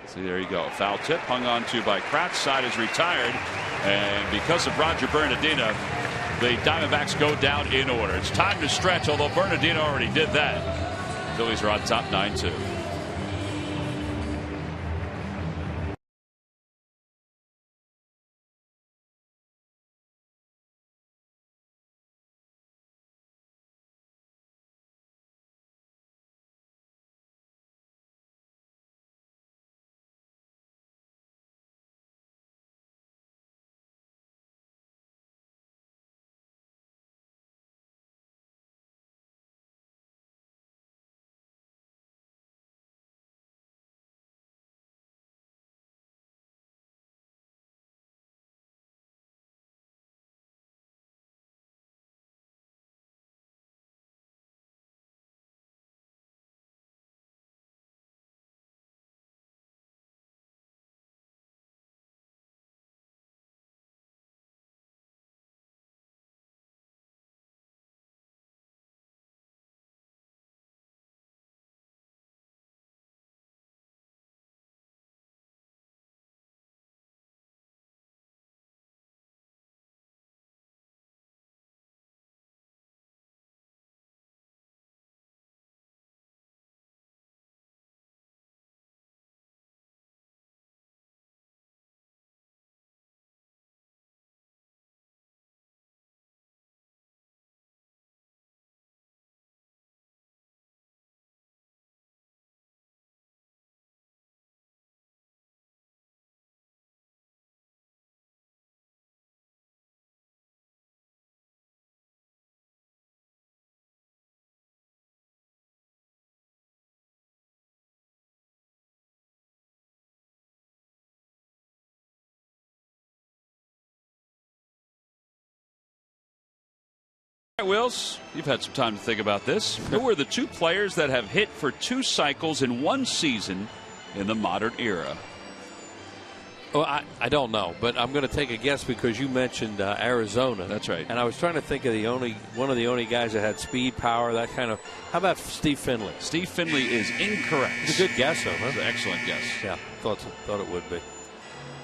Speaker 1: See, there you go. Foul tip hung on to by Kratz. Side is retired, and because of Roger Bernardina, the Diamondbacks go down in order. It's time to stretch, although Bernardina already did that. Phillies are on top 9-2. Wills, you've had some time to think about this. Who are the 2 players that have hit for 2 cycles in one season in the modern era?
Speaker 2: Well, I don't know, but I'm going to take a guess because you mentioned Arizona.
Speaker 1: That's right.
Speaker 2: And I was trying to think of one of the only guys that had speed, power, that kind of. How about Steve Finley?
Speaker 1: Steve Finley is incorrect.
Speaker 2: It's a good guess, though, huh?
Speaker 1: It's an excellent guess.
Speaker 2: Yeah, thought it would be.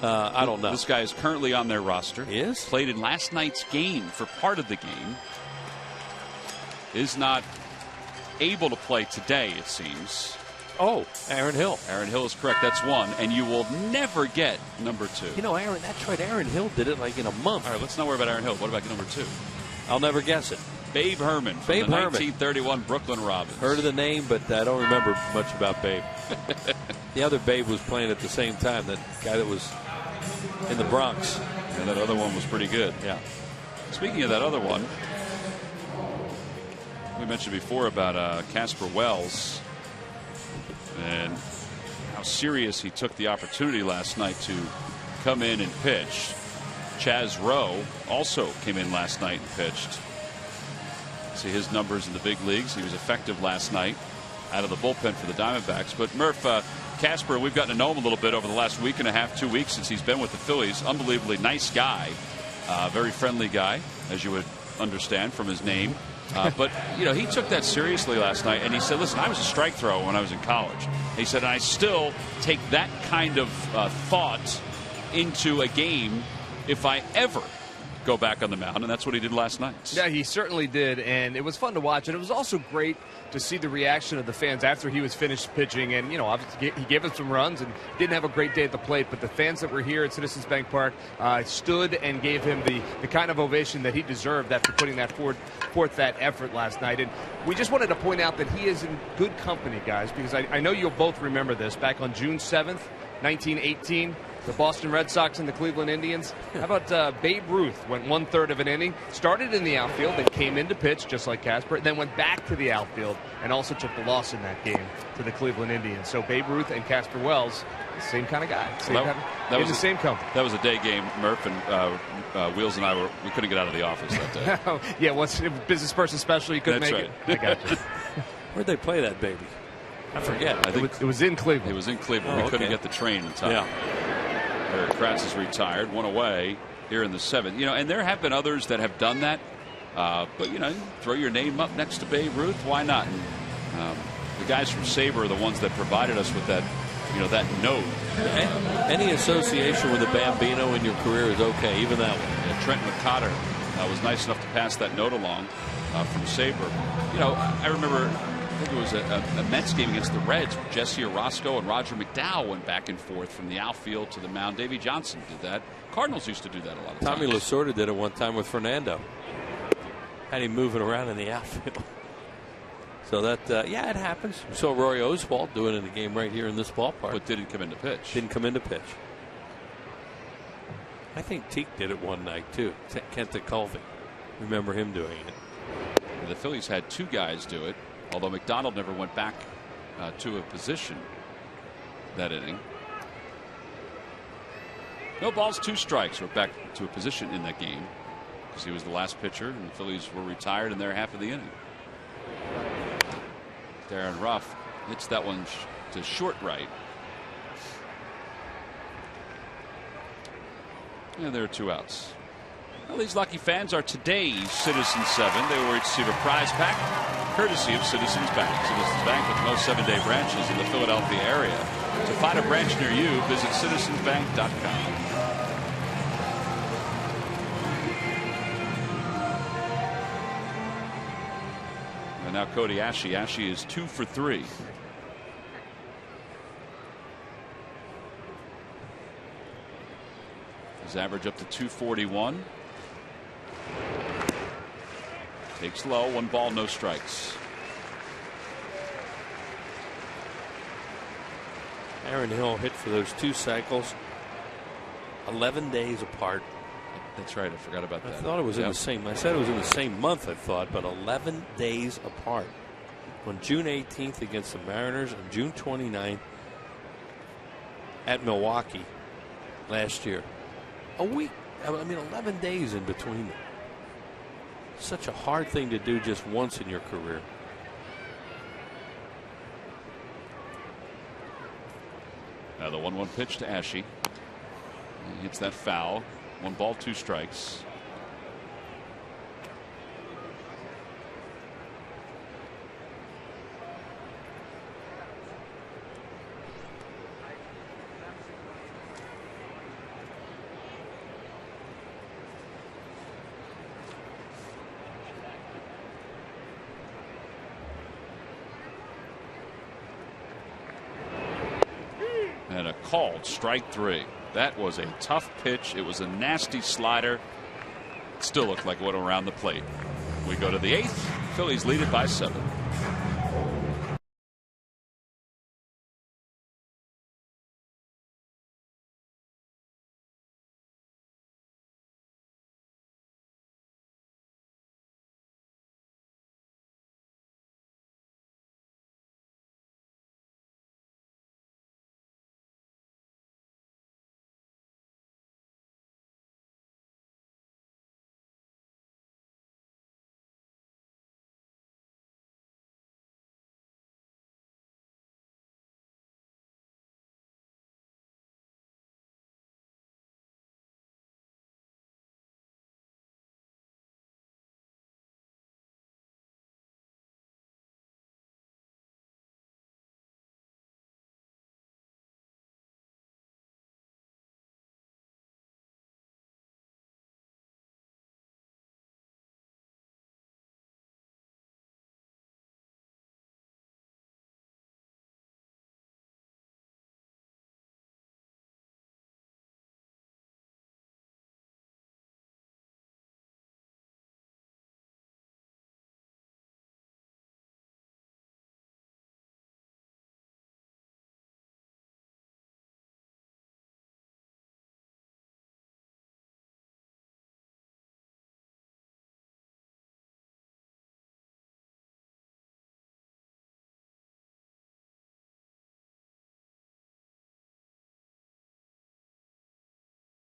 Speaker 2: I don't know.
Speaker 1: This guy is currently on their roster.
Speaker 2: He is?
Speaker 1: Played in last night's game for part of the game. Is not able to play today, it seems.
Speaker 2: Oh, Aaron Hill.
Speaker 1: Aaron Hill is correct. That's 1. And you will never get number 2.
Speaker 2: You know, that's right. Aaron Hill did it like in a month.
Speaker 1: All right, let's not worry about Aaron Hill. What about number 2?
Speaker 2: I'll never guess it.
Speaker 1: Babe Herman from the 1931 Brooklyn Robins.
Speaker 2: Heard of the name, but I don't remember much about Babe. The other Babe was playing at the same time. That guy that was in the Bronx.
Speaker 1: And that other one was pretty good.
Speaker 2: Yeah.
Speaker 1: Speaking of that other one, we mentioned before about Casper Wells and how serious he took the opportunity last night to come in and pitch. Chaz Rowe also came in last night and pitched. See his numbers in the big leagues. He was effective last night out of the bullpen for the Diamondbacks. But Murph, Casper, we've gotten to know him a little bit over the last week and a half, 2 weeks since he's been with the Phillies. Unbelievably nice guy, very friendly guy, as you would understand from his name. But, you know, he took that seriously last night, and he said, listen, I was a strike thrower when I was in college. And he said, I still take that kind of thought into a game if I ever go back on the mound, and that's what he did last night.
Speaker 3: Yeah, he certainly did, and it was fun to watch. And it was also great to see the reaction of the fans after he was finished pitching. And, you know, obviously he gave us some runs and didn't have a great day at the plate, but the fans that were here at Citizens Bank Park stood and gave him the kind of ovation that he deserved after putting that forth that effort last night. And we just wanted to point out that he is in good company, guys, because I know you'll both remember this. Back on June 7th, 1918, the Boston Red Sox and the Cleveland Indians. How about Babe Ruth went 1/3 of an inning, started in the outfield, then came in to pitch just like Casper, then went back to the outfield and also took the loss in that game to the Cleveland Indians. So Babe Ruth and Casper Wells, the same kind of guy. That was the same company.
Speaker 1: That was a day game. Murph and Wheels and I we couldn't get out of the office that day.
Speaker 3: Yeah, once business person special, you couldn't
Speaker 1: That's
Speaker 3: make
Speaker 1: right.
Speaker 3: it. I got you.
Speaker 2: Where'd they play that baby? I forget.
Speaker 1: I think
Speaker 3: it was in Cleveland.
Speaker 1: It was in Cleveland. We couldn't get the train in time.
Speaker 2: Yeah.
Speaker 1: Eric Kratz is retired, one away here in the 7th. You know, and there have been others that have done that. But, you know, throw your name up next to Babe Ruth. Why not? And, the guys from Sabre are the ones that provided us with that, you know, that note.
Speaker 2: Any association with a Bambino in your career is okay, even that one.
Speaker 1: Yeah, Trent McCotter was nice enough to pass that note along from Sabre. You know, I remember, I think it was a Mets game against the Reds where Jesse Orozco and Roger McDowell went back and forth from the outfield to the mound. Davey Johnson did that. Cardinals used to do that a lot of times.
Speaker 2: Tommy Lasorda did it one time with Fernando. Had him moving around in the outfield. So that, yeah, it happens. We saw Roy Oswalt do it in a game right here in this ballpark.
Speaker 1: But didn't come into pitch.
Speaker 2: Didn't come into pitch. I think Teak did it one night, too. Kent Colvin. Remember him doing it.
Speaker 1: The Phillies had 2 guys do it, although McDonald never went back to a position that inning. No balls, 2 strikes. We're back to a position in that game because he was the last pitcher, and the Phillies were retired in their half of the inning. Darren Ruff hits that one to short right. And there are 2 outs. Well, these lucky fans are today's Citizens 7. They will receive a prize pack courtesy of Citizens Bank. Citizens Bank with the most 7-day branches in the Philadelphia area. To find a branch near you, visit citizensbank.com. And now Cody Ashe. Ashe is 2 for 3. His average up to 241. Takes low, 1 ball, no strikes.
Speaker 2: Aaron Hill hit for those 2 cycles 11 days apart.
Speaker 1: That's right. I forgot about that.
Speaker 2: I thought it was in the same. I said it was in the same month, I thought, but 11 days apart. On June 18th against the Mariners and June 29th at Milwaukee last year. A week. I mean, 11 days in between them. such a hard thing to do just once in your career.
Speaker 1: Now the 1-1 pitch to Ashe. He hits that foul. 1 ball, 2 strikes. And a called strike 3. That was a tough pitch. It was a nasty slider. It still looked like it went around the plate. We go to the 8th. Phillies lead it by 7.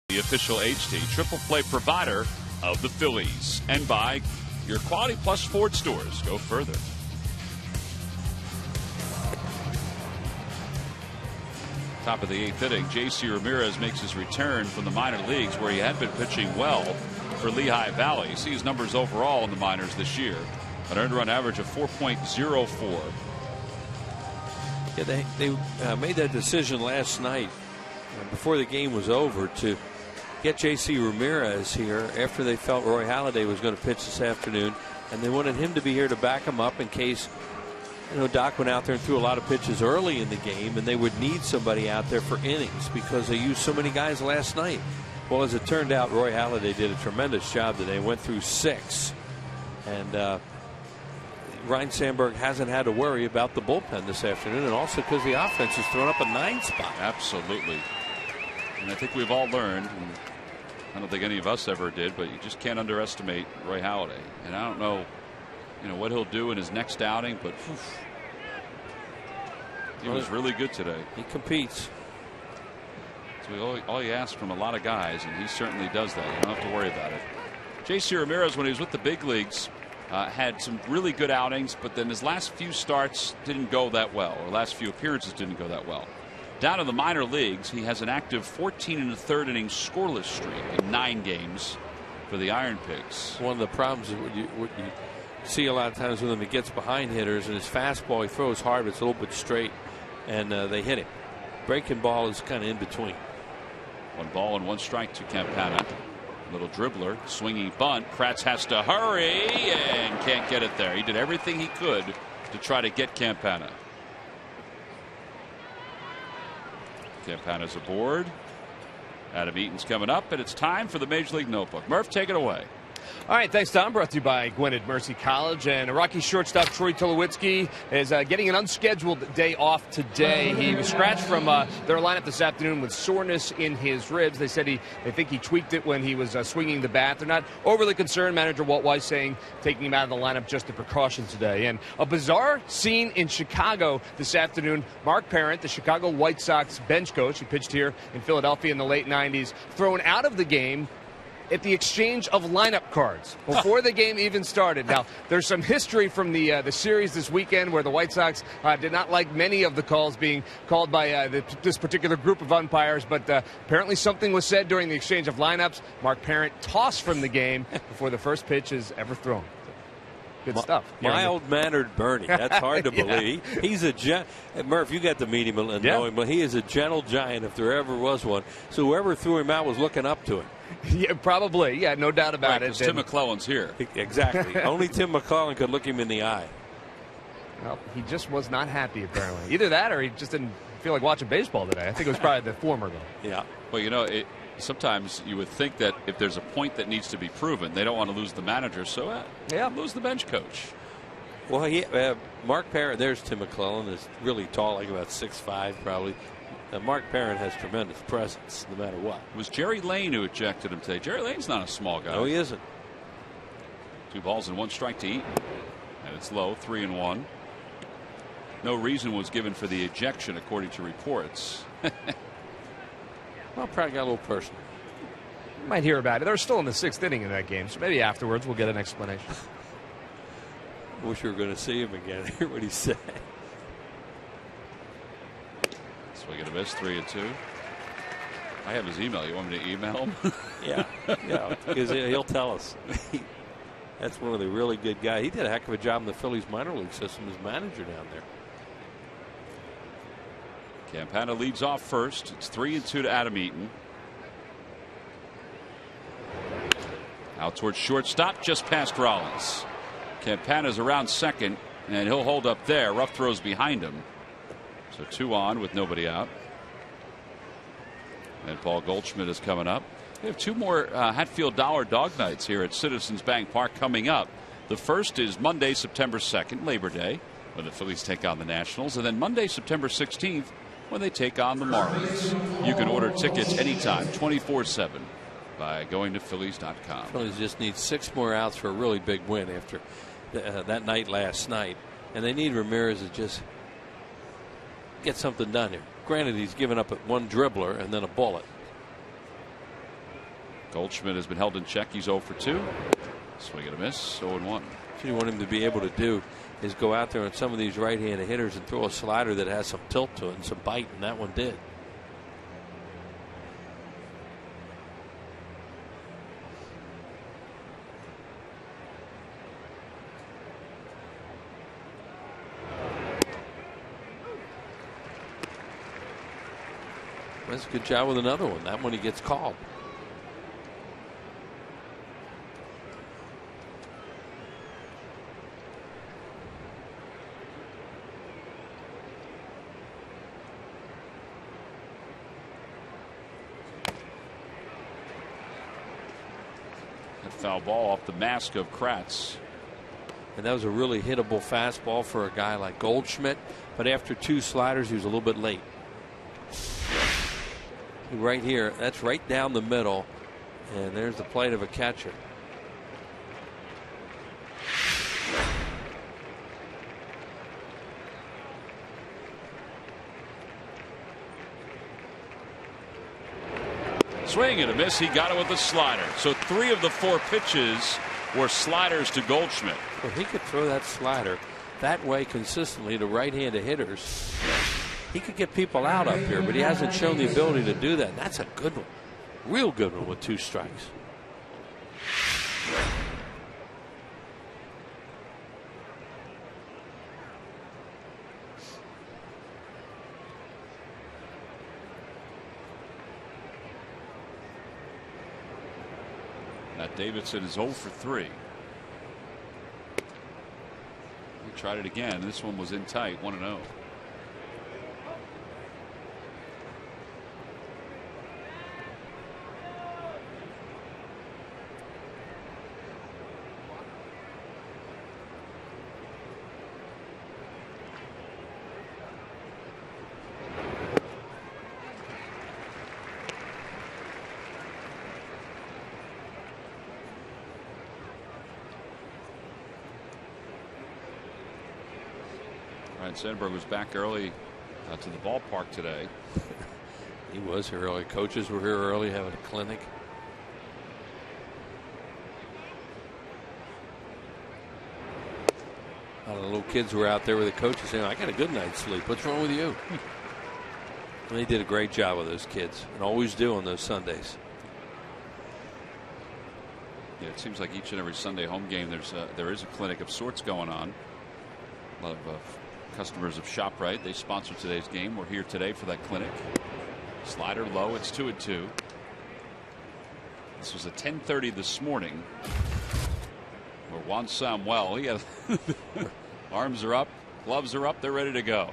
Speaker 1: The official HT triple play provider of the Phillies, and by your Quality Plus Ford stores. Go further. Top of the 8th inning, J.C. Ramirez makes his return from the minor leagues, where he had been pitching well for Lehigh Valley. You see his numbers overall in the minors this year. An earned run average of 4.04.
Speaker 2: Yeah, they made that decision last night before the game was over to get J.C. Ramirez here after they felt Roy Halliday was going to pitch this afternoon, and they wanted him to be here to back him up in case, you know, Doc went out there and threw a lot of pitches early in the game, and they would need somebody out there for innings because they used so many guys last night. Well, as it turned out, Roy Halliday did a tremendous job today. Went through 6, and Ryan Sandberg hasn't had to worry about the bullpen this afternoon, and also because the offense has thrown up a 9 spot.
Speaker 1: Absolutely. And I think we've all learned, and I don't think any of us ever did, but you just can't underestimate Roy Halladay. And I don't know, what he'll do in his next outing, but he was really good today.
Speaker 2: He competes.
Speaker 1: So all you ask from a lot of guys, and he certainly does that. You don't have to worry about it. J.C. Ramirez, when he was with the big leagues, had some really good outings, but then his last few starts didn't go that well, or last few appearances didn't go that well. Down in the minor leagues, he has an active 14 1/3 inning scoreless streak in 9 games for the Iron Pigs.
Speaker 2: One of the problems is what you see a lot of times with him, he gets behind hitters, and his fastball, he throws hard, but it's a little bit straight, and they hit him. Breaking ball is kind of in between.
Speaker 1: 1 ball and 1 strike to Campana. Little dribbler, swinging bunt. Kratz has to hurry and can't get it there. He did everything he could to try to get Campana. Campana's aboard. Adam Eaton's coming up, and it's time for the Major League Notebook. Murph, take it away.
Speaker 3: All right, thanks, Tom. Brought to you by Gwinnett Mercy College. And Rocky shortstop Troy Tulowitzki is getting an unscheduled day off today. He was scratched from their lineup this afternoon with soreness in his ribs. They said they think he tweaked it when he was swinging the bat. They're not overly concerned. Manager Walt Weiss saying taking him out of the lineup just a precaution today. And a bizarre scene in Chicago this afternoon. Mark Parent, the Chicago White Sox bench coach, he pitched here in Philadelphia in the late 90s, thrown out of the game at the exchange of lineup cards before the game even started. Now, there's some history from the series this weekend where the White Sox did not like many of the calls being called by this particular group of umpires, but apparently something was said during the exchange of lineups. Mark Parent tossed from the game before the first pitch is ever thrown. Good stuff.
Speaker 2: Mild-mannered Bernie. That's hard to believe. He's a Murph, you got to meet him and know him, but he is a gentle giant if there ever was one. So whoever threw him out was looking up to him.
Speaker 3: Yeah, probably. Yeah, no doubt about it.
Speaker 1: Tim McClellan's here.
Speaker 2: Exactly. Only Tim McClellan could look him in the eye.
Speaker 3: Well, he just was not happy, apparently. Either that or he just didn't feel like watching baseball today. I think it was probably the former, though.
Speaker 2: Yeah.
Speaker 1: Well, sometimes you would think that if there's a point that needs to be proven, they don't want to lose the manager, so lose the bench coach.
Speaker 2: Well, Mark Parent, there's Tim McClellan, is really tall, like about 6'5", probably. Mark Parent has tremendous presence, no matter what.
Speaker 1: It was Jerry Lane who ejected him today. Jerry Lane's not a small guy.
Speaker 2: No, he isn't.
Speaker 1: 2 balls and 1 strike to Eaton, and it's low, 3-1. No reason was given for the ejection, according to reports.
Speaker 2: Well, probably got a little personal.
Speaker 3: You might hear about it. They're still in the 6th inning in that game, so maybe afterwards we'll get an explanation.
Speaker 2: I wish we were going to see him again. Hear what he said.
Speaker 1: Swing and a miss, 3-2. I have his email. You want me to email him?
Speaker 2: Yeah, because he'll tell us. That's one of the really good guys. He did a heck of a job in the Phillies minor league system as manager down there.
Speaker 1: Campana leads off first. It's 3-2 to Adam Eaton. Out towards shortstop, just past Rollins. Campana's around second, and he'll hold up there. Rough throws behind him. So 2 on with nobody out. And Paul Goldschmidt is coming up. We have 2 more Hatfield Dollar Dog Nights here at Citizens Bank Park coming up. The first is Monday, September 2nd, Labor Day, when the Phillies take on the Nationals. And then Monday, September 16th, when they take on the Marlins. You can order tickets anytime, 24/7, by going to Phillies.com.
Speaker 2: Phillies just need 6 more outs for a really big win after that night last night. And they need Ramirez to just get something done here. Granted, he's given up at 1 dribbler and then a bullet.
Speaker 1: Goldschmidt has been held in check. He's 0 for 2. Swing and a miss, 0-1.
Speaker 2: What you want him to be able to do is go out there on some of these right-handed hitters and throw a slider that has some tilt to it and some bite, and that one did. That's a good job with another one. That one he gets called.
Speaker 1: Foul ball off the mask of Kratz.
Speaker 2: And that was a really hittable fastball for a guy like Goldschmidt. But after 2 sliders, he was a little bit late. Right here, that's right down the middle. And there's the plate of a catcher.
Speaker 1: Swing and a miss. He got it with a slider. So 3 of the 4 pitches were sliders to Goldschmidt.
Speaker 2: Well, he could throw that slider that way consistently to right-handed hitters. He could get people out up here, but he hasn't shown the ability to do that. And that's a good one. Real good one with 2 strikes.
Speaker 1: Matt Davidson is 0 for 3. He tried it again. This one was in tight, 1-0. Ryan Sandberg was back early to the ballpark today.
Speaker 2: He was here early. Coaches were here early having a clinic. A lot of little kids were out there with the coaches saying, I got a good night's sleep. What's wrong with you? And they did a great job with those kids, and always do on those Sundays.
Speaker 1: Yeah, it seems like each and every Sunday home game there is a clinic of sorts going on. A lot of customers of ShopRite, they sponsor today's game. We're here today for that clinic. Slider low, it's 2-2. This was at 10:30 this morning. Where Juan Samuel, arms are up, gloves are up, they're ready to go.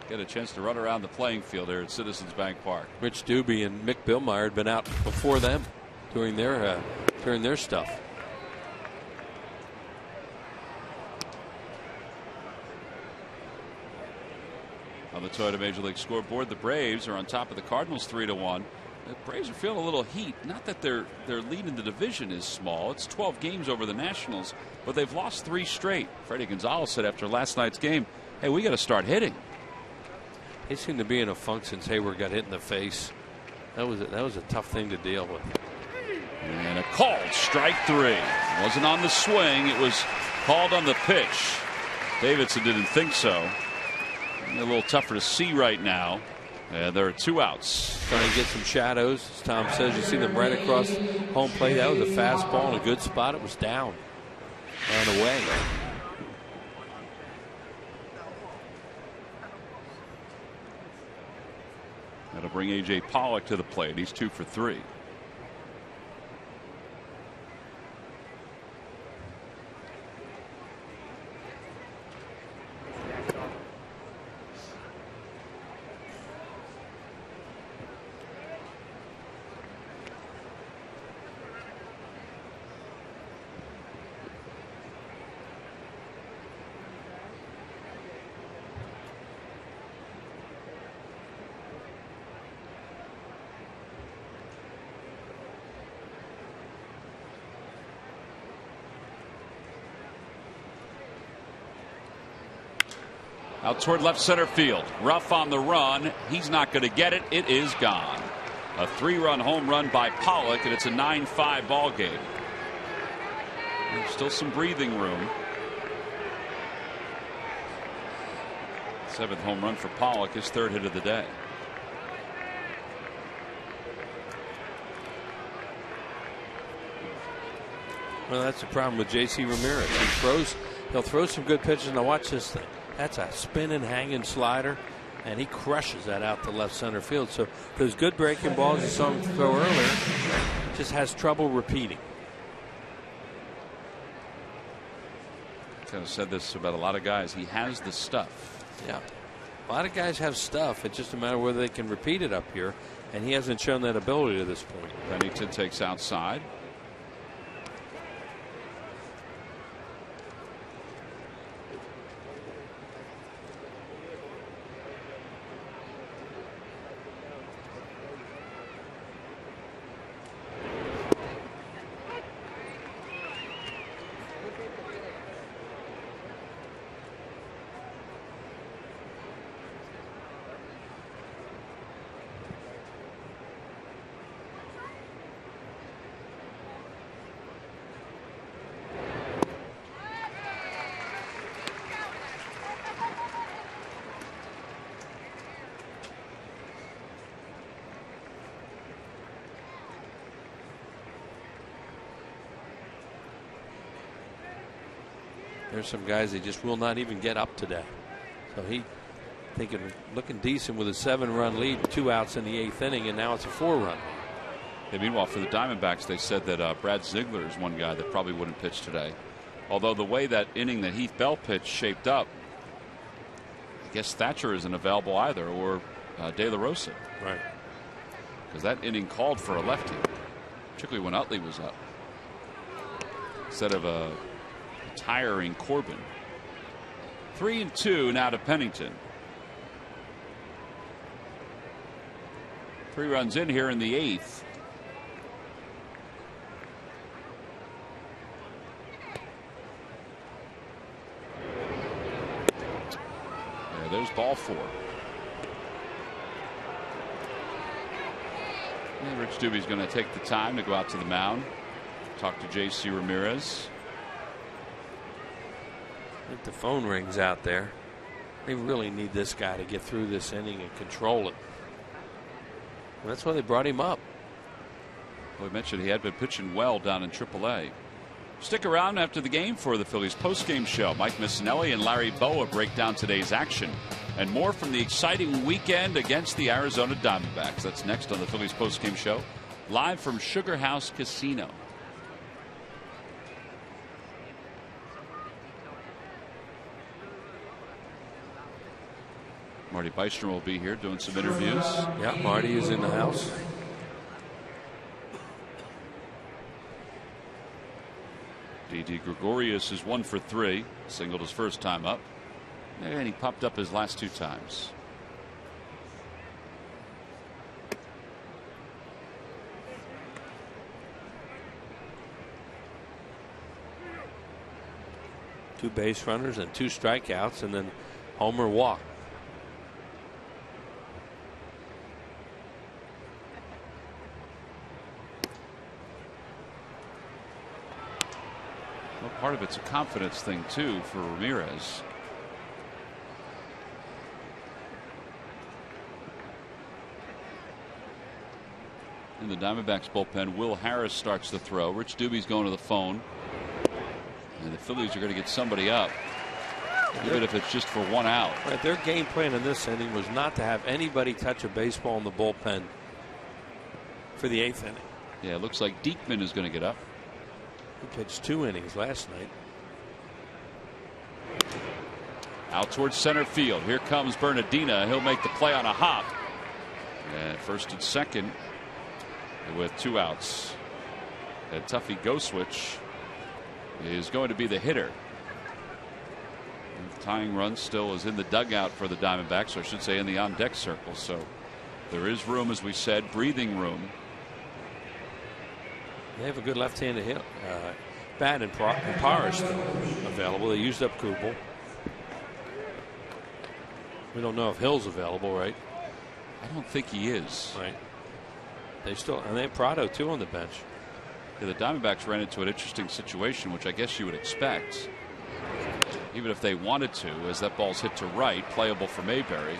Speaker 1: Get a chance to run around the playing field here at Citizens Bank Park.
Speaker 2: Rich Doobie and Mick Billmeyer had been out before them doing their stuff.
Speaker 1: On the Toyota Major League scoreboard, the Braves are on top of the Cardinals 3-1. The Braves are feeling a little heat. Not that their lead in the division is small. It's 12 games over the Nationals, but they've lost 3 straight. Freddie Gonzalez said after last night's game, hey, we got to start hitting.
Speaker 2: They seem to be in a funk since Hayward got hit in the face. That was a tough thing to deal with.
Speaker 1: And a called strike 3. It wasn't on the swing. It was called on the pitch. Davidson didn't think so. A little tougher to see right now. There are 2 outs.
Speaker 2: Trying to get some shadows, as Tom says. You see them right across home plate. That was a fastball in a good spot. It was down and away.
Speaker 1: That'll bring A.J. Pollock to the plate. He's 2 for 3. Out toward left center field. Ruff on the run. He's not going to get it. It is gone. A 3-run home run by Pollock, and it's a 9-5 ball game. There's still some breathing room. 7th home run for Pollock, his 3rd hit of the day.
Speaker 2: Well, that's the problem with J.C. Ramirez. He'll throw some good pitches. Now watch this thing. That's a spinning, hanging slider, and he crushes that out to left center field. So those good breaking balls you saw him throw earlier, just has trouble repeating.
Speaker 1: Kind of said this about a lot of guys. He has the stuff.
Speaker 2: Yeah, a lot of guys have stuff. It's just a matter of whether they can repeat it up here, and he hasn't shown that ability to this point.
Speaker 1: Pennington takes outside.
Speaker 2: There's some guys that just will not even get up today. So he looking decent with a 7-run lead, 2 outs in the 8th inning, and now it's a 4-run.
Speaker 1: Yeah, meanwhile, for the Diamondbacks, they said that Brad Ziegler is one guy that probably wouldn't pitch today. Although the way that inning that Heath Bell pitched shaped up, I guess Thatcher isn't available either, or De La Rosa.
Speaker 2: Right.
Speaker 1: Because that inning called for a lefty, particularly when Utley was up, instead of a tiring Corbin. 3-2 now to Pennington. 3 runs in here in the 8th. There's ball 4. And Rich Doobie's going to take the time to go out to the mound, talk to J.C. Ramirez.
Speaker 2: I think the phone rings out there. They really need this guy to get through this inning and control it. And that's why they brought him up.
Speaker 1: We mentioned he had been pitching well down in AAA. Stick around after the game for the Phillies postgame show. Mike Missinelli and Larry Boa break down today's action and more from the exciting weekend against the Arizona Diamondbacks. That's next on the Phillies postgame show, live from Sugar House Casino. Marty Bystrom will be here doing some interviews.
Speaker 2: Yeah, Marty is in the house.
Speaker 1: D.D. Gregorius is 1 for 3. Singled his first time up. And he popped up his last 2 times.
Speaker 2: Two base runners and 2 strikeouts, and then homer walk.
Speaker 1: Well, part of it's a confidence thing too for Ramirez. In the Diamondbacks bullpen, Will Harris starts the throw. Rich Doobie's going to the phone. And the Phillies are going to get somebody up, even if it's just for 1 out.
Speaker 2: Right, their game plan in this inning was not to have anybody touch a baseball in the bullpen for the 8th inning.
Speaker 1: Yeah, it looks like Diekman is going to get up.
Speaker 2: He pitched 2 innings last night.
Speaker 1: Out towards center field. Here comes Bernardina. He'll make the play on a hop. And first and second with 2 outs. And Tuffy Goswitch is going to be the hitter. And the tying run still is in the dugout for the Diamondbacks, or I should say in the on-deck circle. So there is room, as we said, breathing room.
Speaker 2: They have a good left-handed hit. Bat and Parr is still available. They used up Kubel. We don't know if Hill's available, right?
Speaker 1: I don't think he is.
Speaker 2: Right. They have Prado too on the bench.
Speaker 1: Yeah, the Diamondbacks ran into an interesting situation, which I guess you would expect, even if they wanted to, as that ball's hit to right, playable for Mayberry.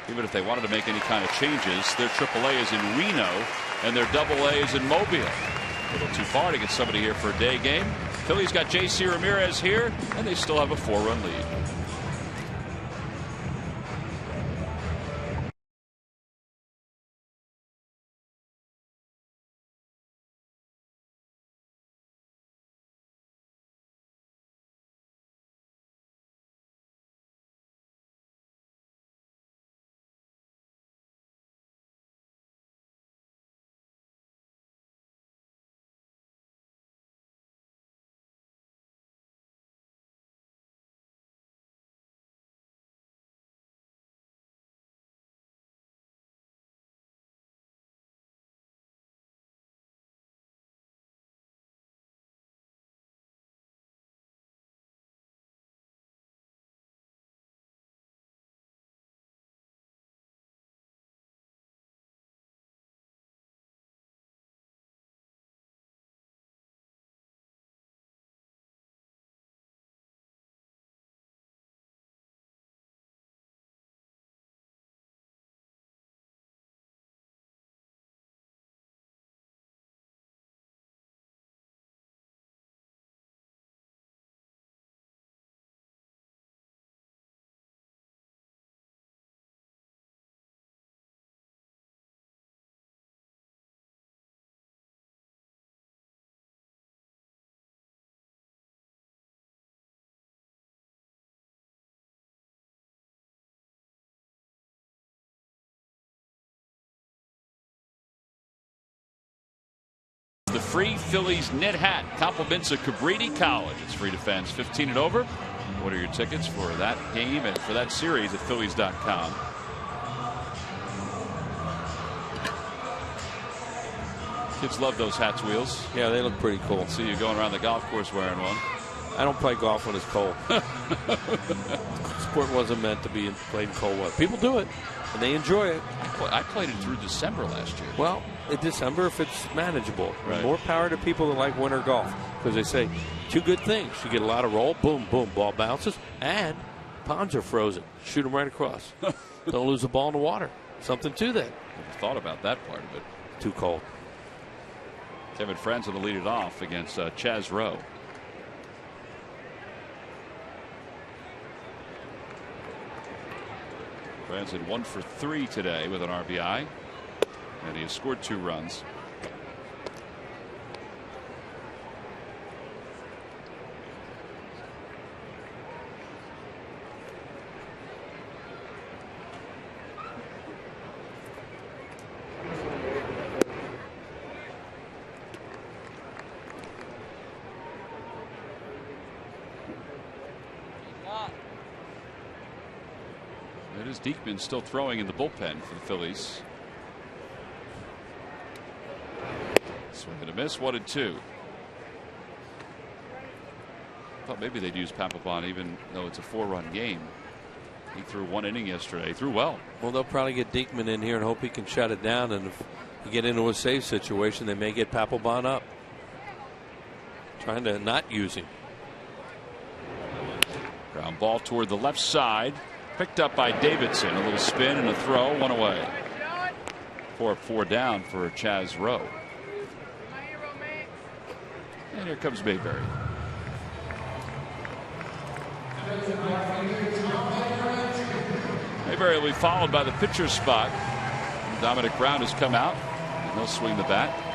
Speaker 1: Even if they wanted to make any kind of changes, their AAA is in Reno and their AA is in Mobile. A little too far to get somebody here for a day game. Phillies got J.C. Ramirez here, and they still have a 4-run lead. The free Phillies knit hat compliments of Cabrini College. It's free to fans 15 and over. What are your tickets for that game and for that series at Phillies.com? Kids love those hats, Wheels.
Speaker 2: Yeah, they look pretty cool.
Speaker 1: See you going around the golf course wearing one.
Speaker 2: I don't play golf when it's cold. Sport wasn't meant to be played in cold weather. People do it, and they enjoy it.
Speaker 1: Well, I played it through December last year.
Speaker 2: Well, in December if it's manageable.
Speaker 1: Right.
Speaker 2: More power to people that like winter golf, because they say two good things. You get a lot of roll, boom, boom, ball bounces, and ponds are frozen. Shoot them right across. Don't lose the ball in the water. Something to that.
Speaker 1: Never thought about that part of it.
Speaker 2: Too cold.
Speaker 1: Kevin Franzen will lead it off against Chaz Rowe. Franzen 1 for 3 today with an RBI, and he has scored 2 runs. It is Diekman still throwing in the bullpen for the Phillies. Swing and a miss, 1-2. Thought maybe they'd use Papelbon even though it's a 4-run game. He threw 1 inning yesterday. He threw well.
Speaker 2: Well, they'll probably get Diekman in here and hope he can shut it down. And if you get into a save situation, they may get Papelbon up. Trying to not use him.
Speaker 1: Ground ball toward the left side. Picked up by Davidson. A little spin and a throw. 1 away. 4 up, 4 down for Chaz Rowe. And here comes Mayberry. Mayberry will be followed by the pitcher spot. Dominic Brown has come out, and he'll swing the bat.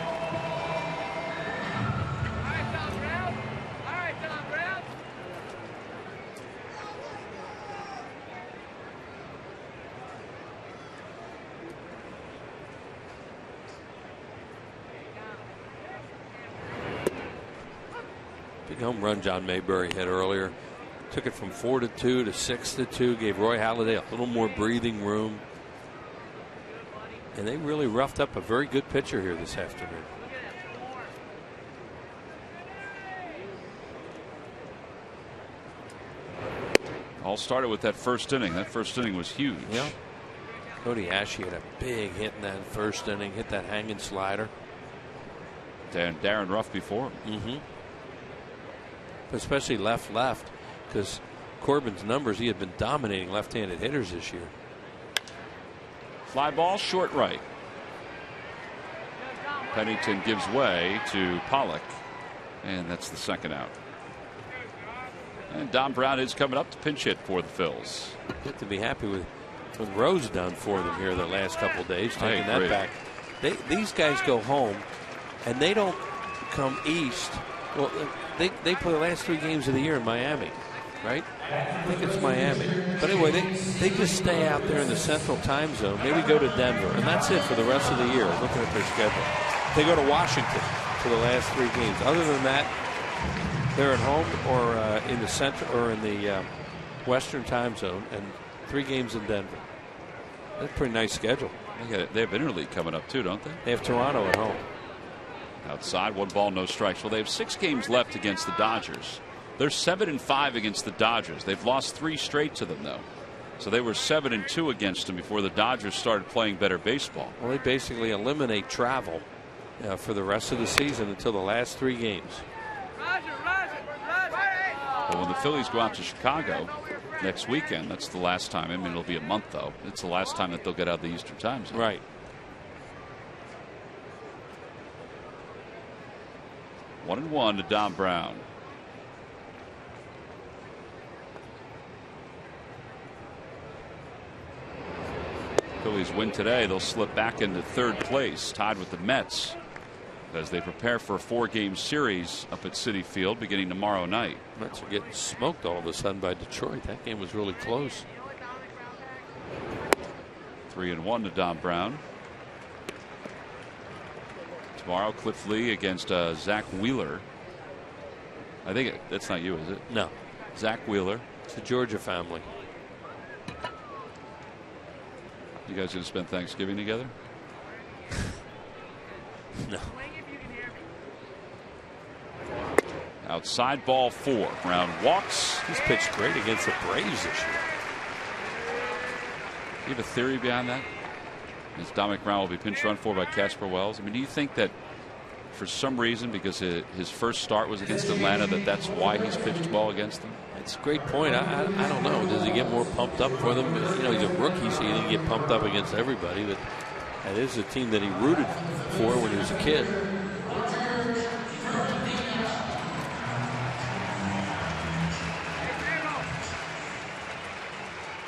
Speaker 2: Big home run John Mayberry hit earlier. Took it from 4-2 to 6-2. Gave Roy Halliday a little more breathing room. And they really roughed up a very good pitcher here this afternoon.
Speaker 1: All started with that first inning. That first inning was huge.
Speaker 2: Yeah. Cody Ashe had a big hit in that first inning. Hit that hanging slider.
Speaker 1: Darren Ruff before him.
Speaker 2: Mm-hmm. Especially left, because Corbin's numbers, he had been dominating left-handed hitters this year.
Speaker 1: Fly ball, short right. Pennington gives way to Pollock, and that's the second out. And Dom Brown is coming up to pinch hit for the Phils.
Speaker 2: Good to be happy with what Rose done for them here the last couple of days, taking that back. These guys go home, and they don't come east. Well, they play the last 3 games of the year in Miami, right? I think it's Miami. But anyway, they just stay out there in the central time zone. Maybe go to Denver, and that's it for the rest of the year, looking at their schedule. They go to Washington for the last 3 games. Other than that, they're at home or in the central or in the western time zone, and 3 games in Denver. That's a pretty nice schedule.
Speaker 1: They have interleague coming up too, don't they?
Speaker 2: They have Toronto at home.
Speaker 1: Outside, 1 ball, no strikes. Well, they have 6 games left against the Dodgers. They're 7-5 against the Dodgers. They've lost 3 straight to them, though. So they were 7-2 against them before the Dodgers started playing better baseball.
Speaker 2: Well, they basically eliminate travel for the rest of the season until the last 3 games.
Speaker 1: But when the Phillies go out to Chicago next weekend, that's the last time. I mean, it'll be a month, though. It's the last time that they'll get out of the Eastern time zone.
Speaker 2: Right.
Speaker 1: 1-1 to Dom Brown. Phillies win today, they'll slip back into 3rd place, tied with the Mets, as they prepare for a 4-game series up at Citi Field beginning tomorrow night.
Speaker 2: Mets are getting smoked all of a sudden by Detroit. That game was really close.
Speaker 1: 3-1 to Dom Brown. Tomorrow, Cliff Lee against Zach Wheeler. I think that's not you, is it?
Speaker 2: No.
Speaker 1: Zach Wheeler.
Speaker 2: It's a Georgia family.
Speaker 1: You guys going to spend Thanksgiving together?
Speaker 2: No.
Speaker 1: Outside, ball 4. Brown walks.
Speaker 2: He's pitched great against the Braves this year.
Speaker 1: You have a theory behind that? As Dominic Brown will be pinch run for by Casper Wells. I mean, do you think that for some reason, because his first start was against Atlanta, that's why he's pitched well against them?
Speaker 2: It's a great point. I don't know. Does he get more pumped up for them? You know, he's a rookie, so he didn't get pumped up against everybody. But that is a team that he rooted for when he was a kid.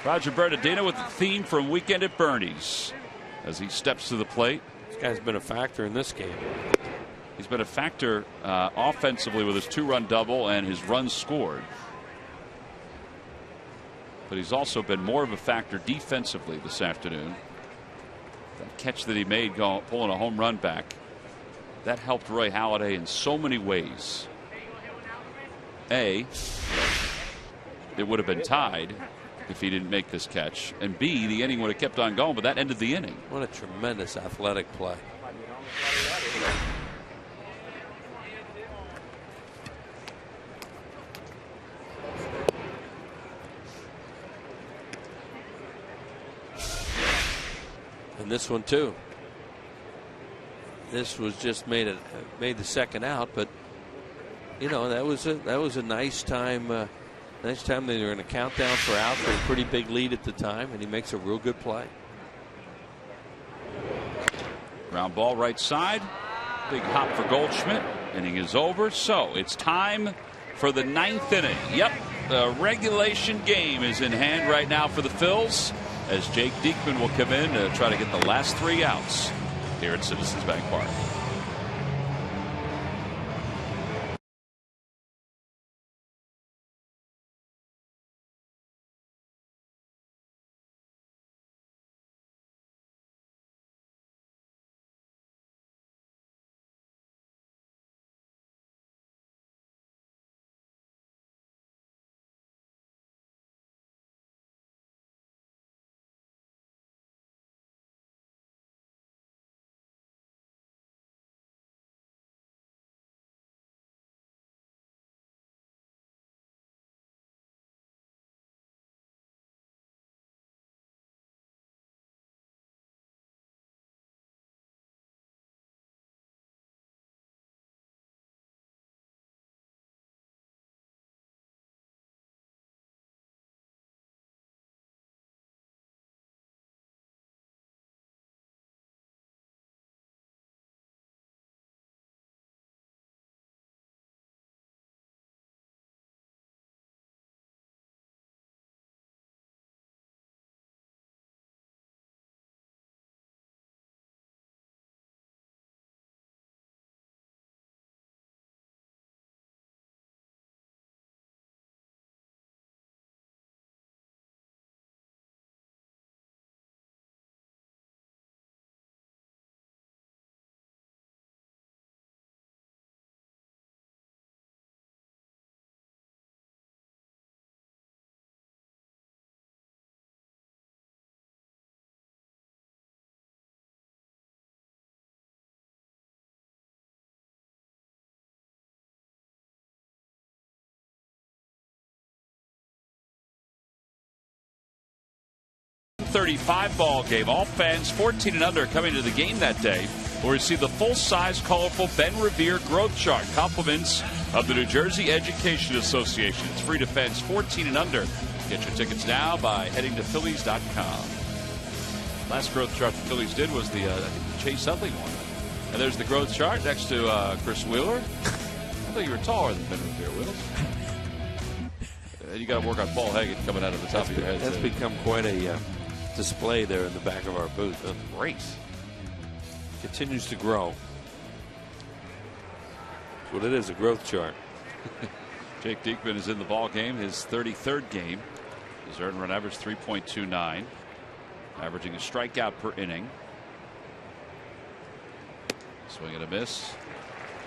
Speaker 1: Roger Bernardino with the theme from Weekend at Bernie's as he steps to the plate.
Speaker 2: This guy's been a factor in this game.
Speaker 1: He's been a factor offensively with his 2-run double and his runs scored. But he's also been more of a factor defensively this afternoon. That catch that he made pulling a home run back, that helped Roy Halladay in so many ways. A, it would have been tied if he didn't make this catch, and B, the inning would have kept on going, but that ended the inning.
Speaker 2: What a tremendous athletic play. And this one too. This was just made the second out, but you know, that was a nice time. Nice time. They were in a countdown for outs with a pretty big lead at the time, and he makes a real good play.
Speaker 1: Ground ball right side. Big hop for Goldschmidt. Inning is over, so it's time for the 9th inning. Yep, the regulation game is in hand right now for the Phils, as Jake Diekman will come in to try to get the last 3 outs here at Citizens Bank Park. .35 ball game. All fans 14 and under coming to the game that day will receive the full-size, colorful Ben Revere growth chart. Compliments of the New Jersey Education Association. It's free to fans 14 and under. Get your tickets now by heading to Phillies.com. Last growth chart the Phillies did was the Chase Utley one. And there's the growth chart next to Chris Wheeler. I thought you were taller than Ben Revere, Wheels. You got to work on Paul Hagan coming out of the top of your head.
Speaker 2: That's become quite a display there in the back of our booth.
Speaker 1: That's great.
Speaker 2: Continues to grow. That's what it is, a growth chart.
Speaker 1: Jake Diekman is in the ball game, his 33rd game. His earned run average 3.29, averaging a strikeout per inning. Swing and a miss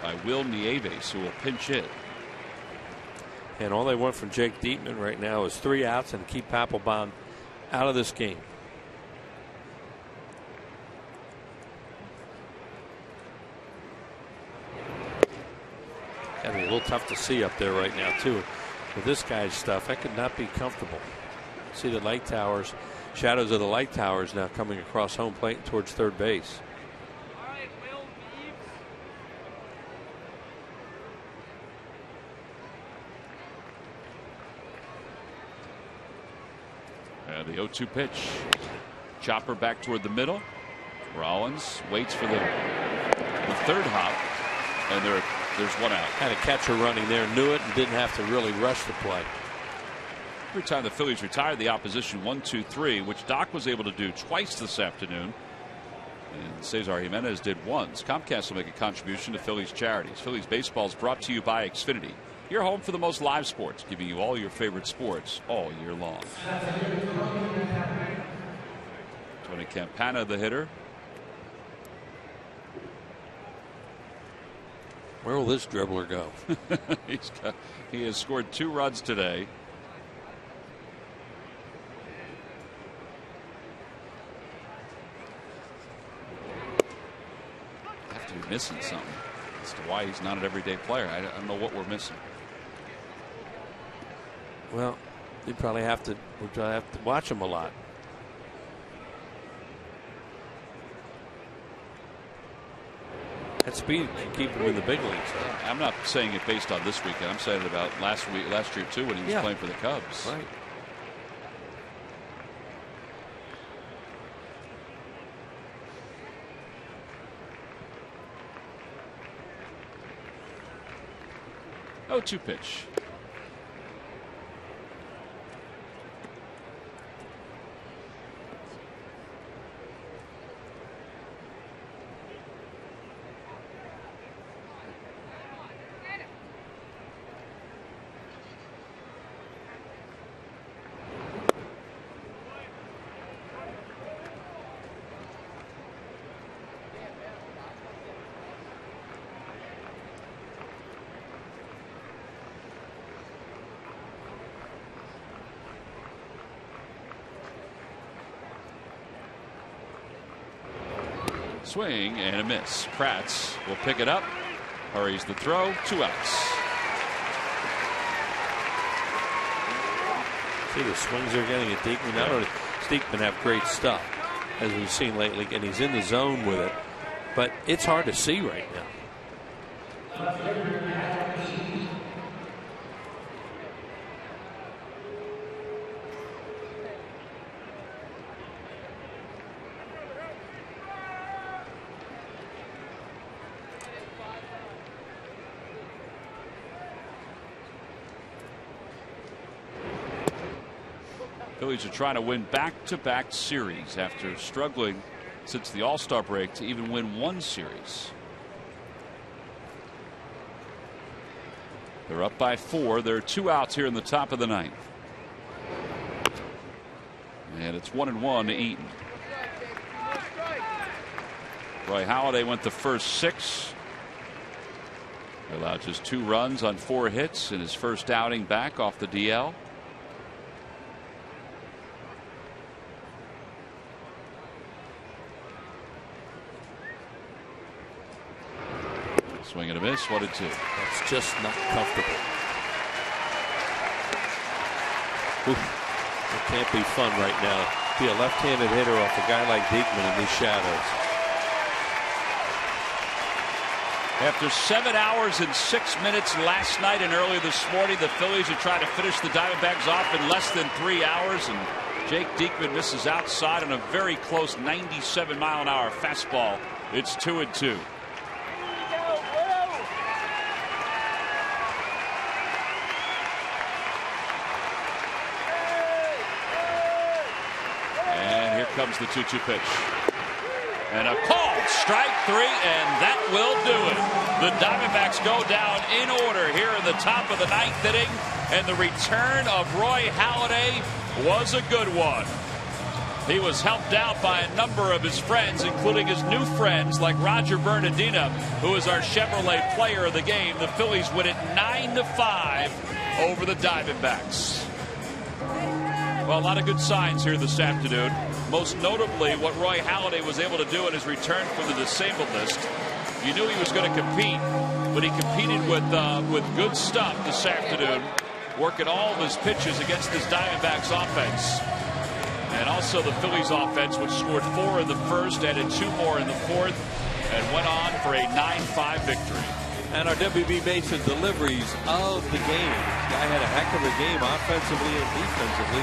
Speaker 1: by Will Nieves, who will pinch hit.
Speaker 2: And all they want from Jake Diekman right now is 3 outs and keep Papelbon out of this game. Gotta be a little tough to see up there right now too. With this guy's stuff, that could not be comfortable. See the light towers. shadows of the light towers now coming across home plate towards third base.
Speaker 1: The 0-2 pitch. Chopper back toward the middle. Rollins waits for the third hop, and there's one out.
Speaker 2: Had a catcher running there, knew it, and didn't have to really rush the play.
Speaker 1: Every time the Phillies retired the opposition 1-2-3, which Doc was able to do twice this afternoon, and Cesar Jimenez did once. Comcast will make a contribution to Phillies charities. Phillies baseball is brought to you by Xfinity, your home for the most live sports, giving you all your favorite sports all year long. Tony Campana, the hitter.
Speaker 2: Where will this dribbler go?
Speaker 1: He has scored 2 runs today. Have to be missing something as to why he's not an everyday player. I don't know what we're missing.
Speaker 2: Well, we'd probably have to watch him a lot. That speed can keep him in the big leagues.
Speaker 1: I'm not saying it based on this weekend. I'm saying it about last year too, when he was playing for the Cubs.
Speaker 2: Right.
Speaker 1: Oh, 2 pitch. Swing and a miss. Kratz will pick it up. Hurries the throw. 2 outs.
Speaker 2: See the swings they're getting at Diekman. Not only does Diekman have great stuff, as we've seen lately, and he's in the zone with it, but it's hard to see right now.
Speaker 1: Phillies are trying to win back-to-back series after struggling since the All-Star break to even win 1 series. They're up by 4. There are 2 outs here in the top of the 9th. And it's 1-1 to Eaton. Roy Halladay went the first 6. He allowed just 2 runs on 4 hits in his first outing back off the DL. Swing and a miss. 1-2.
Speaker 2: That's just not comfortable. Oof. It can't be fun right now. Be a left-handed hitter off a guy like Diekman in these shadows.
Speaker 1: After 7 hours and 6 minutes last night and earlier this morning, the Phillies are trying to finish the Diamondbacks off in less than 3 hours, and Jake Diekman misses outside on a very close 97-mile-an-hour fastball. It's 2-2. Comes the 2-2 pitch. And a called strike 3, and that will do it. The Diamondbacks go down in order here in the top of the 9th inning, and the return of Roy Halladay was a good one. He was helped out by a number of his friends, including his new friends like Roger Bernardina, who is our Chevrolet player of the game. The Phillies win it 9-5 over the Diamondbacks. Well, a lot of good signs here this afternoon. Most notably, what Roy Halladay was able to do in his return from the disabled list. You knew he was going to compete, but he competed with good stuff this afternoon, working all of his pitches against this Diamondbacks offense. And also the Phillies offense, which scored 4 in the first, added 2 more in the fourth, and went on for a 9-5 victory.
Speaker 2: And our WB Mason deliveries of the game. This guy had a heck of a game offensively and defensively.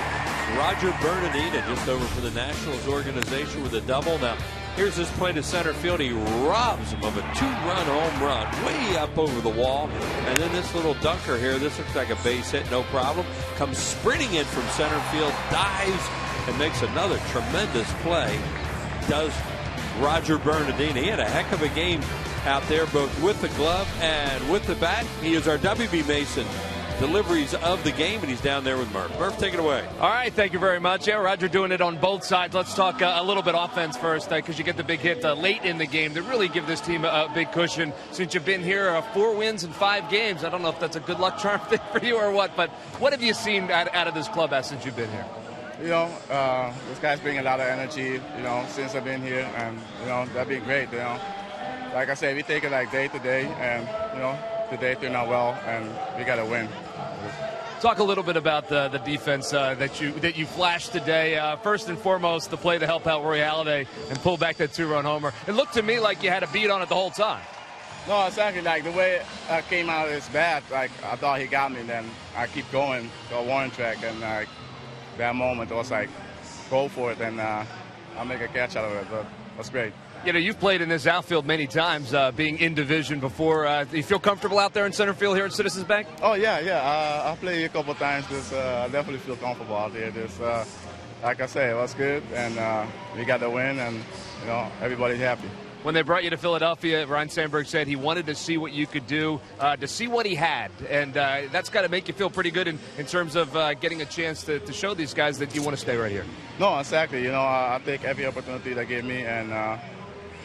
Speaker 2: Roger Bernardina just over for the Nationals organization with a double. Now, here's his play to center field. He robs him of a 2-run home run way up over the wall. And then this little dunker here, this looks like a base hit, no problem. Comes sprinting in from center field, dives, and makes another tremendous play. Does Roger Bernardina. He had a heck of a game out there, both with the glove and with the bat. He is our WB Mason deliveries of the game, and he's down there with Murph. Murph, take it away.
Speaker 3: All right, thank you very much. Yeah, Roger doing it on both sides. Let's talk a little bit offense first, because you get the big hit late in the game to really give this team a big cushion. Since you've been here, 4 wins in 5 games. I don't know if that's a good luck charm thing for you or what, but what have you seen out of this clubhouse since you've been here?
Speaker 6: You know, this guy's bringing a lot of energy, you know, since I've been here, and, you know, that'd be great, you know. Like I said, we take it like day to day, and, you know, today turned out well, and we got to win.
Speaker 3: Talk a little bit about the defense that you flashed today. First and foremost, the play to help out Roy Halliday and pull back that 2-run homer. It looked to me like you had a beat on it the whole time.
Speaker 6: No, exactly. Like, the way I came out of his bat, like, I thought he got me, then I keep going to a warning track, and, like, that moment was like, go for it, and I'll make a catch out of it. But that's great.
Speaker 3: You know, you've played in this outfield many times, being in division before. Do you feel comfortable out there in center field here at Citizens Bank?
Speaker 6: Oh, yeah. I played a couple of times. I definitely feel comfortable out there. Like I said, it was good, and we got the win, and, you know, everybody's happy.
Speaker 3: When they brought you to Philadelphia, Ryne Sandberg said he wanted to see what you could do, to see what he had. And that's got to make you feel pretty good in terms of getting a chance to show these guys that you want to stay right here. No,
Speaker 6: exactly. You know, I take every opportunity they give me, and,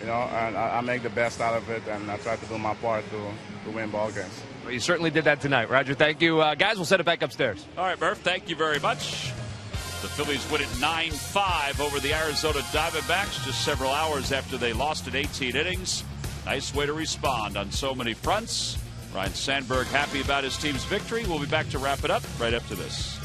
Speaker 6: you know, and I make the best out of it, and I try to do my part to win ball games.
Speaker 3: Well, you certainly did that tonight, Roger. Thank you. Guys, we'll send it back upstairs.
Speaker 1: All right, Murph, thank you very much. The Phillies win it 9-5 over the Arizona Diamondbacks just several hours after they lost in 18 innings. Nice way to respond on so many fronts. Ryne Sandberg happy about his team's victory. We'll be back to wrap it up right after this.